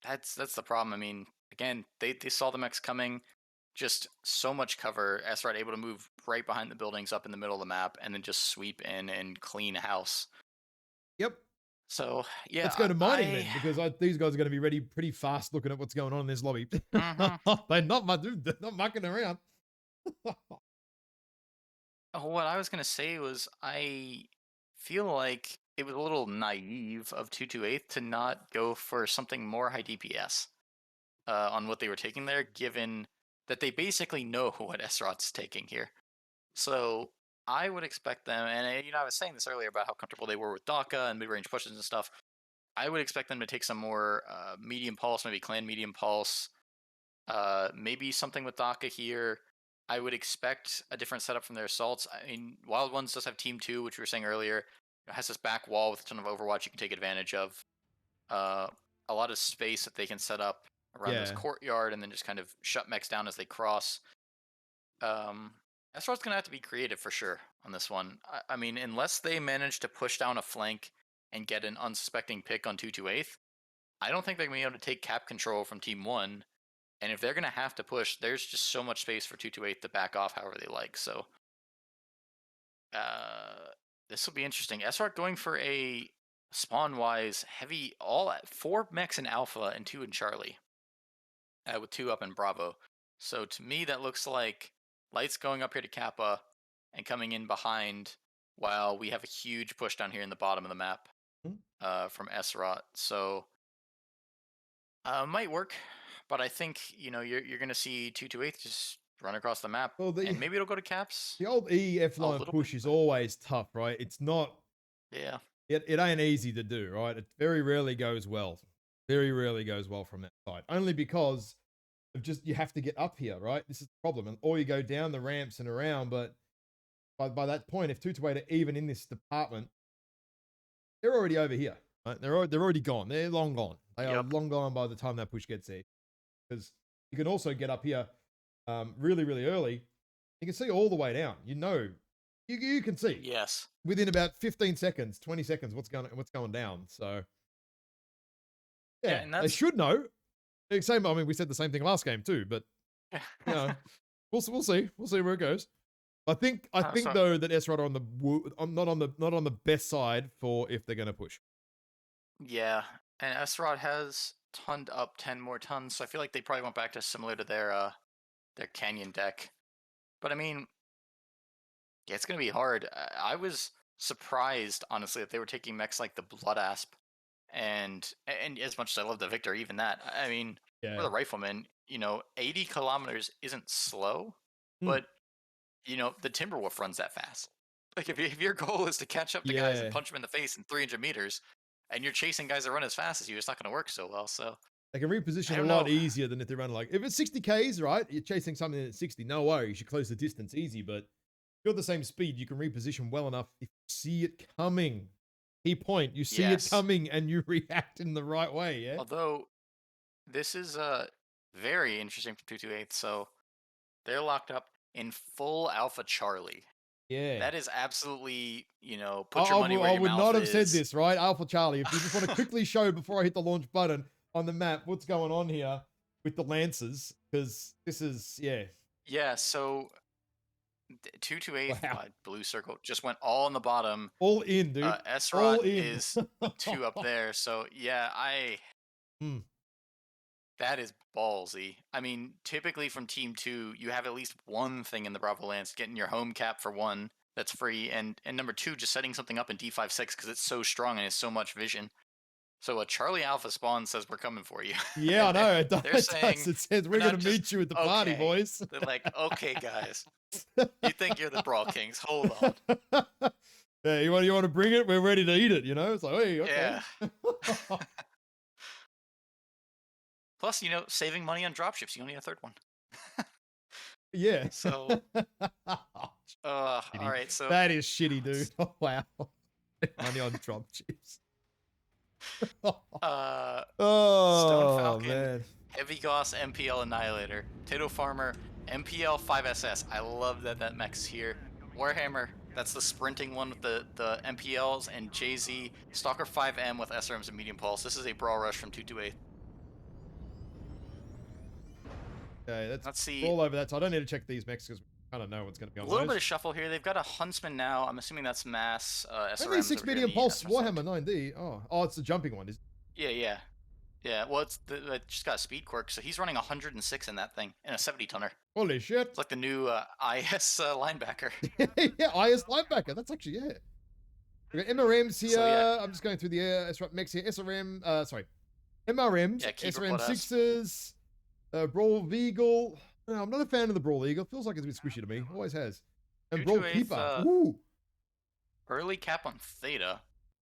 that's the problem. I mean, again, they saw the mechs coming, just so much cover. Esrod able to move right behind the buildings up in the middle of the map, and then just sweep in and clean house. Yep. So Let's yeah, go to mining then, because these guys are going to be ready pretty fast looking at what's going on in this lobby. hmm They're not mucking around. what I was gonna say was I feel like it was a little naive of 228 to not go for something more high DPS on what they were taking there, given that they basically know what Esrod's taking here. So I would expect them, and I was saying this earlier about how comfortable they were with DACA and mid-range pushes and stuff. I would expect them to take some more medium pulse, maybe clan medium pulse, maybe something with DACA here. I would expect a different setup from their assaults. I mean, Wild Ones does have Team 2, which we were saying earlier. It has this back wall with a ton of Overwatch you can take advantage of. Uh, a lot of space that they can set up around this Yeah. courtyard and then just kind of shut mechs down as they cross. Esrod's gonna have to be creative for sure on this one. I mean, unless they manage to push down a flank and get an unsuspecting pick on 228th, I don't think they're gonna be able to take cap control from Team One. And if they're gonna have to push, there's just so much space for 228th to back off however they like. So uh, this will be interesting. Esrod going for a spawn wise heavy all at 4 mechs in Alpha and 2 in Charlie, with 2 up in Bravo. So to me, that looks like Lights going up here to Kappa and coming in behind while we have a huge push down here in the bottom of the map Hmm. from Esrot. So might work, but I think you're gonna see 228 just run across the map, Well, and maybe it'll go to caps the old EF a line little bit. push is But always tough, right? It's not yeah, it ain't easy to do, right? It very rarely goes well. Very rarely goes well from that side. Only because of just you have to get up here, right? This is the problem. Or you go down the ramps and around, but by that point, if 2 to 8 are even in this department, they're already over here. Right? They're already gone. They're long gone. They are yep, long gone by the time that push gets there. Because you can also get up here really, really early. You can see all the way down. You can see yes, within about 15 seconds, 20 seconds what's going down. So yeah, yeah, and they that's should know. Same. I mean, we said the same thing last game too, but you know, we'll see. We'll see where it goes. I think so though that S are on the not on the best side for if they're going to push. yeah, and Esrod has tonned up 10 more tons, so I feel like they probably went back to similar to their Canyon deck. But I mean, yeah, it's gonna be hard. I was surprised, honestly, that they were taking mechs like the Blood Asp, and as much as I love the Victor, even that. I mean, for Yeah. the Rifleman, 80 kilometers isn't slow, Hmm. but the Timberwolf runs that fast. Like if your goal is to catch up to guys and Yeah. punch them in the face in 300 meters, and you're chasing guys that run as fast as you, it's not going to work so well. So They can I reposition a don't lot know. easier than if they run like if it's 60 Ks, right? You're chasing something at 60, no worries. You close the distance easy, but if you're at the same speed, you can reposition well enough if you see it coming. Key point, you see it Yes, coming and you react in the right way, yeah? although this is very interesting for 228. So they're locked up in full Alpha Charlie. Yeah. That is absolutely, I, put your I, money would, where I your would mouth not have said is. this, right? Alpha Charlie, if you just want to quickly show before I hit the launch button on the map what's going on here with the Lancers, because this is, yeah. Yeah, so 228 Wow. blue circle just went all in the bottom. All in, dude. Esrot All in. is a 2 up there. So yeah, Hmm. that is ballsy. I mean, typically from team 2, you have at least one thing in the Bravo Lance, getting your home cap for 1 that's free, and number 2, just setting something up in D56 because it's so strong and has so much vision. So a Charlie Alpha spawn says we're coming for you. Yeah, I And know. It they're does. saying It says we're we're going not to just meet you at the party, okay. boys. They're like, okay, guys, you think you're the Brawl Kings? Hold on. Yeah, you want to bring it? We're ready to eat it. It's like, hey, okay. Yeah. Plus, saving money on dropships. You only need a third one. Yeah. So, all Shitty. right. So That is shitty, dude. Oh, wow. Money on drop chips. Stone Oh, Falcon, man. Heavy Goss, MPL Annihilator, Potato Farmer, MPL 5SS. I love that mech's here. Warhammer, that's the sprinting one with the MPLs, and JZ, Stalker 5M with SRMs and Medium Pulse. This is a Brawl Rush from 228. Okay, Let's we're see. all over that. So I don't need to check these mechs because we kind of know what's going to be on A little those. bit of shuffle here. They've got a Huntsman now. I'm assuming that's mass SRMs. Only 6 over here in medium the pulse SR Warhammer side. 9D. Oh, it's the jumping one. Yeah. Well, it just got a speed quirk, so he's running 106 in that thing in a 70 tonner. Holy shit. It's like the new IS linebacker. Yeah, IS linebacker. That's actually, yeah. We got MRMs here. So, yeah. I'm just going through the SRM mechs here. MRMs, Yeah, Keeper SRM Blood 6s, Brawl Eagle. No, I'm not a fan of the Brawl Eagle. Feels like it's a bit squishy to me. Always has. And Brawl 228th, Keeper. Ooh. early cap on Theta,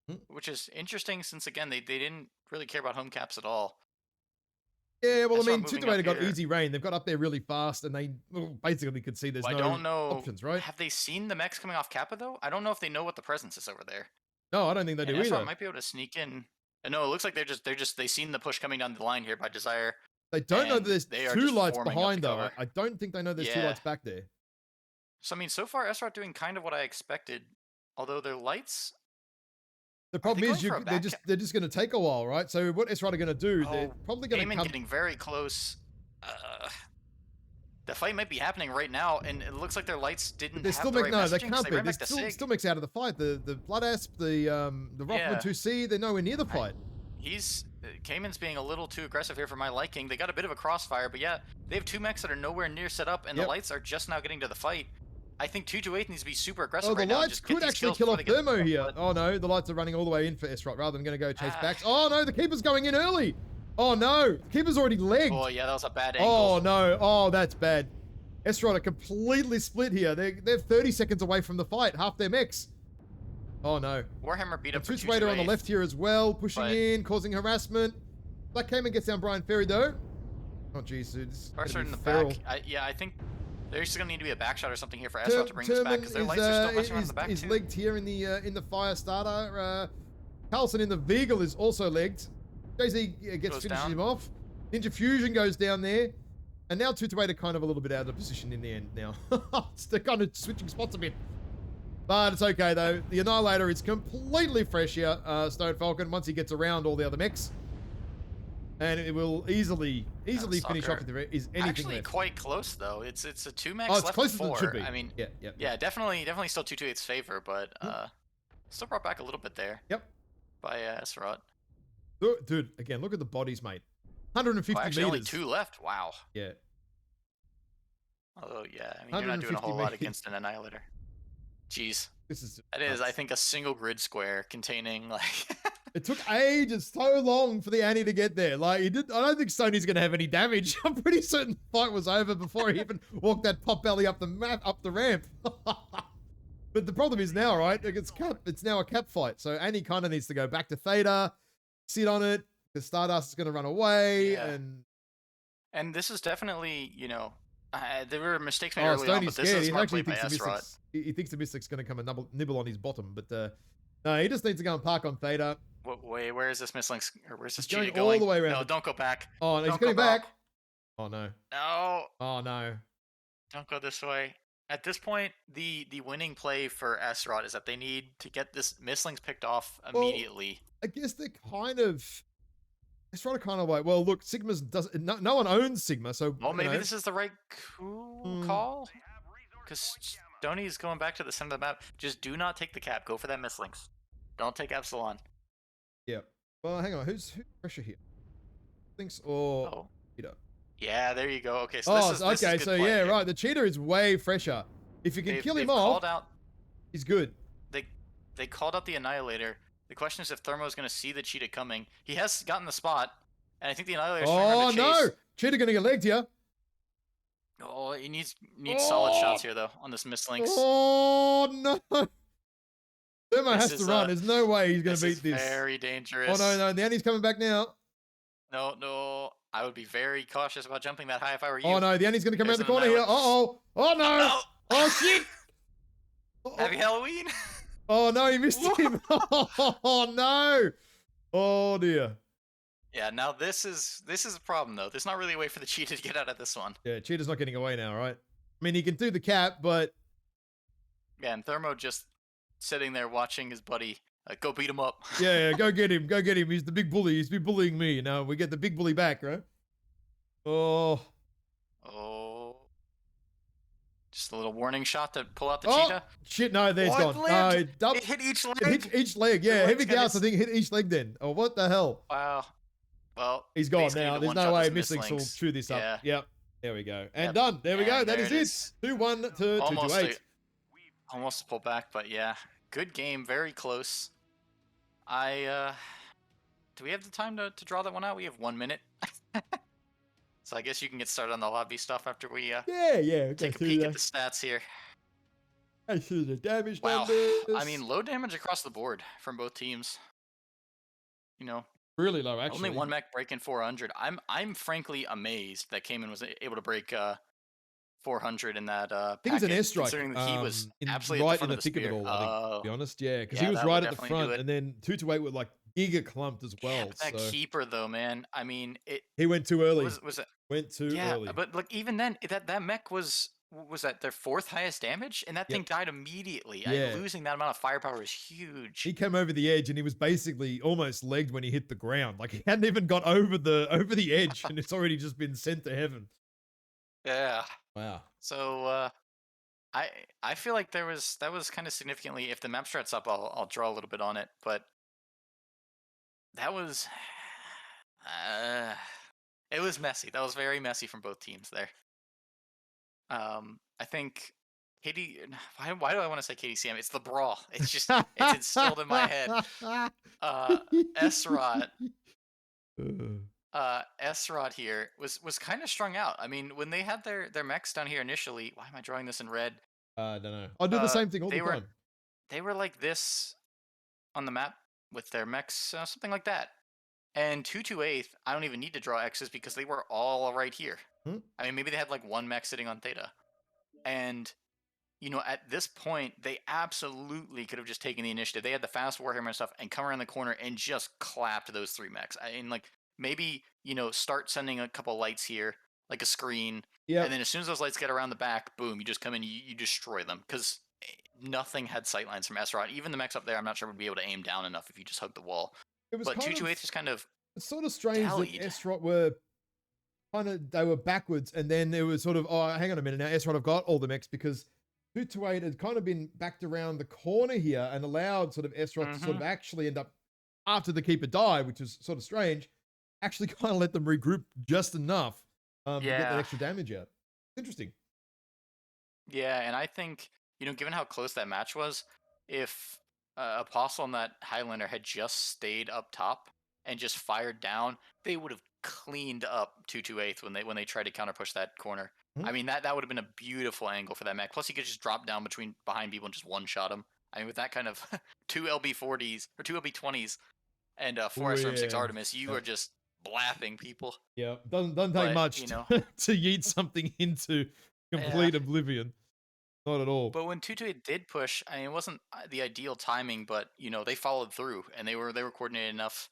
Hmm. which is interesting since, again, they didn't really care about home caps at all. Yeah, well, I Ezra mean, moving 228 up got here. easy rain. They've got up there really fast, and they basically could see there's I no don't know. options, right? Have they seen the mechs coming off Kappa, though? I don't know if they know what the presence is over there. No, I don't think they And do Ezra either. might be able to sneak in. No, it looks like they've seen the push coming down the line here by Desire. They don't know that there's they are 2 just lights forming up behind, to though. cover. I don't think they know there's 2 Yeah. lights back there. So, I mean, so far, Esrot doing kind of what I expected. Although their lights. The problem is going for a they're just going to take a while, right? So what Esrot are going to do? They're Oh, probably going to Damon come. getting very close. The fight might be happening right now, and it looks like their lights didn't They have still the make right no. They messaging 'cause can't they be. ran They back to Sig. still makes out of the fight. The Blood Asp, the Rockman Yeah. 2C. They're nowhere near the fight. He's Cayman's being a little too aggressive here for my liking. They got a bit of a crossfire, but yeah, they have 2 mechs that are nowhere near set up, and the Yep. lights are just now getting to the fight. I think 228 needs to be super aggressive Oh, the right now. And lights just get could these actually kills kill before off they get Thermo the here. blood. Oh no, the lights are running all the way in for Esrot rather than going to go chase backs. Oh no, the keeper's going in early. Oh no, the keeper's already legged. Oh yeah, that was a bad angle. Oh no, oh that's bad. Esrot are completely split here. They're 30 seconds away from the fight. Half their mechs. Oh no. Warhammer beat up for Twitch Raider on the 228. left here as well, pushing but- in, causing harassment. Black Cayman gets down Brian Ferry though. Oh jeez, dude. Archer in the feral. back. I think there's going to need to be a back shot or something here for Esrot to bring this back because their lights are still messing around in the back is too. legged here in the fire starter. Carlson in the Veagle is also legged. Jay-Z finishes down. him off. Ninja Fusion goes down there. And now 228 are kind of a little bit out of position in the end now. They're kind of switching spots a bit. But it's okay though. The Annihilator is completely fresh here, Stone Falcon, once he gets around all the other mechs. And it will easily finish off if there is anything Actually, left. quite close though. It's a 2 mechs Oh, it's left closer of than 4. it should be. I mean, yeah. definitely still 228's favor, but still brought back a little bit there. Yep. By Esrot. Dude, again, look at the bodies, mate. 150 Actually, only meters. 2 left. Wow. Yeah. Although, yeah, I mean, you're not doing a 150 whole lot meters. against an Annihilator. Jeez. This is That is, I nuts. think, a single grid square containing, like... It took ages, so long for the Annie to get there. Like, I don't think Sony's going to have any damage. I'm pretty certain the fight was over before he even walked that pot belly up the ramp. But the problem is now, right? Like it's now a cap fight. So Annie kind of needs to go back to Theta, sit on it, because Stardust is going to run away. Yeah. And this is definitely, there were mistakes made oh, early on, Stoney's but this scared. is He smart actually play by thinks the Esrot. Mystic's, he thinks the Mystic's going to come and nibble on his bottom. But no, he just needs to go and park on Theta. Wait, where is this Mislinks, or where's this He's going cheetah all going? the way around. No, don't go back. Oh, no, he's Don't getting go back. Oh, no. No, Oh, no. don't go this way. At this point, the winning play for Esrod is that they need to get this Misslings picked off Well, immediately. I guess they're kind of. It's trying to kind of like, well, look, Sigma's does no one owns Sigma, so Well, you maybe know. this is the right Mm, call. Because Stoney's going back to the center of the map. Just do not take the cap. Go for that Misslings. Don't take Epsilon. yeah. Well, hang on. Who's pressure here? Thinks or Oh, Cheetah? yeah, there you go. Okay, so Oh, this is okay. good So play. yeah, right. The Cheetah is way fresher. If you can kill him They've off, called out he's good. they they called out the Annihilator. The question is if Thermo's going to see the Cheetah coming. He has gotten the spot, and I think the Annihilator's trying hard Oh to no, chase. Cheetah gonna get legged here. Oh, he needs solid Oh, shots here though on this Mislinks. oh no. Thermo This has to is run. There's no way he's gonna this is beat this. very Oh no, dangerous. no. Nanny's coming back now. No, no. I would be very cautious about jumping that high if I were Oh you. no, the Annie's gonna come around There's the an corner here. Annihilator. Uh-oh. Oh no. No! Oh shit. Happy Oh, Halloween! oh no, he missed him. Oh no. Oh dear. Yeah, now this is a problem though. There's not really a way for the cheetah to get out of this one. Yeah, Cheetah's not getting away now, right? I mean, he can do the cap, but Yeah, and Thermo just sitting there watching his buddy go beat him up. yeah, go get him. Go get him. He's the big bully. He's been bullying me. Now we get the big bully back, right? Oh. Oh, just a little warning shot to pull out the Oh, cheetah. shit. No, there's Oh, it gone. No, lived! It hit each it hit leg. each leg. The Yeah, leg's heavy got gauss, I his... think, hit each leg then. Oh, what the hell? Wow. Well, He's gone basically now. the There's one no shot way this Missing will Mislinks. chew this up. Yeah. Yep. There we go. And Yep. done. There we go. And That there is it it. is. 2-1 to Almost 2-8. almost pull back, but yeah, good game, very close. I do we have the time to draw that one out? We have 1 minute. So I guess you can get started on the lobby stuff after we Yeah. take a peek at the stats here. I see the damage Wow. numbers. I mean, low damage across the board from both teams. You know, really low, actually. only one mech breaking 400. I'm frankly amazed that Cayman was able to break 400 in that I think it's an packet, airstrike. considering that he was absolutely at the Right in front the of the thick of it spear. all, I think, to be Oh, honest. Yeah, because he yeah, was that would right at the definitely do front, it. and then 2-8 were like giga clumped as Yeah, well. but that So keeper though, man. I mean, it he went too early. was it. Went too Yeah, early. but like even then, that mech was that their fourth highest damage, and that Yep. thing died immediately. Yeah. Losing that amount of firepower is huge. He came over the edge and he was basically almost legged when he hit the ground. Like he hadn't even got over the edge and it's already just been sent to heaven. Yeah. Wow. So I I feel like that was kind of significantly. If the map starts up, I'll draw a little bit on it, but that was uh, it was messy. That was very messy from both teams there. I think Katie. Why do I want to say Katie Sam? It's the brawl. It's just it's instilled in my head. Esrod. Esrod here was kind of strung out. I mean, when they had their mechs down here initially, why am I drawing this in red? I don't know. I do the same thing all the time. They were like this on the map with their mechs, something like that. And 228, I don't even need to draw X's because they were all right here. I mean, maybe they had like one mech sitting on Theta. And, you know, at this point, they absolutely could have just taken the initiative. They had the fast Warhammer and stuff and come around the corner and just clapped those three mechs. I mean, like, maybe, you know, start sending a couple lights here, like a screen. Yeah. And then as soon as those lights get around the back, boom, you just come in, you destroy them. Because nothing had sightlines from Esrod. Even the mechs up there, I'm not sure would be able to aim down enough if you just hug the wall. It was But kind 228 just kind of. It's sort of strange dallied. that Esrot were they were backwards, and then it was sort of, oh, hang on a minute, now Esrot have got all the mechs because 228 had kind of been backed around the corner here and allowed sort of Esrot to sort of actually end up, after the keeper died, which was sort of strange, actually kind of let them regroup just enough to get that extra damage out. Interesting. Yeah, and I think, you know, given how close that match was, if Apostle and that Highlander had just stayed up top and just fired down, they would have cleaned up 228 when they tried to counter push that corner. I mean, that would have been a beautiful angle for that mech. Plus, he could just drop down behind people and just one shot him. I mean, with that kind of two LB40s or two LB20s and 4 SRM6 Artemis, you are just blapping people. Yeah, doesn't take much, you know, to yeet something into complete oblivion. Not at all. But when 228 did push, I mean, it wasn't the ideal timing, but you know, they followed through and they were coordinated enough.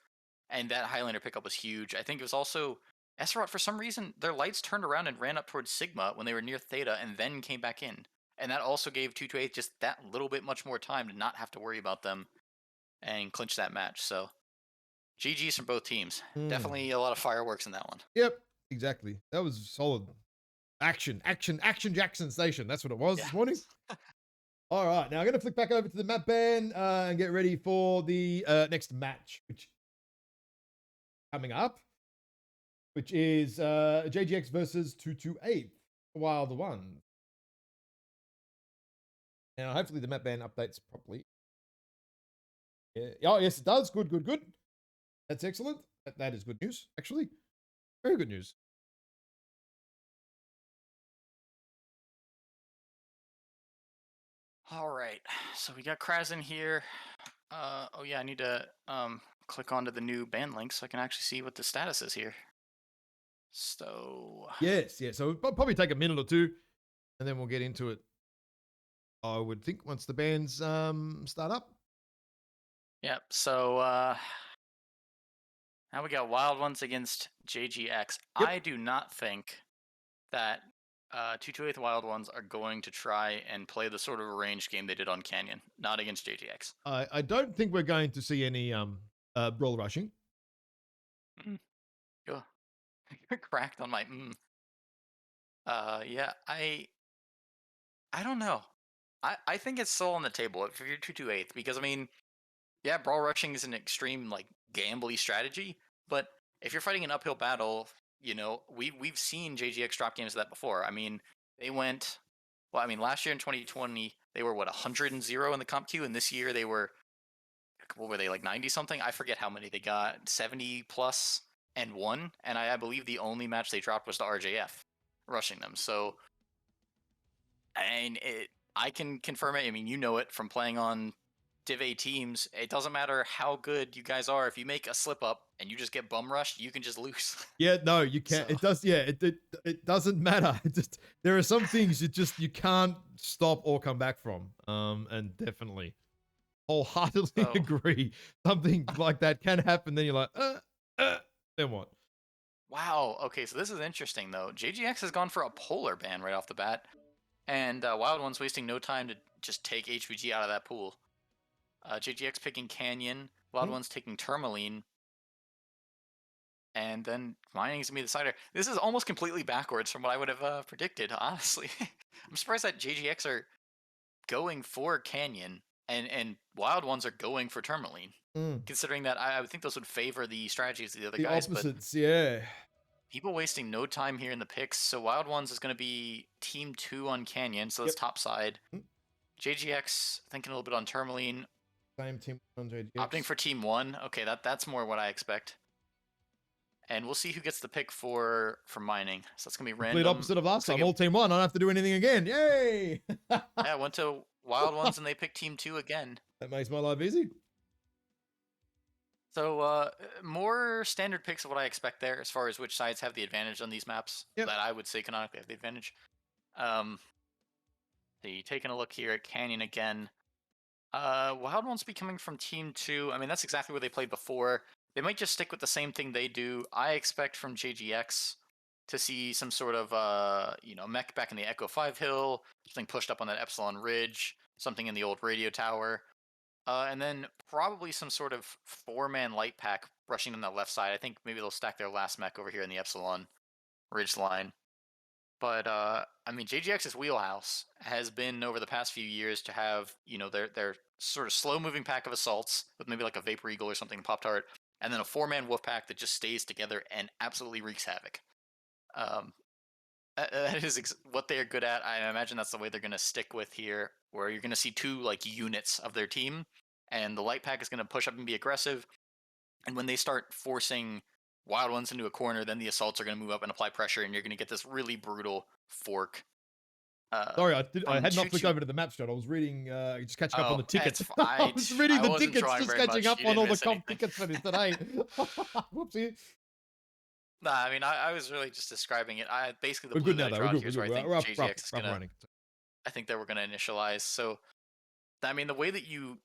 And that Highlander pickup was huge. I think it was also Esrot, for some reason, their lights turned around and ran up towards Sigma when they were near Theta and then came back in. and that also gave 228 just that little bit much more time to not have to worry about them and clinch that match. So GG's from both teams. Mm. Definitely a lot of fireworks in that one. Yep, exactly. That was solid. Action, action, action, Jackson Station. That's what it was Yeah. this morning. All right, now I'm going to flick back over to the map ban and get ready for the next match, which coming up, which is JGX versus 228 Wild One. Now, hopefully the map ban updates properly. Yeah. Oh, yes, it does. Good, good, good. That's excellent. That is good news, actually. Very good news. All right. So we got Kraz in here. Oh yeah, I need to click onto the new band link so I can actually see what the status is here. So Yes, yeah. So it'll probably take a minute or two, and then we'll get into it. I would think once the bands start up. yep. So now we got Wild Ones against JGX. Yep. I do not think that 228 Wild Ones are going to try and play the sort of arranged game they did on Canyon, not against JGX. I don't think we're going to see any brawl rushing. Mm. Ugh. Cracked on my yeah, I don't know. I think it's still on the table if you're 228 because I mean, yeah, brawl rushing is an extreme like gambly strategy, but if you're fighting an uphill battle, you know, we've seen JGX drop games of that before. I mean, they went well, I mean, last year in 2020, they were what 100 and 0 in the comp queue, and this year they were what were they like 90 something? I forget how many they got, 70 plus and one, and I believe the only match they dropped was to RJF, rushing them. So, and I can confirm it. I mean, you know it from playing on Div A teams. It doesn't matter how good you guys are. If you make a slip up and you just get bum rushed, you can just lose. Yeah, no, you can't. So, It does. Yeah, it doesn't matter. It just there are some things you can't stop or come back from. And definitely wholeheartedly so agree. Something like that can happen. Then you're like, then what? wow. Okay, so this is interesting though. JGX has gone for a polar ban right off the bat, and Wild One's wasting no time to just take HVG out of that pool. JGX picking Canyon, Wild Hmm? One's taking Tourmaline, and then mining's gonna be the cider. This is almost completely backwards from what I would have predicted, honestly. I'm surprised that JGX are going for Canyon and Wild Ones are going for Tourmaline, Mm. considering that I would think those would favor the strategies of the other The guys, but opposites, yeah. people wasting no time here in the picks. So Wild Ones is going to be Team 2 on Canyon, so that's Yep. top side. Mm. JGX thinking a little bit on Tourmaline, Same team on opting JGX. for Team 1. Okay, that's more what I expect. And we'll see who gets the pick for mining. So that's going to be Complete random. opposite of last Looks like time. All team one. I don't have to do anything again. Yay! yeah, went to Wild Ones and they picked Team 2 again. That makes my life easy. So more standard picks of what I expect there as far as which sides have the advantage on these maps Yep. that I would say canonically have the advantage. Taking a look here at Canyon again. Wild Ones be coming from Team 2. I mean, that's exactly what they played before. They might just stick with the same thing they do. I expect from JGX to see some sort of, mech back in the Echo 5 hill, something pushed up on that Epsilon Ridge, something in the old radio tower, and then probably some sort of four-man light pack rushing on the left side. I think maybe they'll stack their last mech over here in the Epsilon Ridge line. But I mean, JGX's wheelhouse has been over the past few years to have their sort of slow moving pack of assaults with maybe like a Vapor Eagle or something, Pop Tart, and then a four-man wolf pack that just stays together and absolutely wreaks havoc. Um, that is what they are good at. I imagine that's the way they're going to stick with here, where you're going to see two like units of their team, and the light pack is going to push up and be aggressive. And when they start forcing Wild Ones into a corner, then the assaults are going to move up and apply pressure, and you're going to get this really brutal fork. Sorry, I From had not Choo flicked Choo. over to the map shot. I was reading, just catching up on Oh, the tickets. it's I was reading I the wasn't tickets, drawing just very catching much. up You on didn't all the miss comp anything. tickets for today. Whoopsie. Nah, I mean, I was really just describing it. Basically the We're blue good that now, I though. We're drawn good. here We're is where good. I think We're JGX is rough gonna. running. I think that we're gonna initialize. So, I mean, the way that you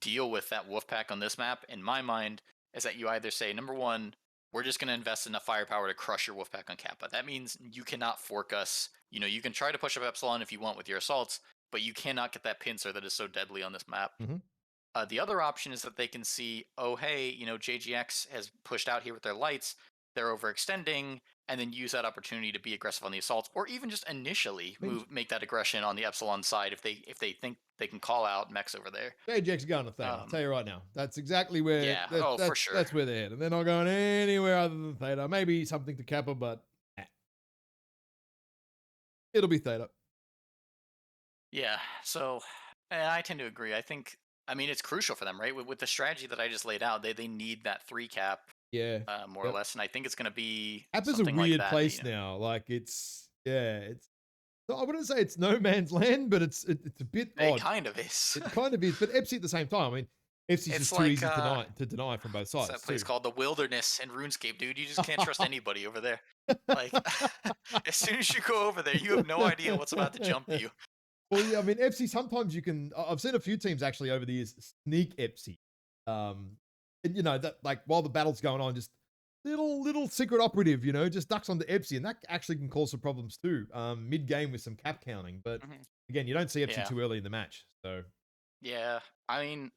deal with that wolf pack on this map, in my mind, is that you either say number one, we're just going to invest enough firepower to crush your Wolfpack on Kappa. That means you cannot fork us. You can try to push up Epsilon if you want with your assaults, but you cannot get that pincer that is so deadly on this map. Mm-hmm. The other option is that they can see, oh, hey, JGX has pushed out here with their lights. They're overextending, and then use that opportunity to be aggressive on the assaults, or even just initially make that aggression on the Epsilon side if they think they can call out mechs over there. JGX going to Theta. I'll tell you right now. That's exactly where Yeah. Oh, for sure. that's where they're headed. They're not going anywhere other than Theta. Maybe something to Kappa, but it'll be Theta. Yeah. So I tend to agree. I mean, it's crucial for them, right? With the strategy that I just laid out, they need that 3 cap, Yeah. more or less, and I think it's going to be Kappa's a something like weird that. place now. Like it's I wouldn't say it's no man's land, but it's a bit It odd. kind of is. It kind of is, but EPSI at the same time. I mean, EPSI's It's just too like easy to deny from both what's sides that place too. called? The Wilderness in RuneScape, dude. You just can't trust anybody over there. Like, as soon as you go over there, you have no idea what's about to jump you. Well, yeah, I mean, EPSI, sometimes you can. I've seen a few teams actually over the years sneak EPSI. And that like while the battle's going on, just little secret operative, just ducks onto EPSI, and that actually can cause some problems too. Mid game with some cap counting, but Mhm. again, you don't see EPSI Yeah. too early in the match, so Yeah, I mean,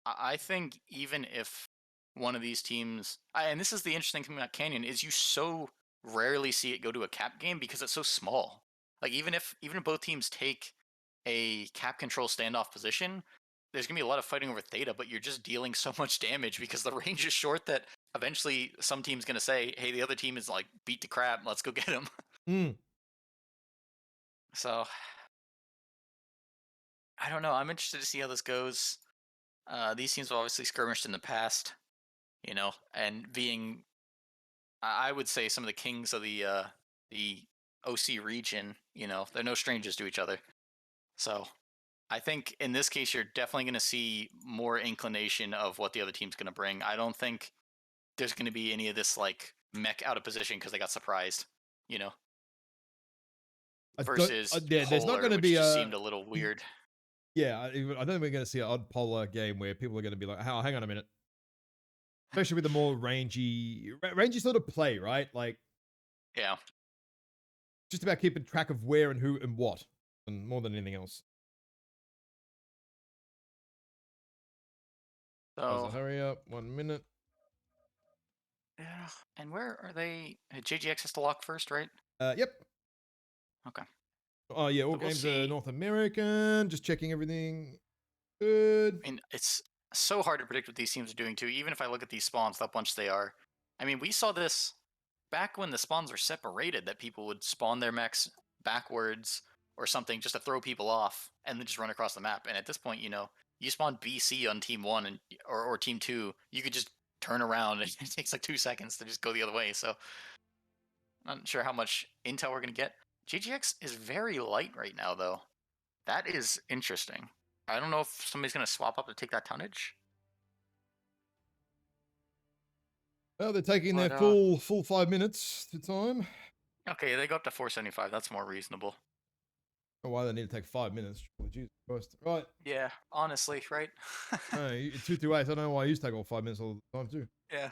I think even if one of these teams, and this is the interesting thing about Canyon, is you so rarely see it go to a cap game because it's so small. Like even if both teams take a cap control standoff position, there's gonna be a lot of fighting over Theta, but you're just dealing so much damage because the range is short that eventually some team's gonna say, "Hey, the other team is like beat to crap. Let's go get him." mm. So I don't know. I'm interested to see how this goes. These teams have obviously skirmished in the past, and being, I would say, some of the kings of the OC region. They're no strangers to each other. So I think in this case, you're definitely going to see more inclination of what the other team's going to bring. I don't think there's going to be any of this like mech out of position because they got surprised, you know, versus There's not Polar, going to which be just a seemed a little weird. yeah. I don't think we're going to see an odd polar game where people are going to be like, "Oh, hang on a minute," especially with the more rangy sort of play, right? Like Yeah. just about keeping track of where and who and what, and more than anything else. So So hurry up, 1 minute. yeah, and where are they? JGX has to lock first, right? Yep. Okay. Oh yeah, all So we'll games are see. North American. Just checking everything. Good. I mean, it's so hard to predict what these teams are doing too. Even if I look at these spawns, how bunch they are. I mean, we saw this back when the spawns were separated. That people would spawn their mechs backwards or something just to throw people off, and then just run across the map. And at this point, you spawn BC on team one or team two, you could just turn around, and it takes like 2 seconds to just go the other way. So I'm not sure how much intel we're gonna get. GGX is very light right now, though. That is interesting. I don't know if somebody's gonna swap up to take that tonnage. Well, they're taking their But full 5 minutes to time. okay, they go up to 475. That's more reasonable. Oh, why they need to take 5 minutes? Oh, Jesus Christ. Right. Yeah, honestly, right? No, 228. I don't know why you take all 5 minutes all the time too. Yeah.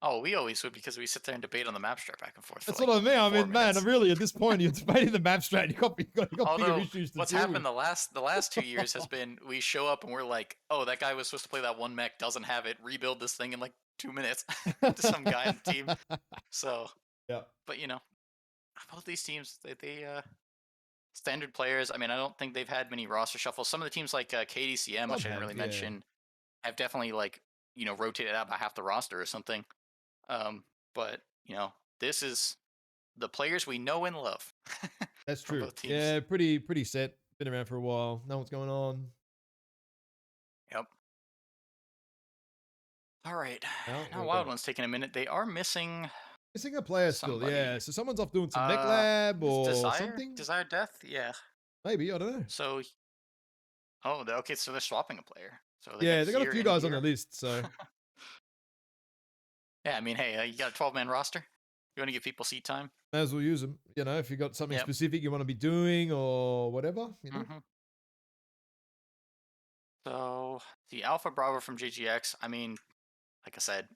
Oh, we always would because we sit there and debate on the map strat back and forth for That's like what I mean. I 4 mean, man, minutes. really, at this point, you're debating the map strat. You got bigger Although issues to what's deal happened with. the last 2 years has been we show up and we're like, oh, that guy was supposed to play that one mech, doesn't have it, rebuild this thing in like 2 minutes to some guy on the team. So, Yeah. but both these teams, they standard players. I mean, I don't think they've had many roster shuffles. Some of the teams like KDCM, Some which I didn't have, really yeah. mention, have definitely like rotated out by half the roster or something. But this is the players we know and love That's from true. both teams. Yeah, pretty set. Been around for a while. Know what's going on. Yep. All right. Now Now we're Wild going. One's taking a minute. They are missing Missing a player still, somebody. yeah. So someone's off doing some mech lab Is or Desire? something. Desire Death? Yeah. Maybe, I don't know. So, okay. So they're swapping a player. So they got Yeah, they got a here few and guys on the here. list, so Yeah, I mean, hey, you got a 12-man roster. You want to give people seat time? may as well use them. If you got something Yep. specific you want to be doing or whatever. Mm-hmm. So the Alpha Bravo from JGX. I mean, like I said,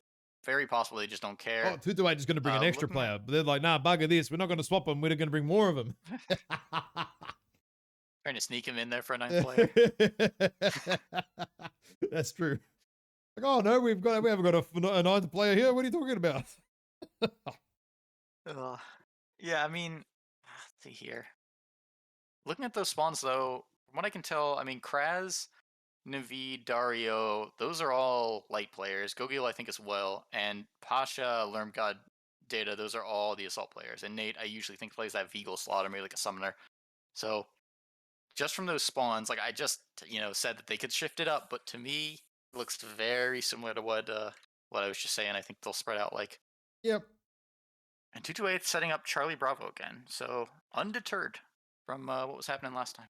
very possible they just don't Oh, care. 228 is going to bring an extra Looking at player. But they're like, nah, bugger this. We're not going to swap them. We're going to bring more of them. trying to sneak him in there for a ninth player. That's true. Like, oh no, we haven't got a ninth player here. What are you talking about? Yeah, I mean, let's see here. Looking at those spawns, though, from what I can tell, I mean, Kraz, Naveed, Dario, those are all light players. Gogil, I think, as well. And Pasha, Lermgod, Data, those are all the assault players. And Nate, I usually think plays that Vegal slot or maybe like a summoner. So just from those spawns, like I just, said that they could shift it up, but to me, it looks very similar to what I was just saying. I think they'll spread out like. Yep. And 228 setting up Charlie Bravo again. So undeterred from what was happening last time.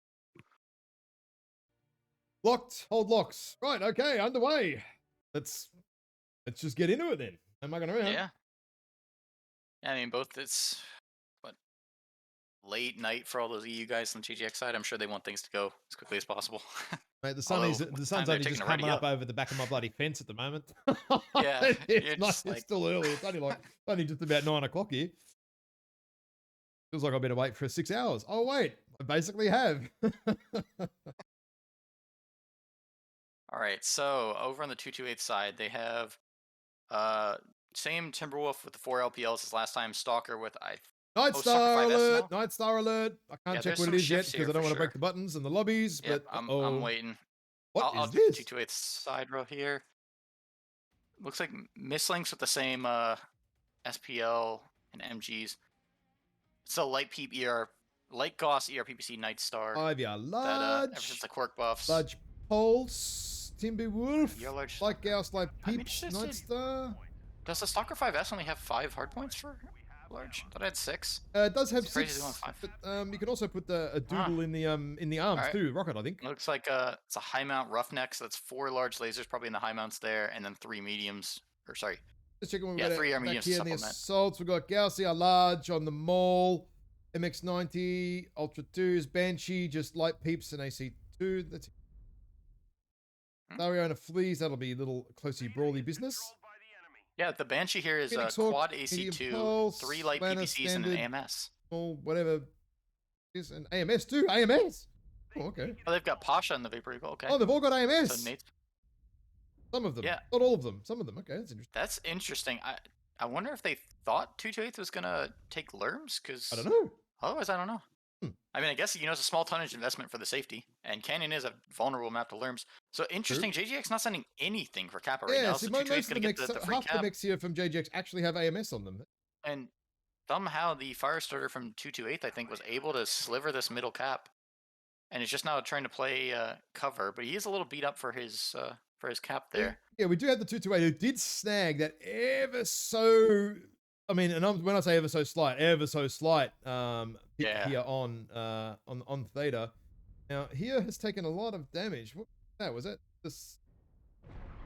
Locked, hold locks. Right, okay, underway. Let's just get into it then. I'm not gonna around. Yeah. I mean, both it's what late night for all those EU guys on the GGX side. I'm sure they want things to go as quickly as possible. Mate, the sun's only just coming up over the back of my bloody fence at the moment. Yeah, it's still early. It's only just about 9 o'clock here. Feels like I better wait for 6 hours. Oh wait, I basically have. All right, so over on the 228 side, they have same Timberwolf with the 4 LPLs as last time. Stalker with Night Stalker Star 5S alert! now? Night Star alert! I can't Yeah, check there's what some it is yet shifts here because I don't for want to break sure. the buttons and the lobbies. Yep, But I'm waiting. What I'll is do this? 228 side row here. Looks like mislinks with the same SPL and MGs. It's a light peep light Goss ERPPC Night Star. 5-year large. That ever since the quirk buffs. Large Pulse. Timberwolf. Yeah, large. Like Gauss, like I'm Peeps. interested. Night Star. Does the Stalker 5S only have 5 hardpoints for large? I thought I had 6. It does have It's crazy 6. they want 5. But you can also put a doodle in the arms Alright. too. Rocket, I think. Looks like it's a high mount roughneck, so that's 4 large lasers probably in the high mounts there, and then 3 mediums. Or sorry. Just checking what we've Yeah, got 3 are back mediums here to in the supplement. assaults. We've got Gaussia large on the mall. MX90, Ultra 2s, Banshee, just light peeps and AC2. That's it. Dario and a Fleas, that'll be a little closey brawly business. Yeah, the Banshee here is Phoenix quad Hawk, AC2, Pulse, 3 light Banner PPCs, and an standard, AMS. Or whatever it is, an AMS too. AMS. Oh, okay. Oh, they've got Pasha in the Vapor Eagle. Okay. Oh, they've all got AMS. So Nate's... Some of them. Yeah. Not all of them. Some of them. Okay, that's interesting. That's interesting. I wonder if they thought 228 was gonna take Lerms, because I don't know. Otherwise, I don't know. I mean, I guess it's a small tonnage investment for the safety, and Canyon is a vulnerable map to Lerms. So interesting. True. JGX not sending anything for Kappa right now. See, So most of the mechs, the free half cap. the mechs here from JGX actually have AMS on them. And somehow the Firestarter from 228, I think, was able to sliver this middle cap, and is just now trying to play cover. But he is a little beat up for his cap there. Yeah, we do have the 228 who did snag that ever so. I mean, and when I say ever so slight hit here on Theta. Now here has taken a lot of damage. What was that? This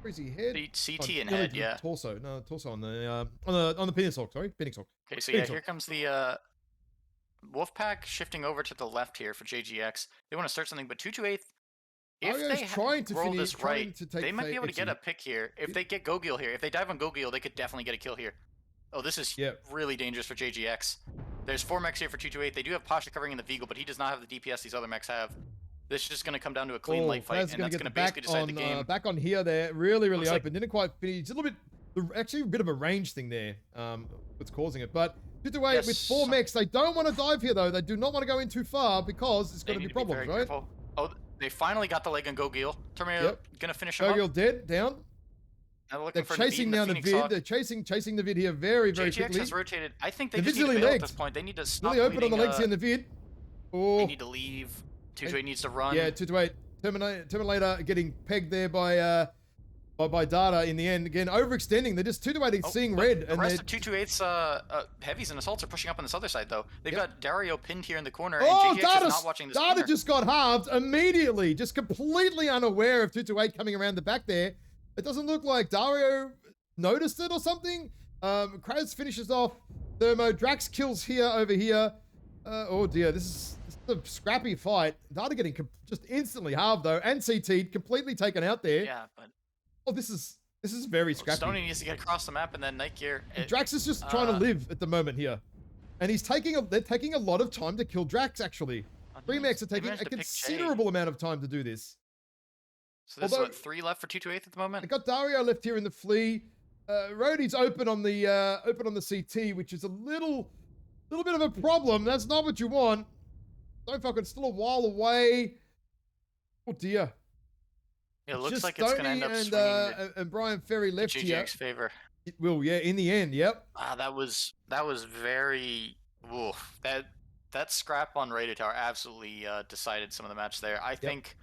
crazy head. CT and head, yeah. Torso, no torso on the Penis Hawk. Sorry, Phoenix Hawk. Okay, so Phoenix Hawk. Here comes the Wolfpack shifting over to the left here for JGX. They want to start something, but 228. If they roll this right, they might be able to get a pick here. If they get Gogil here, if they dive on Gogil, they could definitely get a kill here. Oh, this is really dangerous for JGX. There's 4 mechs here for 228. They do have Pasha covering in the Veagle, but he does not have the DPS these other mechs have. This is just going to come down to a clean light fight, and that's going to basically decide the game. Back on here, they're really open. Like, didn't quite finish. A little bit, actually a bit of a range thing there. What's causing it? But 228 with 4 mechs, they don't want to dive here though. They do not want to go in too far because it's going to be problems, right? Careful. Oh, they finally got the leg on Gogil. Terminator going to finish him up. Gogil dead, down. They're chasing down the vid. They're chasing the vid here very quickly. JGX has rotated. I think they just need to bail at this point. They need to stop really open on the legs here in the vid. Oh. They need to leave. 228 needs to run. Yeah, 228. Terminator getting pegged there by Data in the end. Again, overextending. They're just 228 seeing red. The rest of 228's heavies and assaults are pushing up on this other side, though. They've got Dario pinned here in the corner, and JGX is not watching this corner. Data just got halved immediately. Just completely unaware of 228 coming around the back there. It doesn't look like Dario noticed it or something. Kraz finishes off Thermo. Drax kills here over here. Oh dear, this is a scrappy fight. Data getting just instantly halved though, and CT'd, completely taken out there. Yeah, but oh, this is This is very Well, scrappy. Stony needs to get across the map, and then Night Gear. And Drax is just trying to live at the moment here. And they're taking a lot of time to kill Drax, actually. Three mechs are They taking managed a to pick Jay. considerable amount of time to do this. So this is Although, what 3 left for 228 at the moment. I got Dario left here in the flea. Rhodey's open on the CT, which is a little bit of a problem. That's not what you want. Stone Falcon's still a while away. Oh dear. It It's looks just like it's gonna Stoney end up swinging and Brian Ferry to left here. JJX's favor. It will, yeah, in the end, yep. That was very oof. That scrap on Radio Tower absolutely decided some of the match there. I Yep. think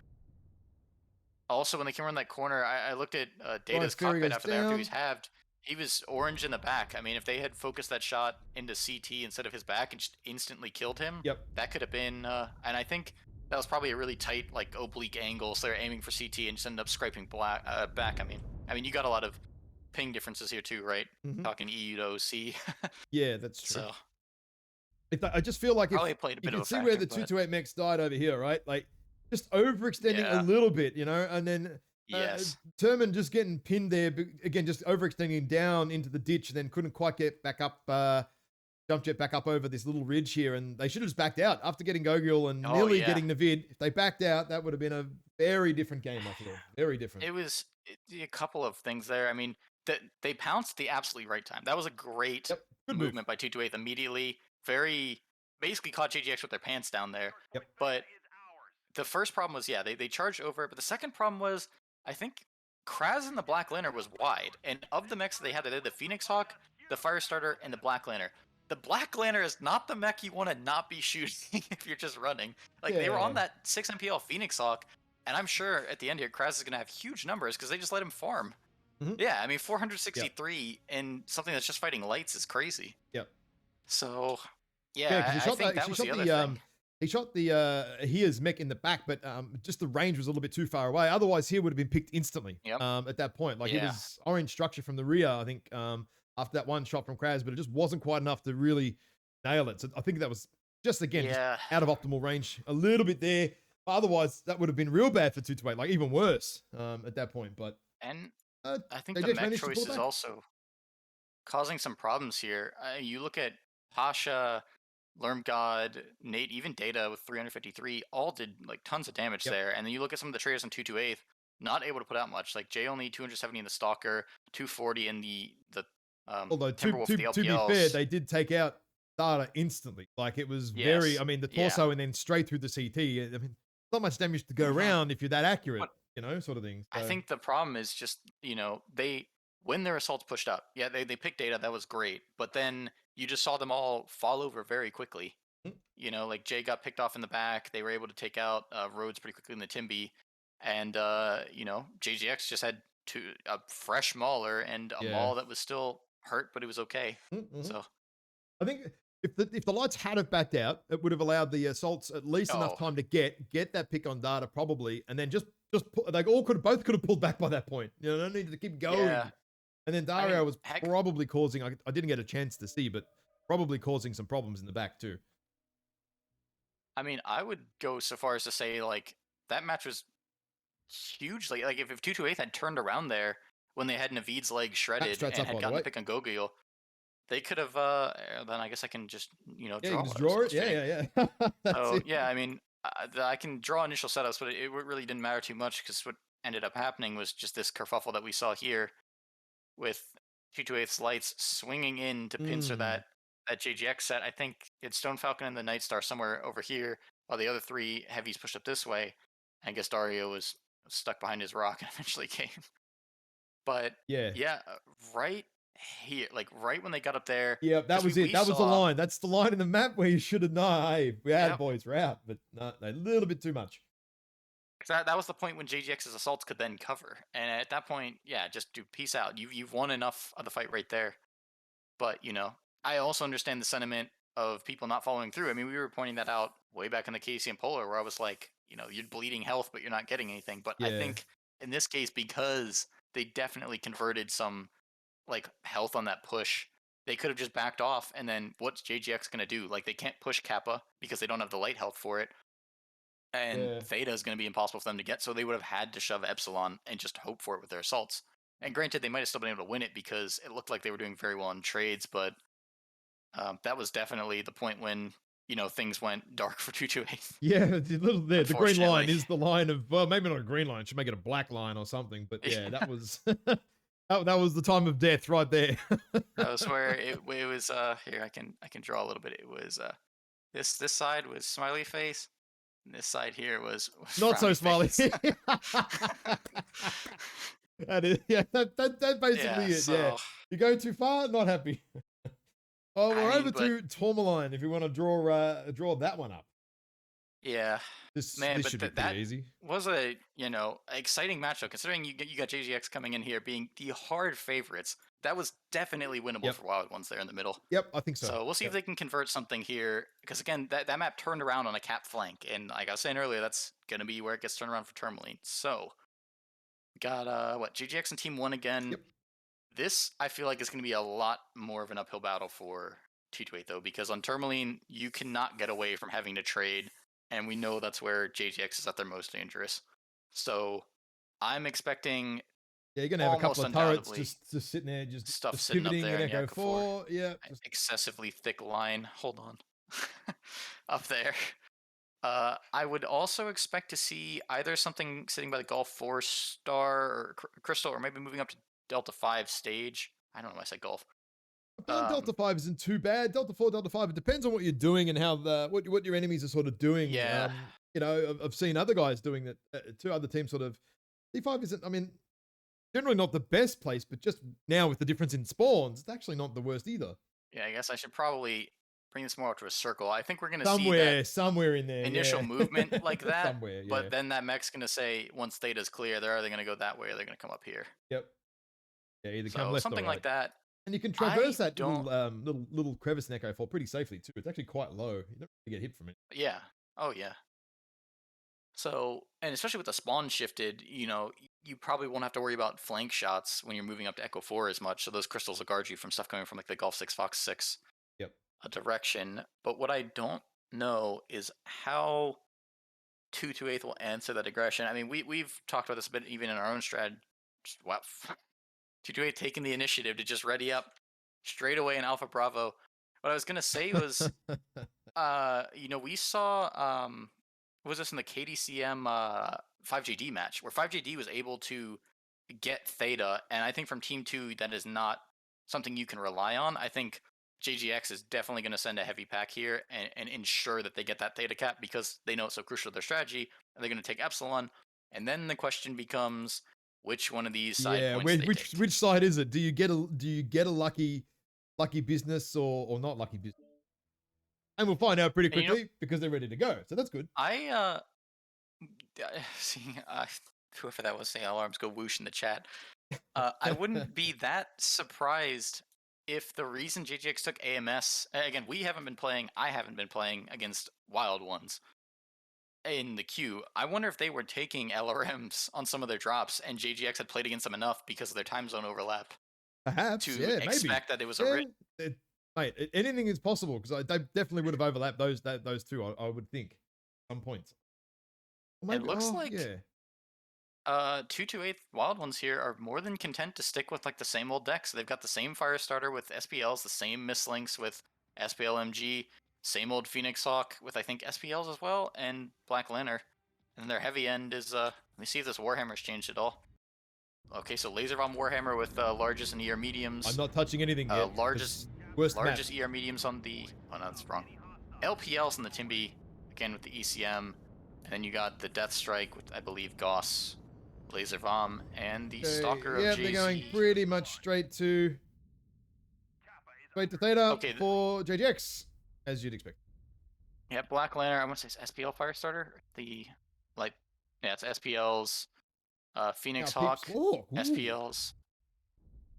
also when they came around that corner, I looked at Brian Data's Ferry cockpit goes after he down. was halved. He was orange in the back. I mean, if they had focused that shot into CT instead of his back and just instantly killed him, Yep. that could have been. And I think that was probably a really tight, like oblique angle. So they're aiming for CT and just ended up scraping back. I mean, you got a lot of ping differences here too, right? Mm-hmm. Talking EU to OC. Yeah, that's true. So I just feel like if probably played a you bit of can a see where factor, the but 228 mechs died over here, right? Like just overextending a yeah, little bit, and then yes. Turman just getting pinned there again, just overextending down into the ditch, and then couldn't quite get back up, jump jet back up over this little ridge here, and they should have just backed out after getting Gogul and Oh nearly yeah. getting Navid. If they backed out, that would have been a very different game. I feel very different. It was a couple of things there. I mean, that they pounced at the absolutely right time. That was a great Yep, good move. movement by 228 immediately. Very basically caught JGX with their pants down there. Yep. But the first problem was, yeah, they charged over it. But the second problem was, I think Kraz and the Black Lantern was wide. And of the mechs they had the Phoenix Hawk, the Firestarter, and the Black Lantern. The Black Lantern is not the mech you want to not be shooting if you're just running. Like, they were on Yeah. that 6 MPL Phoenix Hawk, and I'm sure at the end here, Kraz is going to have huge numbers because they just let him farm. Mhm. Yeah, I mean, 463 in something that's just fighting lights is crazy. Yep. So, Yeah, yeah, because I think that was the other thing. he shot the Here's mech in the back, but just the range was a little bit too far away. Otherwise, here would have been picked instantly. Yep. At that point, like it Yeah. was orange structure from the rear. I think after that one shot from Kraz, but it just wasn't quite enough to really nail it. So I think that was just again just Yeah. out of optimal range a little bit there. Otherwise, that would have been real bad for 228, like even worse at that point. But And uh, I think they the just mech managed to choice pull it is back. also causing some problems here. You look at Pasha, Lermgod, Nate, even Data with 353, all did like tons of damage Yep. there. And then you look at some of the traders in 228, not able to put out much. Like Jay only 270 in the Stalker, 240 in the Although Timberwolf with the to be fair, LPLs. they did take out Data instantly. Like it was very, Yes. I mean, the Yeah. torso and then straight through the CT. I mean, not much damage to go Mhm. around if you're that accurate, But sort of thing. I So, think the problem is just, they when their assaults pushed up, yeah, they picked Data, that was great. But then you just saw them all fall over very quickly. mm, Like Jay got picked off in the back. They were able to take out Rhodes pretty quickly in the Timby. And, JGX just had a fresh Mauler and a yeah. Maul that was still hurt, but it was okay. Mm-hmm. So, I think if the lights had have backed out, it would have allowed the assaults at least enough oh, time to get that pick on Data probably, and then just they all both could have pulled back by that point. No needed to keep going. yeah. And then I Dario mean, was heck, probably causing. I didn't get a chance to see, but probably causing some problems in the back too. I would go so far as to say, like, that match was hugely, like, if 228 had turned around there when they had Naveed's leg shredded Strats and up, had by the gotten the way. pick on Gogil, they could have, then I guess I can just, Yeah, you draw can just what I was draw it. illustrating. Yeah. That's So it. yeah, I can draw initial setups, but it really didn't matter too much because what ended up happening was just this kerfuffle that we saw here with 228's lights swinging in to pincer Mm, that JGX set. I think it's Stone Falcon and the Night Star somewhere over here, while the other 3 heavies pushed up this way. I guess Dario was stuck behind his rock and eventually came. But yeah. yeah, right here, like right when they got up there, Yeah, that because was it. we That was the saw, line. That's the line in the map where you should have known. Hey, we had yep. boys, we're out, but no, a little bit too much. 'Cause that was the point when JGX's assaults could then cover, and at that point, yeah, just do peace out. You've won enough of the fight right there. But I also understand the sentiment of people not following through. I mean, we were pointing that out way back in the Casey and Polar, where I was like, you're bleeding health, but you're not getting anything. But I Yeah, think in this case, because they definitely converted some like health on that push, they could have just backed off. And then what's JGX gonna do? Like they can't push Kappa because they don't have the light health for it, and yeah. Theta is going to be impossible for them to get. So they would have had to shove Epsilon and just hope for it with their assaults. And granted, they might have still been able to win it because it looked like they were doing very well in trades, but that was definitely the point when things went dark for 228. Yeah, the little there, the green line Unfortunately, is the line of, well, maybe not a green line, should make it a black line or something. But yeah, that was that was the time of death right there. that was where it was. Here I can draw a little bit. It was this side was smiley face, and this side here was Not so frowny smiley. face. That is, yeah, that Yeah. basically it. Yeah, So you go too far, not happy. Oh, I we're mean, over but to Tourmaline if you want to draw that one up. yeah, man, This but should be pretty that easy. was a exciting matchup considering you got JGX coming in here being the hard favorites. That was definitely winnable Yep, for Wild Ones there in the middle. yep, I think so. So we'll see if Yep. they can convert something here. Because again, that map turned around on a cap flank, and like I was saying earlier, that's gonna be where it gets turned around for Tourmaline. So we got what GGX and Team One again. Yep. This I feel like is gonna be a lot more of an uphill battle for 228 though, because on Tourmaline you cannot get away from having to trade, and we know that's where JGX is at their most dangerous. So I'm expecting Yeah, you're gonna have a couple almost of turrets undoubtedly just sitting there, stuff just sitting up pivoting there in in the Echo Echo 4. 4. Yeah, just Excessively thick line. Hold on. Up there. I would also expect to see either something sitting by the Golf 4 star or Crystal, or maybe moving up to Delta 5 stage. I don't know why I said Golf. I feel like Delta Um, 5 isn't too bad. Delta 4, Delta 5, it depends on what you're doing and how what your enemies are sort of doing. yeah, You know, I've seen other guys doing that. Two other teams sort of. D5 isn't. I mean, generally not the best place, but just now with the difference in spawns, it's actually not the worst either. yeah. I guess I should probably bring this more up to a circle. I think we're gonna see that Somewhere in there, initial yeah. movement like that, Somewhere, yeah. but then that mech's gonna say once theta's clear, they're either gonna go that way or they're gonna come up here. Yep. Yeah, either come So left or something like right. that. And you can traverse I that don't. little crevice in Echo 4 pretty safely too. It's actually quite low. You don't really get hit from it. Yeah. Oh yeah. So, and especially with the spawn shifted, you probably won't have to worry about flank shots when you're moving up to Echo 4 as much. So those crystals will guard you from stuff coming from like the Golf 6, Fox 6 Yep. direction. But what I don't know is how 228 will answer that aggression. I mean, we've talked about this a bit even in our own strat. Wow. 228 taking the initiative to just ready up straight away in Alpha Bravo. What I was going to say was we saw what was this in the KDCM 5JD match where 5JD was able to get Theta, and I think from Team 2 that is not something you can rely on. I think JGX is definitely going to send a heavy pack here and ensure that they get that Theta cap because they know it's so crucial to their strategy, and they're going to take Epsilon, and then the question becomes which one of these side Yeah, points they take. which side is it? Do you get a lucky business or not lucky business? And we'll find out pretty And quickly because they're ready to go. So that's good. I see whoever that was saying alarms go whoosh in the chat. I wouldn't be that surprised if the reason JGX took AMS again, I haven't been playing against Wild Ones in the queue. I wonder if they were taking LRMs on some of their drops, and JGX had played against them enough because of their time zone overlap Perhaps, to yeah, maybe. expect that it was a Yeah, mate, anything is possible because they definitely would have overlapped those two. I would think, some points. Or It maybe, looks oh like yeah, 228 Wild Ones here are more than content to stick with like the same old decks. They've got the same Firestarter with SPLs, the same Mistlinks with SPL MG, same old Phoenix Hawk with I think SPLs as well, and Black Lantern. And their heavy end is let me see if this Warhammer's changed at all. Okay, so Laser Bomb Warhammer with largest and ER I'm mediums. not touching anything yet. Largest Worst map. largest ER mediums on the oh no, that's wrong. LPLs in the Timby, again with the ECM. And then you got the Death Strike with I believe Gauss, Laser Vom, and the Stalker of Yeah, JZ. they're going pretty much straight to Theta Okay, for JGX, as you'd expect. yeah, Black Lantern. I want to say it's SPL Firestarter. The like, yeah, it's SPLs, Now, Phoenix peeps. Hawk, Oh, ooh. SPLs,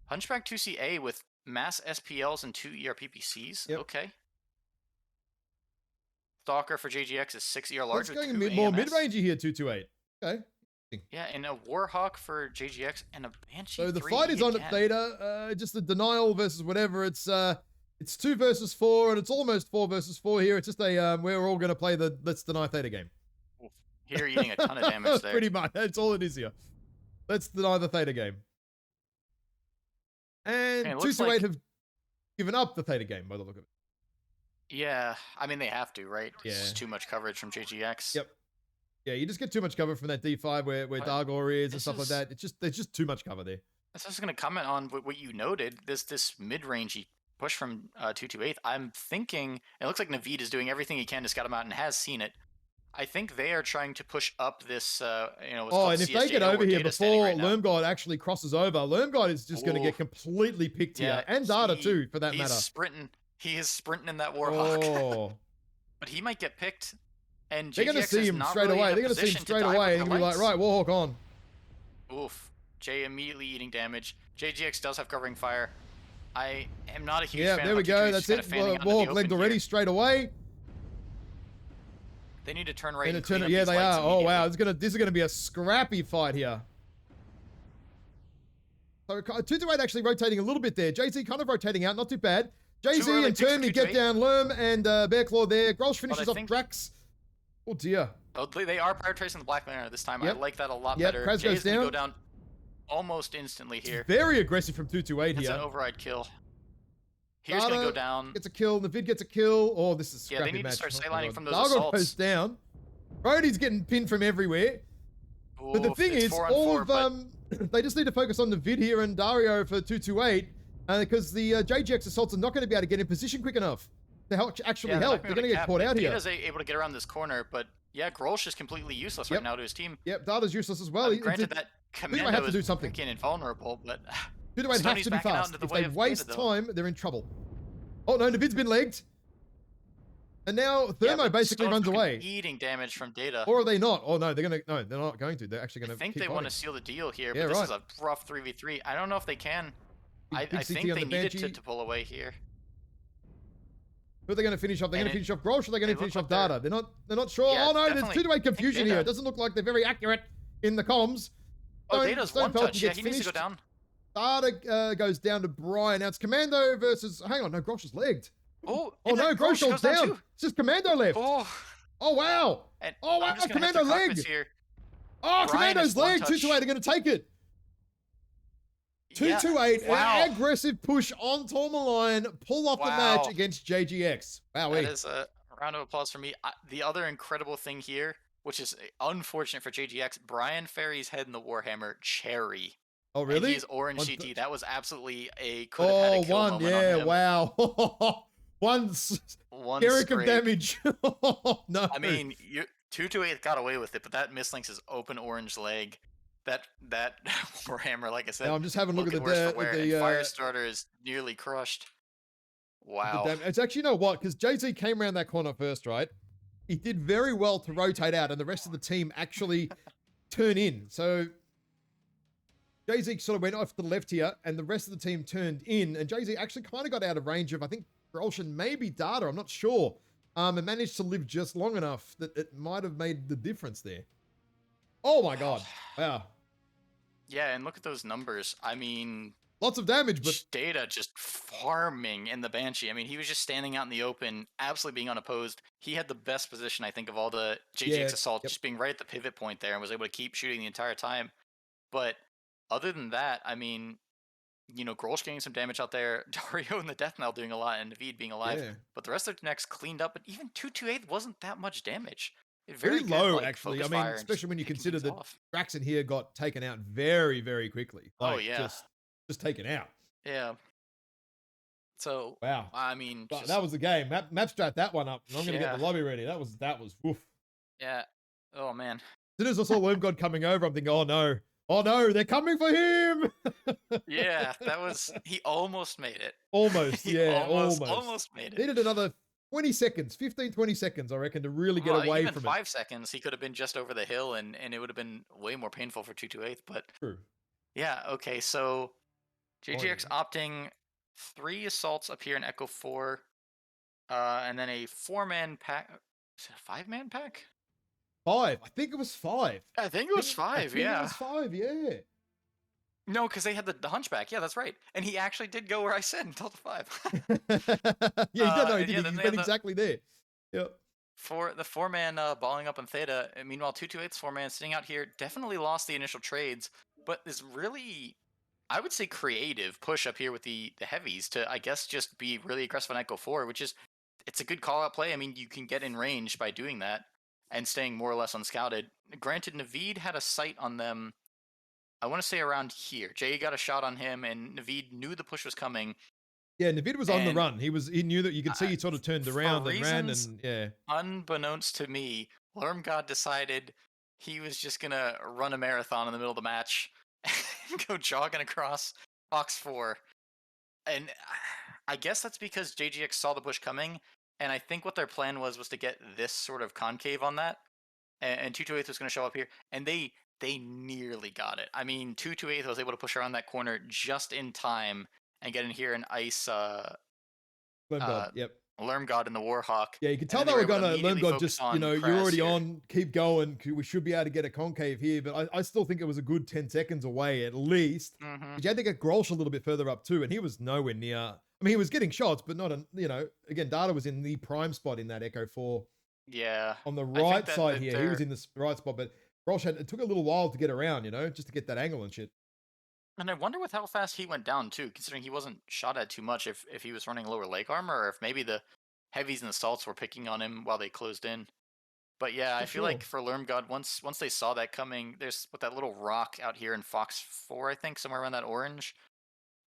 Hunchback 2CA with mass SPLs and 2 ERPPCs. Yep. Okay. Stalker for JGX is 6 ER Let's large with go 2 more AMS. mid-rangey here, 228. Okay. Yeah, and a Warhawk for JGX and a Banshee. So the 3 fight is on again. at Theta. Just the denial versus whatever. It's 2 versus 4, and it's almost 4 versus 4 here. It's just a we're all gonna play the let's deny Theta game. Here eating a ton of damage there. Pretty much. That's all it is here. Let's deny the Theta game. And it looks 228 like have given up the Theta game by the look of it. yeah. I mean, they have to, right? It's Yeah. just too much coverage from JGX. Yep. Yeah, you just get too much cover from that D5 where But Dargor is and this stuff like is that. There's just too much cover there. I was just going to comment on what you noted. This mid-rangey push from 228. I'm thinking it looks like Naveed is doing everything he can to scout him out and has seen it. I think they are trying to push up this, what's Oh, called and if they CSJ get hill over where here Data's standing before right now. Lermgod actually crosses over, Lermgod is just going to get Ooh, completely picked yeah, here. And Data too, for that he's matter. sprinting. He is sprinting in that Warhawk. Oh. But he might get picked. And They're going to JGX see is him not straight really away. in a They're going to see him position to straight dive away with and the be like, lights. right, Warhawk on. Oof. Jay immediately eating damage. JGX does have covering fire. I am not a huge Yeah, fan there of we go. That's it. Warhawk legged already here. straight away. They need to turn right And and turn clean it. up Yeah, these they lights are. Oh wow, immediately. this is gonna be a scrappy fight here. So 228 actually rotating a little bit there. JZ kind of rotating out, not too bad. Too JZ early and picks for Turney get 228. down Lerm and Bearclaw there. Grolsch finishes I off think- Drax. Oh dear. Oh, they are prioritizing the Black Lantern this time. Yep. I like that a lot Yep, better. Kraz Jay goes is going to down. go down almost instantly here. Very aggressive from 228 That's here. an override kill. Here's going to go down. Gets a kill. Navid gets a kill. Oh, this is a scrappy Yeah, they need match. to start Oh, sidelining God. from those Dargo assaults. goes down. Brody's getting pinned from everywhere. Oof, But the thing it's is, 4-on-4, all of they just need to focus on Navid here and Dario for 228 because the JGX assaults are not going to be able to get in position quick enough to actually help. They're going to get caught out here. Data's able to get around this corner, but yeah, Grolsch is completely useless right now to his team. Yep, Data's useless as well. Granted, that Commando have to do is something. freaking invulnerable, but 228 have Stoney's to be backing out fast. into the If way they of waste Data, though. time, they're in trouble. Oh no, Navid's been legged. And now Thermo basically runs away. Eating damage from Data. Or are they not? Oh no, they're not going to. They're actually gonna I think keep they want fighting. to seal the deal here, Yeah, but this right. is a rough 3v3. I don't know if they can. I Big think CT on they the needed Banshee. to pull away here. Who are they going to finish off? They're going to finish off Grolsch or they're going to they finish look off like Data. They're not sure. Yeah, Oh no, there's definitely. 2-to-8 confusion here. Data. It doesn't look like they're very accurate in the comms. Oh, Data's one touch. Yeah, gets he needs to go finished. down. Data goes down to Brian. Now it's Commando versus. Hang on, no, Grolsch is legged. Oh, Oh no, Grolsch goes down. too. It's just Commando left. Oh, Oh wow. and Oh wow, I'm just gonna hit the Commando carpets leg. here. Oh, Brian Commando's is one leg. touch. 2-to-8 are going to take it. Yeah, 2-to-8. wow. An aggressive push on Tourmaline. Pull off the Wow. match against JGX. Wow. That is a round of applause for me. The other incredible thing here, which is unfortunate for JGX, Brian Ferry's head in the Warhammer cherry. Oh And really? he's orange One CT. That was absolutely a could have had a kill one. moment Yeah. on him. Wow. One One Derek of scrape. damage. No. I mean, 2-8 got away with it, but that mislinks his open orange leg. That Warhammer, like I said, Now I'm just having a look at looking worse for the wear, and Firestarter is nearly crushed. Wow. It's actually, you know what? Because Jay-Z came around that corner first, right? He did very well to rotate out, and the rest of the team actually turn in. So Jay-Z sort of went off to the left here, and the rest of the team turned in, and Jay-Z actually kind of got out of range of, I think, Grolsch and maybe Data, I'm not sure, and managed to live just long enough that it might have made the difference there. Oh my God. Wow. Yeah, and look at those numbers. I mean, Lots of damage, but Data just farming in the Banshee. I mean, he was just standing out in the open, absolutely being unopposed. He had the best position, I think, of all the JGX Yeah, assault, yep. just being right at the pivot point there and was able to keep shooting the entire time. But other than that, I mean, Grolsch getting some damage out there, Dario and the Death Knell doing a lot, and Naveed being alive. yeah. But the rest of the next cleaned up, but even 2-8 wasn't that much damage. Very good, low, like, actually. I focus mean, fire and just especially when you picking consider things that off. Draxon here got taken out very, very quickly. Oh, Like, yeah. just taken out. Yeah. So, Wow. I mean, But just, that was the game. Map strat that one up. And I'm going to get Yeah. the lobby ready. That was woof. yeah. Oh, man. As soon as I saw Wormgod coming over, I'm thinking, oh no, they're coming for him. Yeah, he almost made it. Almost, He yeah, almost made it. Needed another 20 seconds, 15, 20 seconds, I reckon, to really get away even from 5 seconds, he could have been just over the hill, and it would have been way more painful for 2-8. But it. True. yeah, okay, so JGX yeah. opting 3 assaults up here in Echo 4, and then a 4-man pack. Is it a 5-man pack? 5. I think it was 5. I think it was 5, I think yeah. it was 5, yeah. No, because they had the hunchback. Yeah, that's right. And he actually did go where I said until the 5. Yeah, he did. No, he and did. yeah, then He's they been had the- exactly there. Yep. For the 4-man balling up on Theta, and meanwhile 2-8's 4-man sitting out here definitely lost the initial trades, but is really I would say creative push up here with the heavies to, I guess, just be really aggressive on Echo 4, which is it's a good call out play. I mean, you can get in range by doing that and staying more or less unscouted. Granted, Naveed had a sight on them. I want to say around here. Jay got a shot on him, and Naveed knew the push was coming. Yeah, Navid was on the And run. He knew that you could see he sort of turned for around and ran, reasons and yeah, unbeknownst to me, Lermgod decided he was just gonna run a marathon in the middle of the match and go jogging across Fox 4. And I guess that's because JGX saw the push coming, and I think what their plan was to get this sort of concave on that, and 228 was going to show up here, and they nearly got it. I mean, 228 was able to push around that corner just in time and get in here and ice Flame God. uh, Yep. Lermgod and the Warhawk, Yeah, you could and tell then they they were were able to gonna immediately Lermgod focus just, you on know, you're Kraz already here. on, keep going. We should be able to get a concave here, but I still think it was a good 10 seconds away at least. Hmm. Because you had to get Grolsch a little bit further up too, and he was nowhere near. I mean, he was getting shots, but not a, you know, again, Data was in the prime spot in that Echo 4 Yeah, on the I think right that side that here. He was they're in the right spot, but Grolsch had, it took a little while to get around, you know, just to get that angle and shit. and I wonder with how fast he went down too, considering he wasn't shot at too much. If he was running lower leg armor, or if maybe the heavies and assaults were picking on him while they closed in. But yeah, I Not feel sure. like for Lermgod, once they saw that coming, there's with that little rock out here in Fox 4, I think, somewhere around that orange,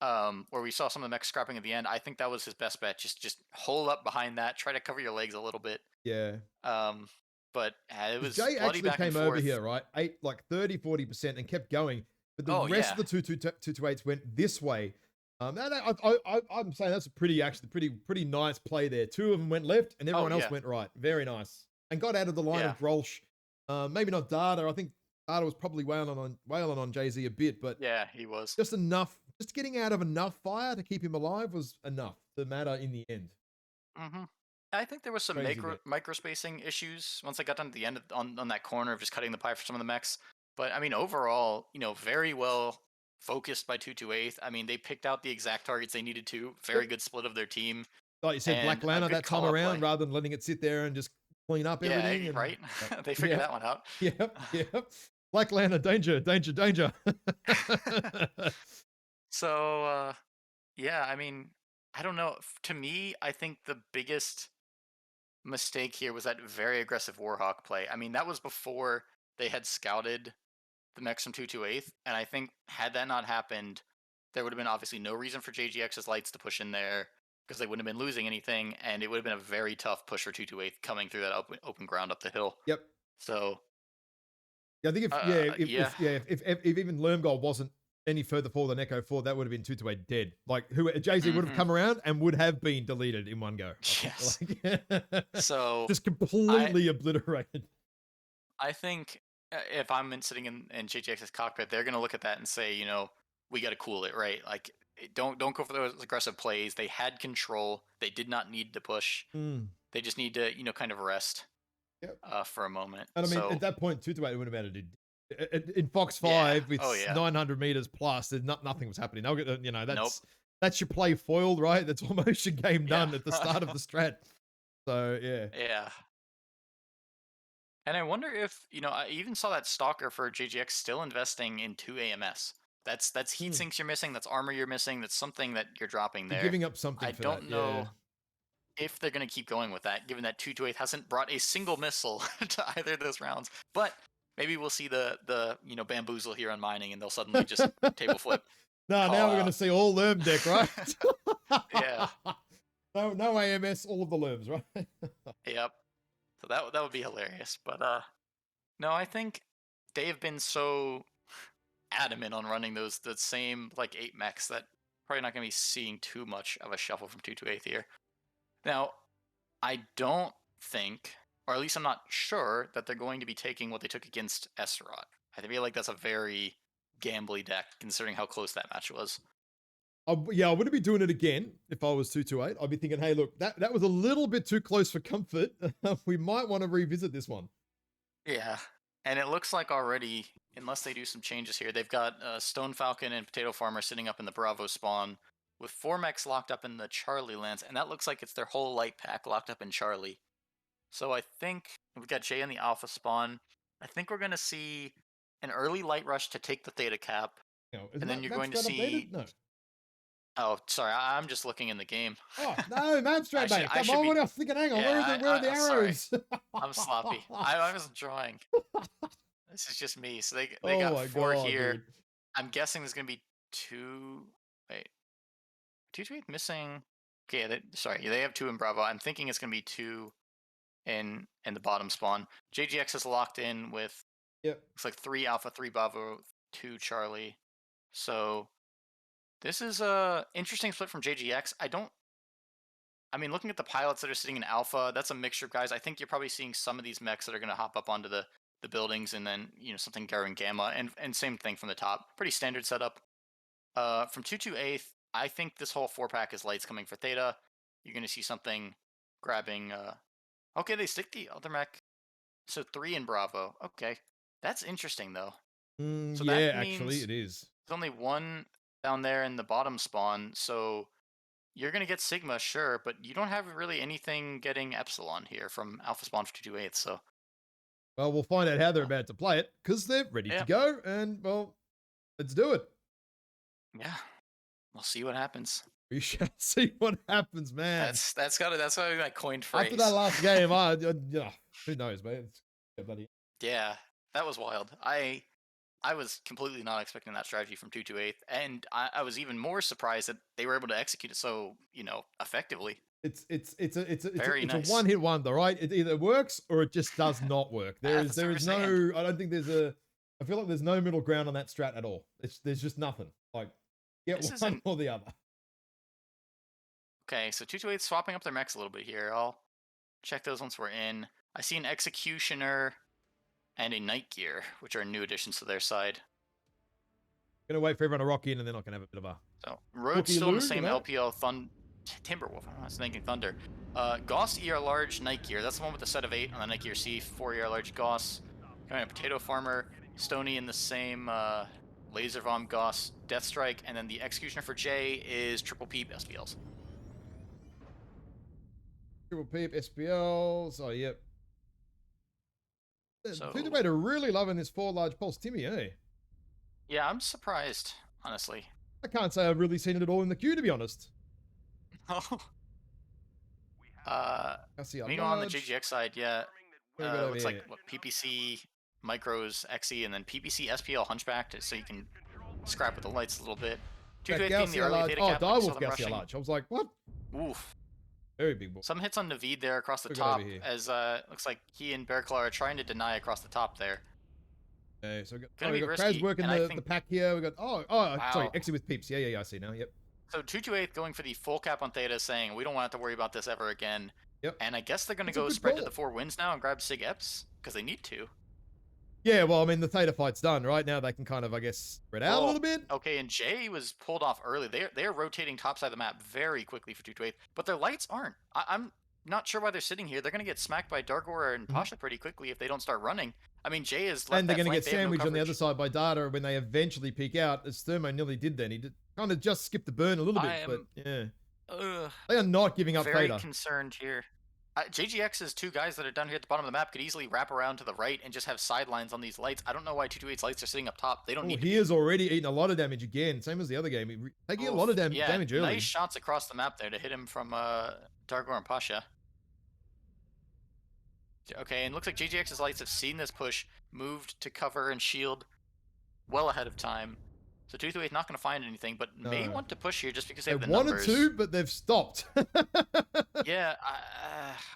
where we saw some of the mechs scrapping at the end. I think that was his best bet. Just hole up behind that, try to cover your legs a little bit. Yeah. Um, but it Because was Jay bloody actually back and came over forth. here, right? Ate like 30-40% and kept going. But the Oh rest yeah, of the 228s went this way. I'm saying that's a pretty, actually, pretty nice play there. Two of them went left and oh everyone else yeah, went right. Very nice. And got out of the line yeah, of Grolsch. Maybe not Data. I think Data was probably wailing on Jay Z a bit, but yeah. He was. just enough. Just getting out of enough fire to keep him alive was enough to matter in the end. Hmm. I think there was some Crazy bit. micro spacing issues once I got down to the end on that corner of just cutting the pie for some of the mechs. But I mean, overall, very well focused by 228. I mean, they picked out the exact targets they needed to. Very Yep. good split of their team Like you said, Black and a Lantern good that time call out around, play. rather than letting it sit there and just clean up Yeah, everything. And right. yep, They figured yep, that one out. yep. Black Lantern, danger, danger, danger. So yeah, I mean, I don't know. To me, I think the biggest mistake here was that very aggressive Warhawk play. I mean, that was before they had scouted the mechs from 228th, and I think had that not happened, there would have been obviously no reason for JGX's lights to push in there because they wouldn't have been losing anything, and it would have been a very tough push for 228th coming through that open ground up the hill. Yep. So, Yeah, I think yeah, if even Lermgold wasn't any further forward than Echo 4, that would have been 228 dead. Like who Jay Z would have hmm come around and would have been deleted in one go. I think yes. like So just I completely obliterated. I think if I'm sitting in JGX's cockpit, they're gonna look at that and say, we got to cool it, right? Like, don't go for those aggressive plays. They had control. They did not need to push. Mm, They just need to, kind of rest yep. for a moment. And I mean, at So that point, 228 wouldn't have mattered. In Fox yeah, 5 with oh yeah, 900 meters plus, there's nothing was happening. They'll get, nope, that's your play foiled, right? That's almost your game yeah, done at the start of the strat. So yeah. yeah. And I wonder if I even saw that stalker for JGX still investing in two AMS. That's heat Hmm. sinks you're missing. That's armor you're missing. That's something that you're dropping You're there. giving up something I for that. don't Yeah. know if they're going to keep going with that, given that 228 hasn't brought a single missile to either of those rounds. But maybe we'll see the bamboozle here on mining, and they'll suddenly just table flip, No, call now we're gonna out. see all Lerm deck, right? Yeah, No AMS, all of the Lerms, right? yep. So that would be hilarious. But no, I think they have been so adamant on running the same like 8 mechs that probably not going to be seeing too much of a shuffle from 228 here. Now, I don't think, or at least I'm not sure, that they're going to be taking what they took against Esterat. I feel like that's a very gambly deck, considering how close that match was. Yeah, I wouldn't be doing it again if I was 228. I'd be thinking, hey, look, that was a little bit too close for comfort. We might want to revisit this one. Yeah, and it looks like already, unless they do some changes here, they've got Stone Falcon and Potato Farmer sitting up in the Bravo spawn with 4 mechs locked up in the Charlie lands, and that looks like it's their whole light pack locked up in Charlie. So I think we've got Jay in the Alpha spawn. I think we're going to see an early light rush to take the Theta cap, Is And then you're map going to strat updated? see. No. Oh, sorry, I'm just looking in the game. Oh no, map I strat, should mate. I Come should on, what be. else? Thinking, hang on, Yeah, where are the sorry. arrows? I'm sloppy. I wasn't drawing. This is just me. So they Oh got my 4 god, here. dude. I'm guessing there's gonna be 2. Wait, 2 to 8 missing. Okay, sorry, they have 2 in Bravo. I'm thinking it's gonna be 2 in the bottom spawn. JGX is locked in with Yep. looks like 3 Alpha, 3 Bravo, 2 Charlie. So this is a interesting split from JGX. I mean, looking at the pilots that are sitting in Alpha, that's a mixture of guys. I think you're probably seeing some of these mechs that are going to hop up onto the buildings, and then something going Gamma, and same thing from the top. Pretty standard setup. From 2 to 8th, I think this whole 4-pack is lights coming for Theta. You're going to see something grabbing. Okay, they stick the other mech. So 3 in Bravo. Okay, that's interesting though. So Yeah, that actually, means it is. there's only one down there in the bottom spawn. So you're gonna get Sigma, sure, but you don't have really anything getting Epsilon here from Alpha Spawn for 228. So Well, we'll find out how they're uh, about to play it because they're ready to yeah, go, and well, let's do it. yeah, we'll see what happens. We shall see what happens, man. That's gotta be my coined After that phrase. last game, who knows, man? Bloody. Yeah, that was wild. I was completely not expecting that strategy from 228, and I was even more surprised that they were able to execute it so effectively. Very It's a nice. one hit wonder, right? It either works or it just does not work. That's what There we're is saying. no. I don't think there's a. I feel like there's no middle ground on that strat at all. There's just nothing. Like get This one isn't or the other. okay. So 228 swapping up their mechs a little bit here. I'll check those once we're in. I see an Executioner and a Night Gear, which are new additions to their side. Gonna wait for everyone to rock in, and then I can have a bit of a So Road's looky still in the loo, you same know. LPL Timberwolf. I was thinking Thunder. Gauss ER large Night Gear. That's the one with the set of 8 on the Night Gear C. 4 ER large Gauss. Kind of Potato Farmer. Stony in the same Laser Vom Gauss Death Strike, and then the Executioner for J is Triple Peep SPLs. Triple peep SPLs. Oh yep. Two So debater really loving this 4 large pulse Timmy, eh? yeah, I'm surprised, honestly. I can't say I've really seen it all in the queue, to be honest. I see a Meanwhile, on the large. JGX side, yeah, What do we got over looks like here? what PPC Micros XE and then PPC SPL Hunchbacked, so you can scrap with the lights a little bit. That 228 being the Garcia early large. Theta Oh, cap, but you saw Direwolf them Garcia rushing. large. I was like, what? Oof. Very big boy. Some hits on Naveed there across the What we got over top, here? as looks like he and Bearclaw are trying to deny across the top there. Okay, so Gonna we be got Kraz risky, working and I the think pack here. We got sorry, wow. exit with peeps. Yeah, I see now. Yep. So 228 going for the full cap on Theta, saying we don't want to worry about this ever again. Yep. And I guess they're gonna That's a go good spread to call. the 4 wins now and grab Sig Eps because they need to. Yeah, well, I mean, the Theta fight's done, right? Now they can kind of, I guess, spread out a little bit. Okay, and Jay was pulled off early. They're rotating top side of the map very quickly for 228, but their lights aren't. I'm not sure why they're sitting here. They're going to get smacked by Dark Aura and Pasha pretty quickly if they don't start running. I mean, Jay has left And they're that going to flank. get They have no sandwiched on the other coverage. side by Data when they eventually peek out, as Thermo nearly did then. He did kind of just skipped the burn a little I bit, but am yeah. uh, They are not giving up very Theta. concerned here. JGX's 2 guys that are down here at the bottom of the map could easily wrap around to the right and just have sidelines on these lights. I don't know why 228's lights are sitting up top. They don't need to He be. has already eaten a lot of damage again, same as the other game. Taking a lot of Yeah, damage early. nice shots across the map there to hit him from Dark Aura and Pasha. Okay, and looks like JGX's lights have seen this push, moved to cover and shield well ahead of time. So 228 not going to find anything, but may want to push here just because they have the wanted numbers. to, but they've stopped. Yeah,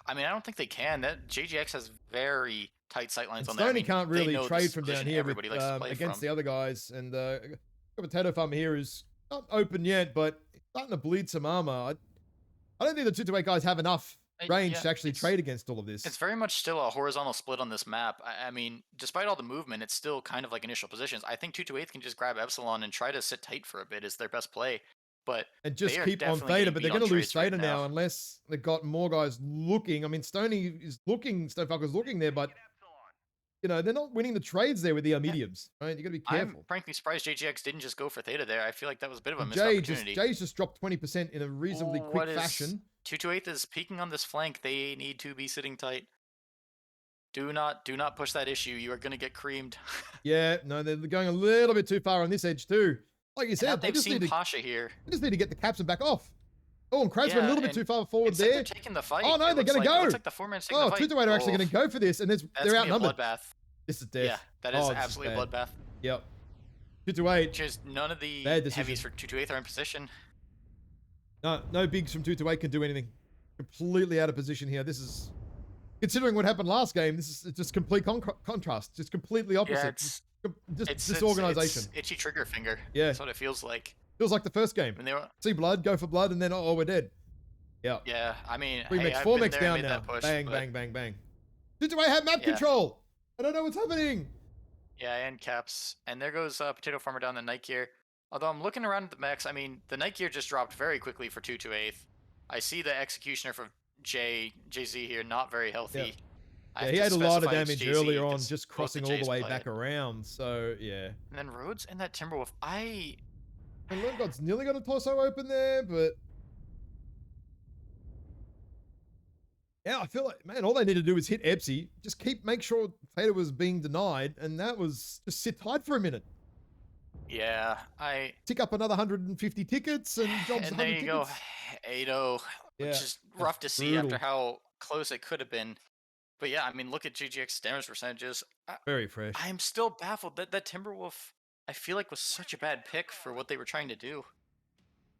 I mean, I don't think they can. That JGX has very tight sightlines on that. Stoney can't really trade from down here everybody with, likes to play against from. the other guys. And Potato Farm here is not open yet, but starting to bleed some armor. I don't think the 228 guys have enough range to actually trade against all of this. It's very much still a horizontal split on this map. I mean, despite all the movement, it's still kind of like initial positions. I think 228 can just grab Epsilon and try to sit tight for a bit is their best play. But and just they are keep on definitely Theta, getting but beat they're going on to lose trades right Theta now unless they've got more guys looking. I mean, Stoney is looking, Stonefalco's looking there, but they're not winning the trades there with the mediums, right? You got to be careful. I'm frankly surprised JGX didn't just go for Theta there. I feel like that was a bit of a missed opportunity. Jay's just dropped 20% in a reasonably quick fashion. 228 is peeking on this flank. They need to be sitting tight. do not push that issue. You are gonna get creamed. Yeah, no, they're going a little bit too far on this edge too. Like you And now said, they've seen Pasha here. they just need to get the caps and back off. Oh, and Kraz went a Yeah, little bit and too far forward it's like they're there. taking the Oh fight. no, they're gonna It looks go. like the four man's taking the Oh, fight. 2 are actually Oh, gonna go for this, and that's they're gonna be a outnumbered. bloodbath. This is Yeah, death. that is Oh, this is absolutely a bad. bloodbath. Yep. 2 Just none of the Bad heavies decision. for 228 are in position. No, no bigs from 2 can do anything. Completely out of position here. This is, considering what happened last game, this is just complete contrast. Just completely Yeah, opposite. Just disorganization. it's itchy trigger finger. Yeah. That's what it feels like. Feels like the first game. When they were, See blood, go for blood, and then oh, we're dead. Yeah. yeah, I mean, Three hey, mechs, I've 4 been mechs there and down made now. that push. Bang, but bang, bang, bang. Did I have map Yeah. control? I don't know what's happening. Yeah, and caps. And there goes Potato Farmer down the night gear. Although I'm looking around at the mechs, I mean, the night gear just dropped very quickly for 228. I see the Executioner from JZ here, not very healthy. I Yeah, have he to had a lot of specify it's damage JZ earlier on, 'cause just both the crossing all the Js way play back it. around. So yeah. And then Rhodes and that Timberwolf, And Lemgod's nearly got a torso open there, but yeah, I feel like, man, all they need to do is hit Epsy, just make sure Tater was being denied, and that was just sit tight for a minute. yeah, Tick up another 150 tickets and jobs and 100 there you go, tickets. 8-0, Yeah, which is that's rough to see brutal. after how close it could have been. But yeah, I mean, look at GGX damage percentages. Very fresh. I'm still baffled that that Timberwolf, I feel like, was such a bad pick for what they were trying to do.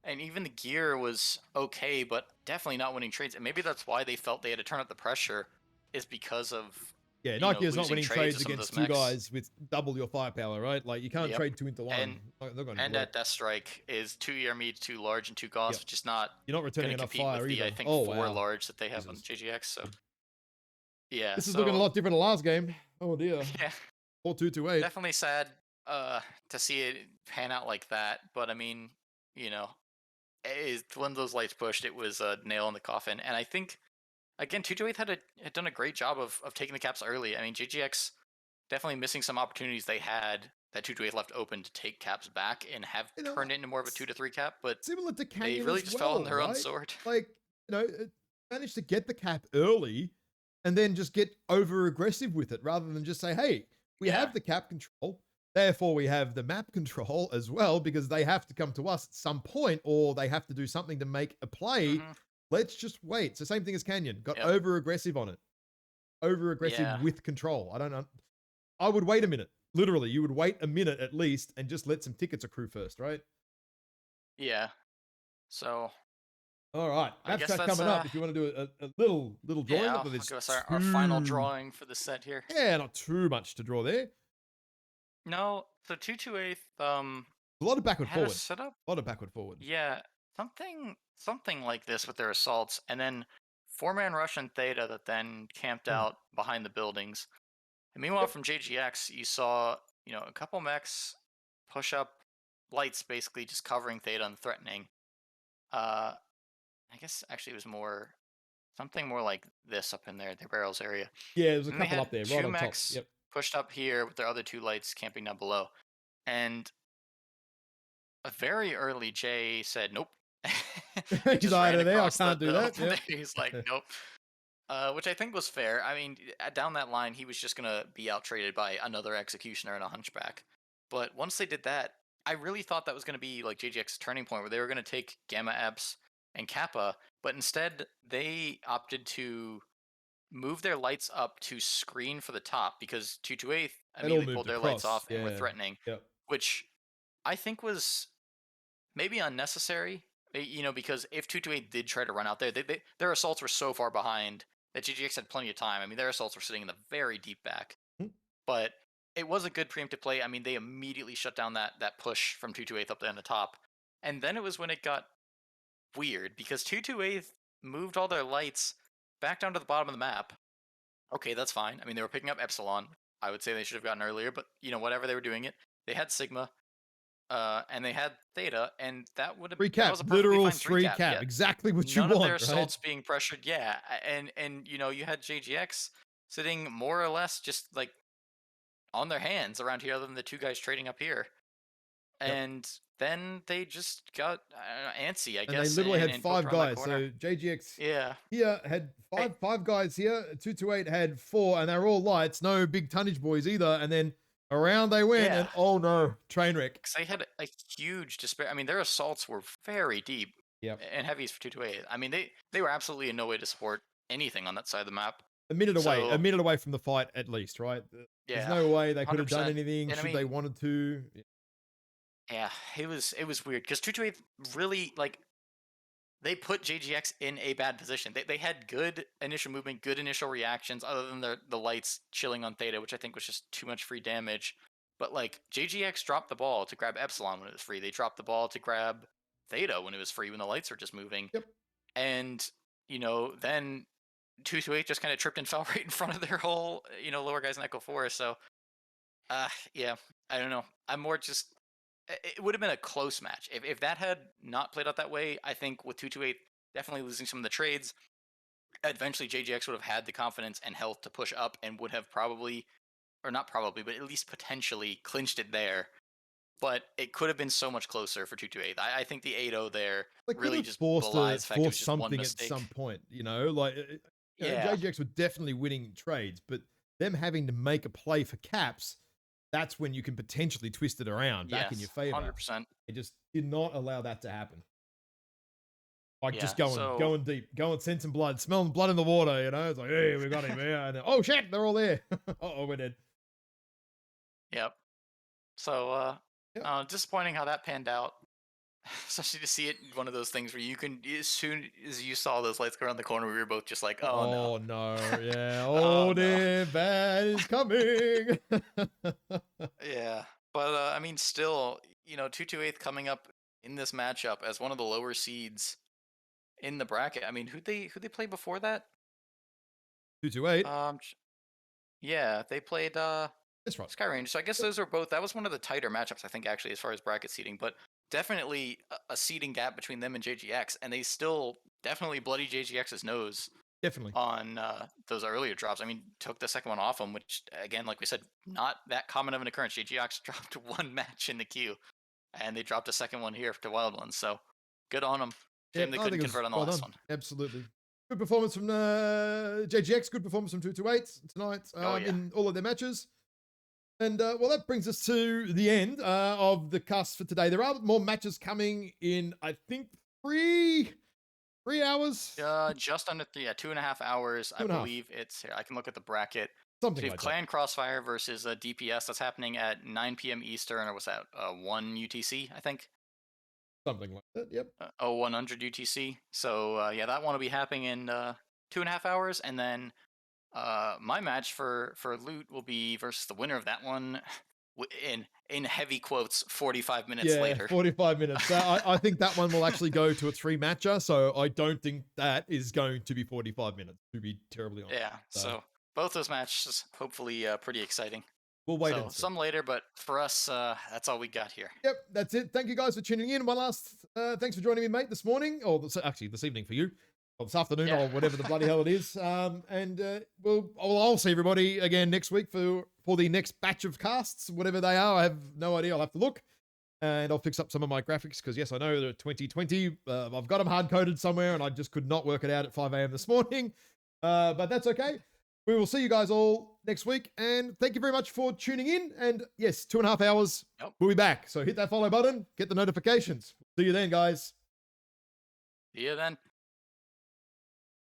And even the gear was okay, but definitely not winning trades. And maybe that's why they felt they had to turn up the pressure, is because of Yeah, Nike's not losing winning trades trades with some of against those 2 mechs. guys with double your firepower, right? Like, you can't Yep. trade 2 into 1. And Not gonna and work. that Death Strike is 2 ERME, 2 large, and 2 Gauss, Yep. which is not You're not returning going to enough compete fire with the, either. I think, Oh, 4 wow. large that they have on Jesus. JGX. So yeah, This is so, looking a lot different than last game. Oh dear. yeah, 4-2-2-8. definitely sad to see it pan out like that. But I mean, you know, when those lights pushed, it was a nail in the coffin. And I think again, 228 had done a great job of taking the caps early. I mean, GGX definitely missing some opportunities they had that 228 left open to take caps back and have You know, turned it into more of a 2-3 cap, but similar to they Canyon really as just fell on well, their own right? sword. Like, it managed to get the cap early and then just get over aggressive with it rather than just say, hey, we Yeah. have the cap control. Therefore, we have the map control as well because they have to come to us at some point or they have to do something to make a play. Mhm. Let's just wait. So, same thing as Canyon. Got Yep. over aggressive on it. Over aggressive Yeah. with control. I don't know. I would wait a minute. Literally, you would wait a minute at least and just let some tickets accrue first, right? Yeah. So All right, I map guess chat that's coming up. If you want to do a little drawing, yeah, not I'll that there's give us our final too- drawing for the set here. Yeah, not too much to draw there. No, so 228 A lot of backward had a forward. setup. A lot of backward forward. Yeah, something like this with their assaults, and then 4-man rush and Theta that then camped out behind the buildings. And meanwhile, from JGX, you saw a couple mechs push up lights, basically just covering Theta and threatening. I guess actually it was something more like this up in their barrels area. Yeah, there's a And they couple had up there, right 2 on top. mechs Yep. pushed up here with their other 2 lights camping down below. And a very early Jay said, nope. He He's just out ran of there. I across can't do that. the Yep. He's like, nope. Which I think was fair. I mean, down that line, he was just going to be out traded by another Executioner and a Hunchback. But once they did that, I really thought that was going to be like JGX's turning point where they were going to take Gamma Eps and Kappa, but instead they opted to move their lights up to screen for the top because 228 They all immediately moved pulled their lights across. off and were Yeah. threatening, Yep. which I think was maybe unnecessary. Because if 228 did try to run out there, their assaults were so far behind that GGX had plenty of time. I mean, their assaults were sitting in the very deep back, but it was a good preemptive play. I mean, they immediately shut down that push from 228 up there on the top, and then it was when it got weird because 228 moved all their lights back down to the bottom of the map. Okay, that's fine. I mean, they were picking up Epsilon. I would say they should have gotten earlier, but whatever, they were doing it. They had Sigma, and they had Theta, and that would have Three that cap. was a perfectly Literal fine 3 cap. Yeah. Exactly what you None of their want, right? assaults being pressured. Yeah, and you had JGX sitting more or less just like on their hands around here, other than the 2 guys trading up here. Yep. and then they just got antsy, I And they guess, literally had and poked 5 around that guys. corner. So JGX Yeah. here had Hey, five guys here. 228 had 4, and they were all lights, no big tonnage boys either. And then around they went, yeah, and oh no, train wreck. because they had a huge despair. I mean, their assaults were very deep Yep. and heavies for 228. I mean, they were absolutely in no way to support anything on that side of the map. A So minute away from the fight at least, right? There's yeah, no way they could have done 100%. anything And I should they mean, wanted to. yeah, it was weird because 228 really like they put JGX in a bad position. They had good initial movement, good initial reactions, other than the lights chilling on Theta, which I think was just too much free damage. But like JGX dropped the ball to grab Epsilon when it was free. They dropped the ball to grab Theta when it was free when the lights were just moving. Yep. And then 228 just kind of tripped and fell right in front of their whole lower guys in Echo 4. So yeah, I don't know. I'm more just it would have been a close match. If that had not played out that way, I think with 228 definitely losing some of the trades, eventually JGX would have had the confidence and health to push up and would have probably, or not probably, but at least potentially clinched it there. But it could have been so much closer for 228. I think the 8-0 there They could really have just forced belies the fact it was just one something at mistake. some point, like Yeah. JGX were definitely winning trades, but them having to make a play for caps, that's when you can potentially twist it around back in your Yes. favor. 100%. They just did not allow that to happen. Like Yeah. just So going deep, going send some blood, smelling blood in the water. It's like, hey, we got him here, and then, oh shit, they're all there. Oh, we're dead. yep. So Yep. disappointing how that panned out. Especially to see it one of those things where you can, as soon as you saw those lights go around the corner, we were both just like, oh no. Oh no, yeah. Oh Oh no. dear, bad is coming. Yeah. But I mean, still, 228 coming up in this matchup as one of the lower seeds in the bracket. I mean, who they play before that? 228. Um, ch- yeah, they played That's right. Sky Range. So I guess those are both. That was one of the tighter matchups, I think, actually, as far as bracket seeding. But definitely a seeding gap between them and JGX, and they still definitely bloody JGX's nose Definitely. on those earlier drops. I mean, took the second one off them, which again, like we said, not that common of an occurrence. JGX dropped one match in the queue, and they dropped a second one here to Wild Ones. So good on them. Yeah, Shame they I couldn't think it was convert on the well last done. one. Absolutely. Good performance from JGX. Good performance from 228 tonight Oh yeah, in all of their matches. And well, that brings us to the end of the cast for today. There are more matches coming in, I think, three hours, just under 2.5 hours, I 2.5, believe. It's here. I can look at the bracket. So something we have like that. Clan Crossfire versus DPS. That's happening at 9 p.m. Eastern, or was that 1 UTC? I think. Something like that. Yep. 100 UTC. So yeah, that one will be happening in 2.5 hours, and then my match for loot will be versus the winner of that one in heavy quotes 45 minutes Yeah, later. 45 minutes. I think that one will actually go to a 3-matcher, so I don't think that is going to be 45 minutes, to be terribly honest. Yeah, so both those matches hopefully pretty exciting. We'll wait So and see. some later, but for us, that's all we got here. Yep, that's it. Thank you guys for tuning in. One last thanks for joining me, mate, this morning, or actually this evening for you, or this afternoon, Yeah. or whatever the bloody hell it is. And I'll see everybody again next week for the next batch of casts, whatever they are. I have no idea. I'll have to look, and I'll fix up some of my graphics because yes, I know they're 2020. I've got them hard coded somewhere, and I just could not work it out at 5 a.m. this morning. But that's okay. We will see you guys all next week. And thank you very much for tuning in. And yes, 2.5 hours. Yep. We'll be back. So hit that follow button, get the notifications. See you then, guys. See you then.